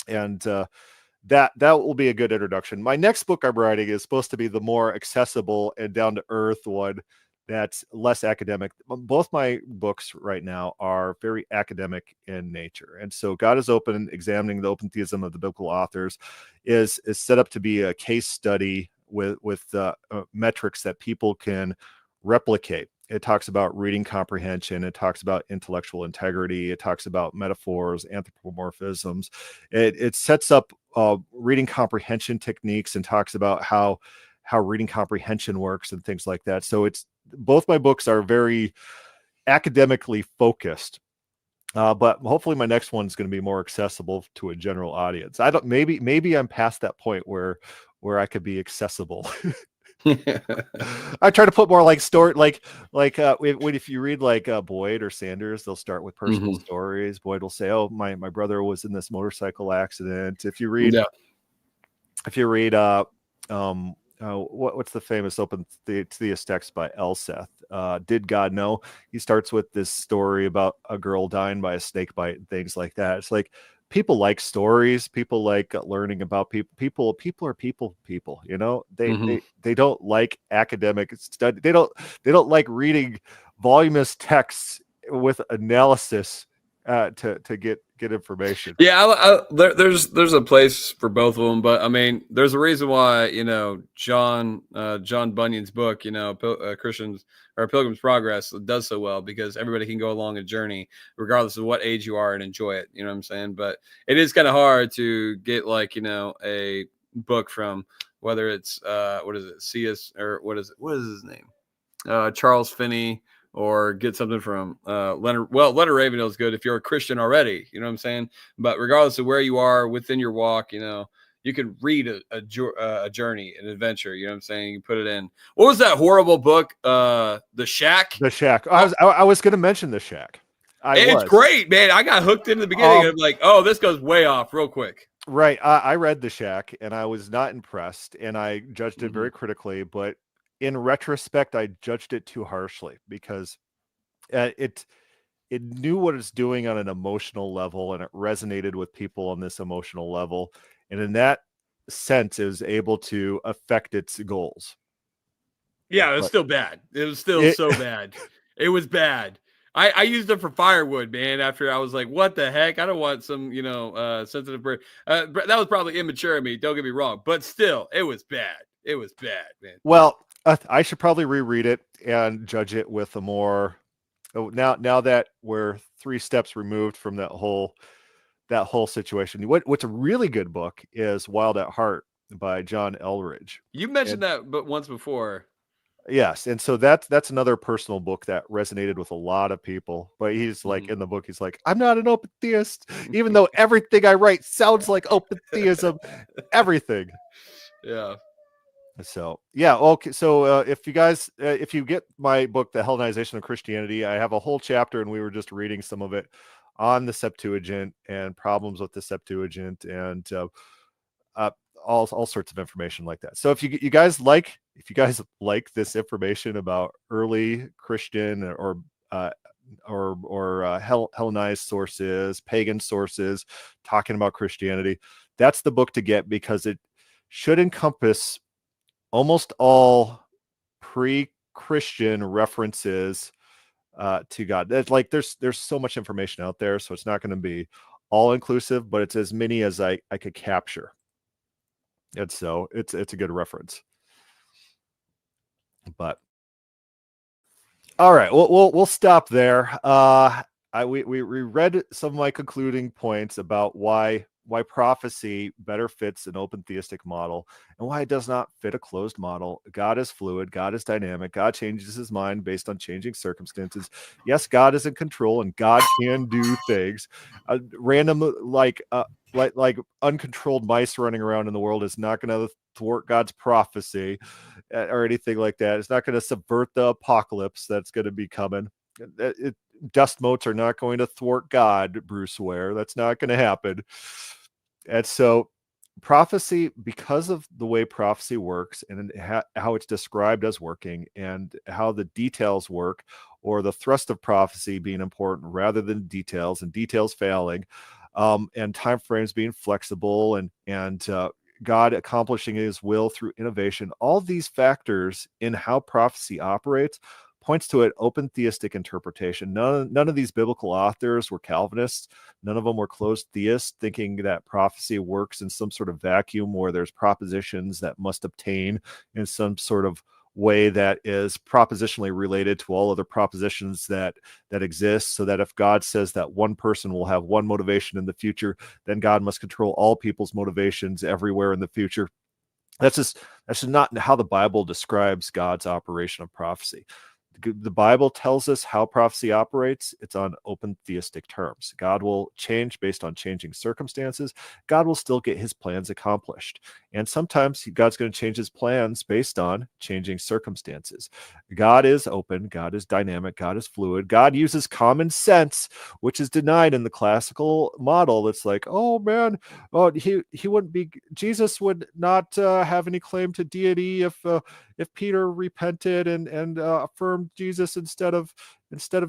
And that will be a good introduction. My next book I'm writing is supposed to be the more accessible and down-to-earth one that's less academic. Both my books right now are very academic in nature. And so God is Open, examining the open theism of the biblical authors is set up to be a case study with metrics that people can replicate. It talks about reading comprehension. It talks about intellectual integrity. It talks about metaphors, anthropomorphisms. It sets up reading comprehension techniques and talks about how reading comprehension works and things like that. So both my books are very academically focused, but hopefully my next one's going to be more accessible to a general audience. Maybe I'm past that point where I could be accessible. I try to put more like story, if you read like Boyd or Sanders, they'll start with personal stories. Boyd will say, "Oh, my brother was in this motorcycle accident." If you read, what's the famous open theist text by Elseth? Did God know? He starts with this story about a girl dying by a snake bite and things like that. It's like people like stories. People like learning about people. People are people. You know, they don't like academic study. They don't like reading voluminous texts with analysis to get information. Yeah, there's a place for both of them, but I mean, there's a reason why John Bunyan's book, Christians or Pilgrim's Progress, does so well, because everybody can go along a journey regardless of what age you are and enjoy it. You know what I'm saying? But it is kind of hard to get a book from, whether it's what is it, C.S. or what is his name, Charles Finney, or get something from Leonard. Well, Leonard Ravenhill is good if you're a Christian already. You know what I'm saying? But regardless of where you are within your walk, you can read a journey, an adventure. You know what I'm saying? You put it in. What was that horrible book? The Shack. The Shack. I was going to mention The Shack. It's great, man. I got hooked in the beginning. I'm like, oh, this goes way off real quick. Right. I read The Shack and I was not impressed, and I judged it very critically, but in retrospect, I judged it too harshly because it knew what it's doing on an emotional level, and it resonated with people on this emotional level. And in that sense, it was able to affect its goals. Yeah, it was still bad. It was still so bad. It was bad. I used it for firewood, man, after I was like, what the heck? I don't want some, sensitive bird. That was probably immature of me. Don't get me wrong. But still, it was bad. It was bad, man. Well, I should probably reread it and judge it with a more, now that we're 3 steps removed from that whole situation. What's a really good book is Wild at Heart by John Elridge. You mentioned that but once before. Yes, and so that's another personal book that resonated with a lot of people. But he's like, in the book, he's like, I'm not an open theist, even though everything I write sounds like open theism, everything. Yeah. So yeah, okay. So if you guys, if you get my book, The Hellenization of Christianity, I have a whole chapter, and we were just reading some of it on the Septuagint and problems with the Septuagint, and all sorts of information like that. So if you guys like this information about early Christian or Hellenized sources, pagan sources, talking about Christianity, that's the book to get, because it should encompass almost all pre-Christian references to God. That's like there's so much information out there, so it's not going to be all inclusive, but it's as many as I could capture. And so it's a good reference. But all right, we'll stop there. We read some of my concluding points about why prophecy better fits an open theistic model and why it does not fit a closed model. God is fluid. God is dynamic. God changes his mind based on changing circumstances. Yes, God is in control and God can do things. Random like uncontrolled mice running around in the world is not going to thwart God's prophecy or anything like that. It's not going to subvert the apocalypse that's going to be coming. Dust motes are not going to thwart God, Bruce Ware. That's not going to happen. And so prophecy, because of the way prophecy works and how it's described as working and how the details work, or the thrust of prophecy being important rather than details and details failing, and time frames being flexible and God accomplishing his will through innovation, all these factors in how prophecy operates points to an open theistic interpretation. None of these biblical authors were Calvinists. None of them were closed theists, thinking that prophecy works in some sort of vacuum where there's propositions that must obtain in some sort of way that is propositionally related to all other propositions that exist, so that if God says that one person will have one motivation in the future, then God must control all people's motivations everywhere in the future. That's just not how the Bible describes God's operation of prophecy. The Bible tells us how prophecy operates. It's on open theistic terms. God will change based on changing circumstances. God will still get his plans accomplished. And sometimes God's going to change his plans based on changing circumstances. God is open. God is dynamic. God is fluid. God uses common sense, which is denied in the classical model. It's like, oh man, he wouldn't be, Jesus would not have any claim to deity if Peter repented and affirmed Jesus instead of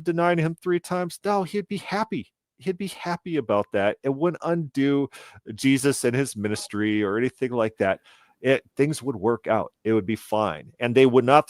denying him 3 times. No, he'd be happy. He'd be happy about that. It wouldn't undo Jesus and his ministry or anything like that. Things would work out. It would be fine. And they would not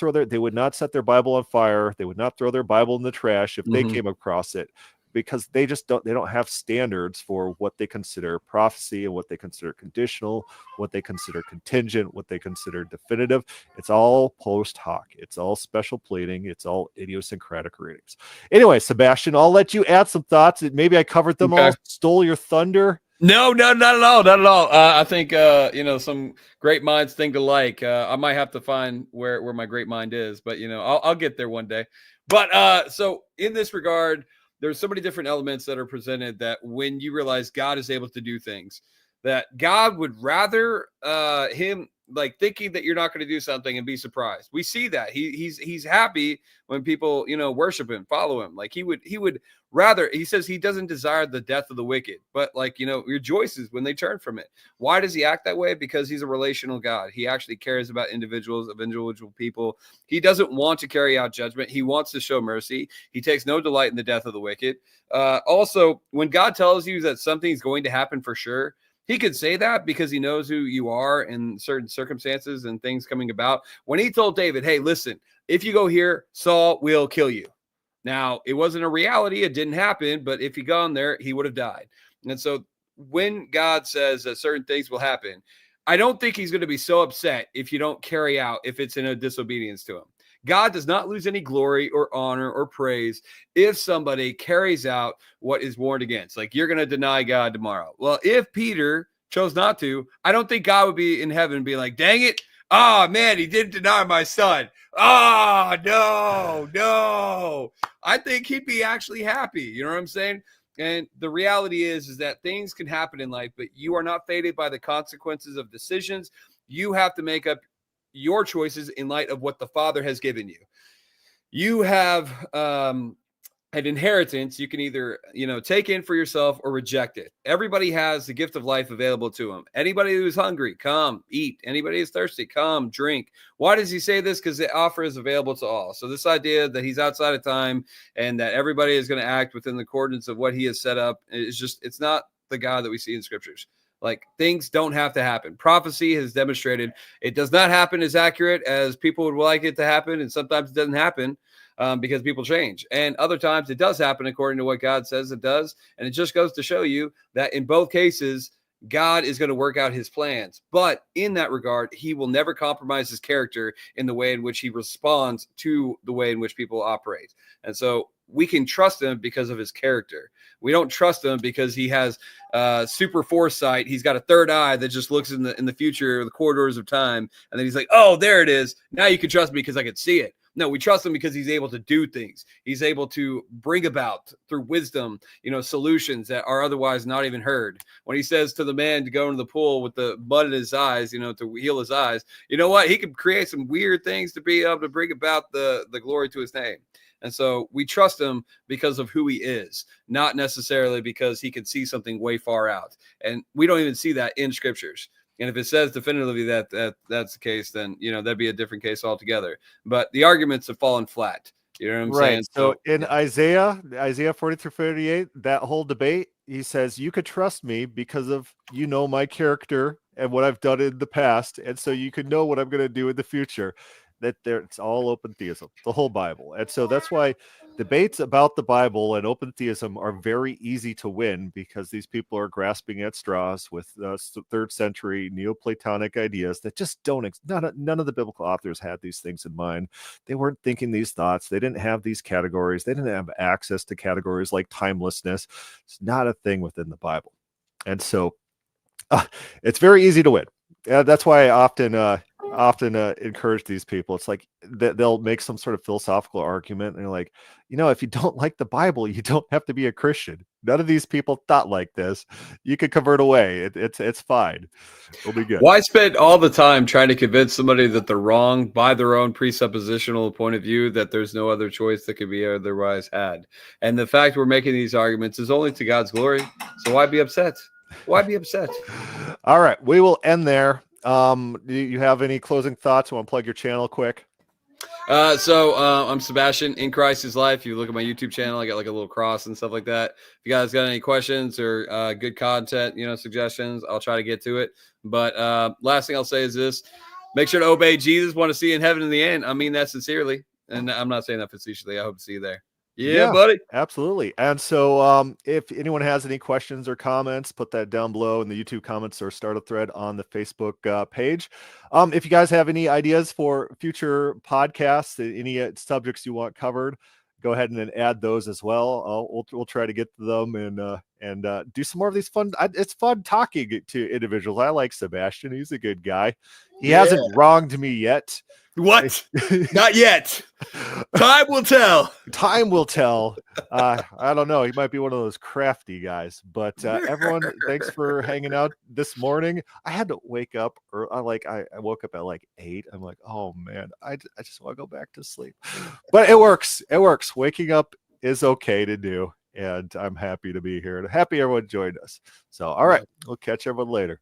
set their Bible on fire. They would not throw their Bible in the trash if they came across it, because they don't have standards for what they consider prophecy and what they consider conditional, what they consider contingent, what they consider definitive. It's all post hoc. It's all special pleading. It's all idiosyncratic readings. Anyway, Sebastian, I'll let you add some thoughts. Maybe I covered them all, stole your thunder. No, not at all. Not at all. I think, some great minds think alike. I might have to find where my great mind is, but, I'll get there one day. But so in this regard, there's so many different elements that are presented that when you realize God is able to do things, that God would rather him like thinking that you're not going to do something and be surprised. We see that he's happy when people, worship him, follow him. Like he would rather, he says he doesn't desire the death of the wicked, but rejoices when they turn from it. Why does he act that way? Because he's a relational God. He actually cares about individual people. He doesn't want to carry out judgment. He wants to show mercy. He takes no delight in the death of the wicked. Also, when God tells you that something's going to happen for sure, he could say that because he knows who you are in certain circumstances and things coming about. When he told David, hey, listen, if you go here, Saul will kill you. Now, it wasn't a reality. It didn't happen. But if he gone there, he would have died. And so when God says that certain things will happen, I don't think he's going to be so upset if you don't carry out, if it's in a disobedience to him. God does not lose any glory or honor or praise if somebody carries out what is warned against. Like, you're going to deny God tomorrow. Well, if Peter chose not to, I don't think God would be in heaven being like, dang it. Oh, man, he didn't deny my son. Oh, no. I think he'd be actually happy. You know what I'm saying? And the reality is that things can happen in life, but you are not fated by the consequences of decisions. You have to make up your choices in light of what the Father has given you. You have an inheritance you can either, take in for yourself or reject it. Everybody has the gift of life available to them. Anybody who's hungry, come eat. Anybody who's thirsty, come drink. Why does he say this? Because the offer is available to all. So this idea that he's outside of time and that everybody is going to act within the coordinates of what he has set up is just, it's not the God that we see in scriptures. Like, things don't have to happen. Prophecy has demonstrated it does not happen as accurate as people would like it to happen. And sometimes it doesn't happen because people change. And other times it does happen according to what God says it does. And it just goes to show you that in both cases, God is going to work out his plans. But in that regard, he will never compromise his character in the way in which he responds to the way in which people operate. And so we can trust him because of his character. We don't trust him because he has super foresight. He's got a third eye that just looks in the future, the corridors of time. And then he's like, oh, there it is. Now you can trust me because I can see it. No, we trust him because he's able to do things. He's able to bring about through wisdom, solutions that are otherwise not even heard. When he says to the man to go into the pool with the mud in his eyes, to heal his eyes, you know what? He can create some weird things to be able to bring about the glory to his name. And so we trust him because of who he is, not necessarily because he can see something way far out. And we don't even see that in scriptures. And if it says definitively that that's the case, then, that'd be a different case altogether. But the arguments have fallen flat. You know what I'm saying? So in Isaiah 40-48, that whole debate, he says, you could trust me because of, my character and what I've done in the past. And so you could know what I'm going to do in the future. It's all open theism, the whole Bible. And so that's why debates about the Bible and open theism are very easy to win, because these people are grasping at straws with 3rd century Neoplatonic ideas that just none of the biblical authors had these things in mind. They weren't thinking these thoughts. They didn't have these categories. They didn't have access to categories like timelessness. It's not a thing within the Bible. And so it's very easy to win. That's why I often encourage these people. It's like they'll make some sort of philosophical argument, and they're like, if you don't like the Bible, you don't have to be a Christian. None of these people thought like this. You could convert away. It's fine. It'll be good. Why spend all the time trying to convince somebody that they're wrong by their own presuppositional point of view, that there's no other choice that could be otherwise had? And the fact we're making these arguments is only to God's glory. So why be upset? Why be upset? All right, we will end there. Do you have any closing thoughts? Want to plug your channel quick? So I'm Sebastian in Christ's Life. You look at my YouTube channel, I got like a little cross and stuff like that. If you guys got any questions or good content, suggestions, I'll try to get to it. But last thing I'll say is this: make sure to obey Jesus. Want to see you in heaven in the end. I mean that sincerely, and I'm not saying that facetiously. I hope to see you there. Yeah, buddy. Absolutely. And so if anyone has any questions or comments, put that down below in the YouTube comments, or start a thread on the Facebook page. If you guys have any ideas for future podcasts, any subjects you want covered, go ahead and add those as well. We'll try to get to them and do some more of these fun. It's fun talking to individuals. I like Sebastian. He's a good guy. He hasn't wronged me yet. What? Not yet. Time will tell. Time will tell. I don't know. He might be one of those crafty guys. But everyone, thanks for hanging out this morning. I had to wake up, I woke up at like 8. I'm like, oh man, I just want to go back to sleep. But it works. It works. Waking up is okay to do, and I'm happy to be here and happy everyone joined us. So, all right, we'll catch everyone later.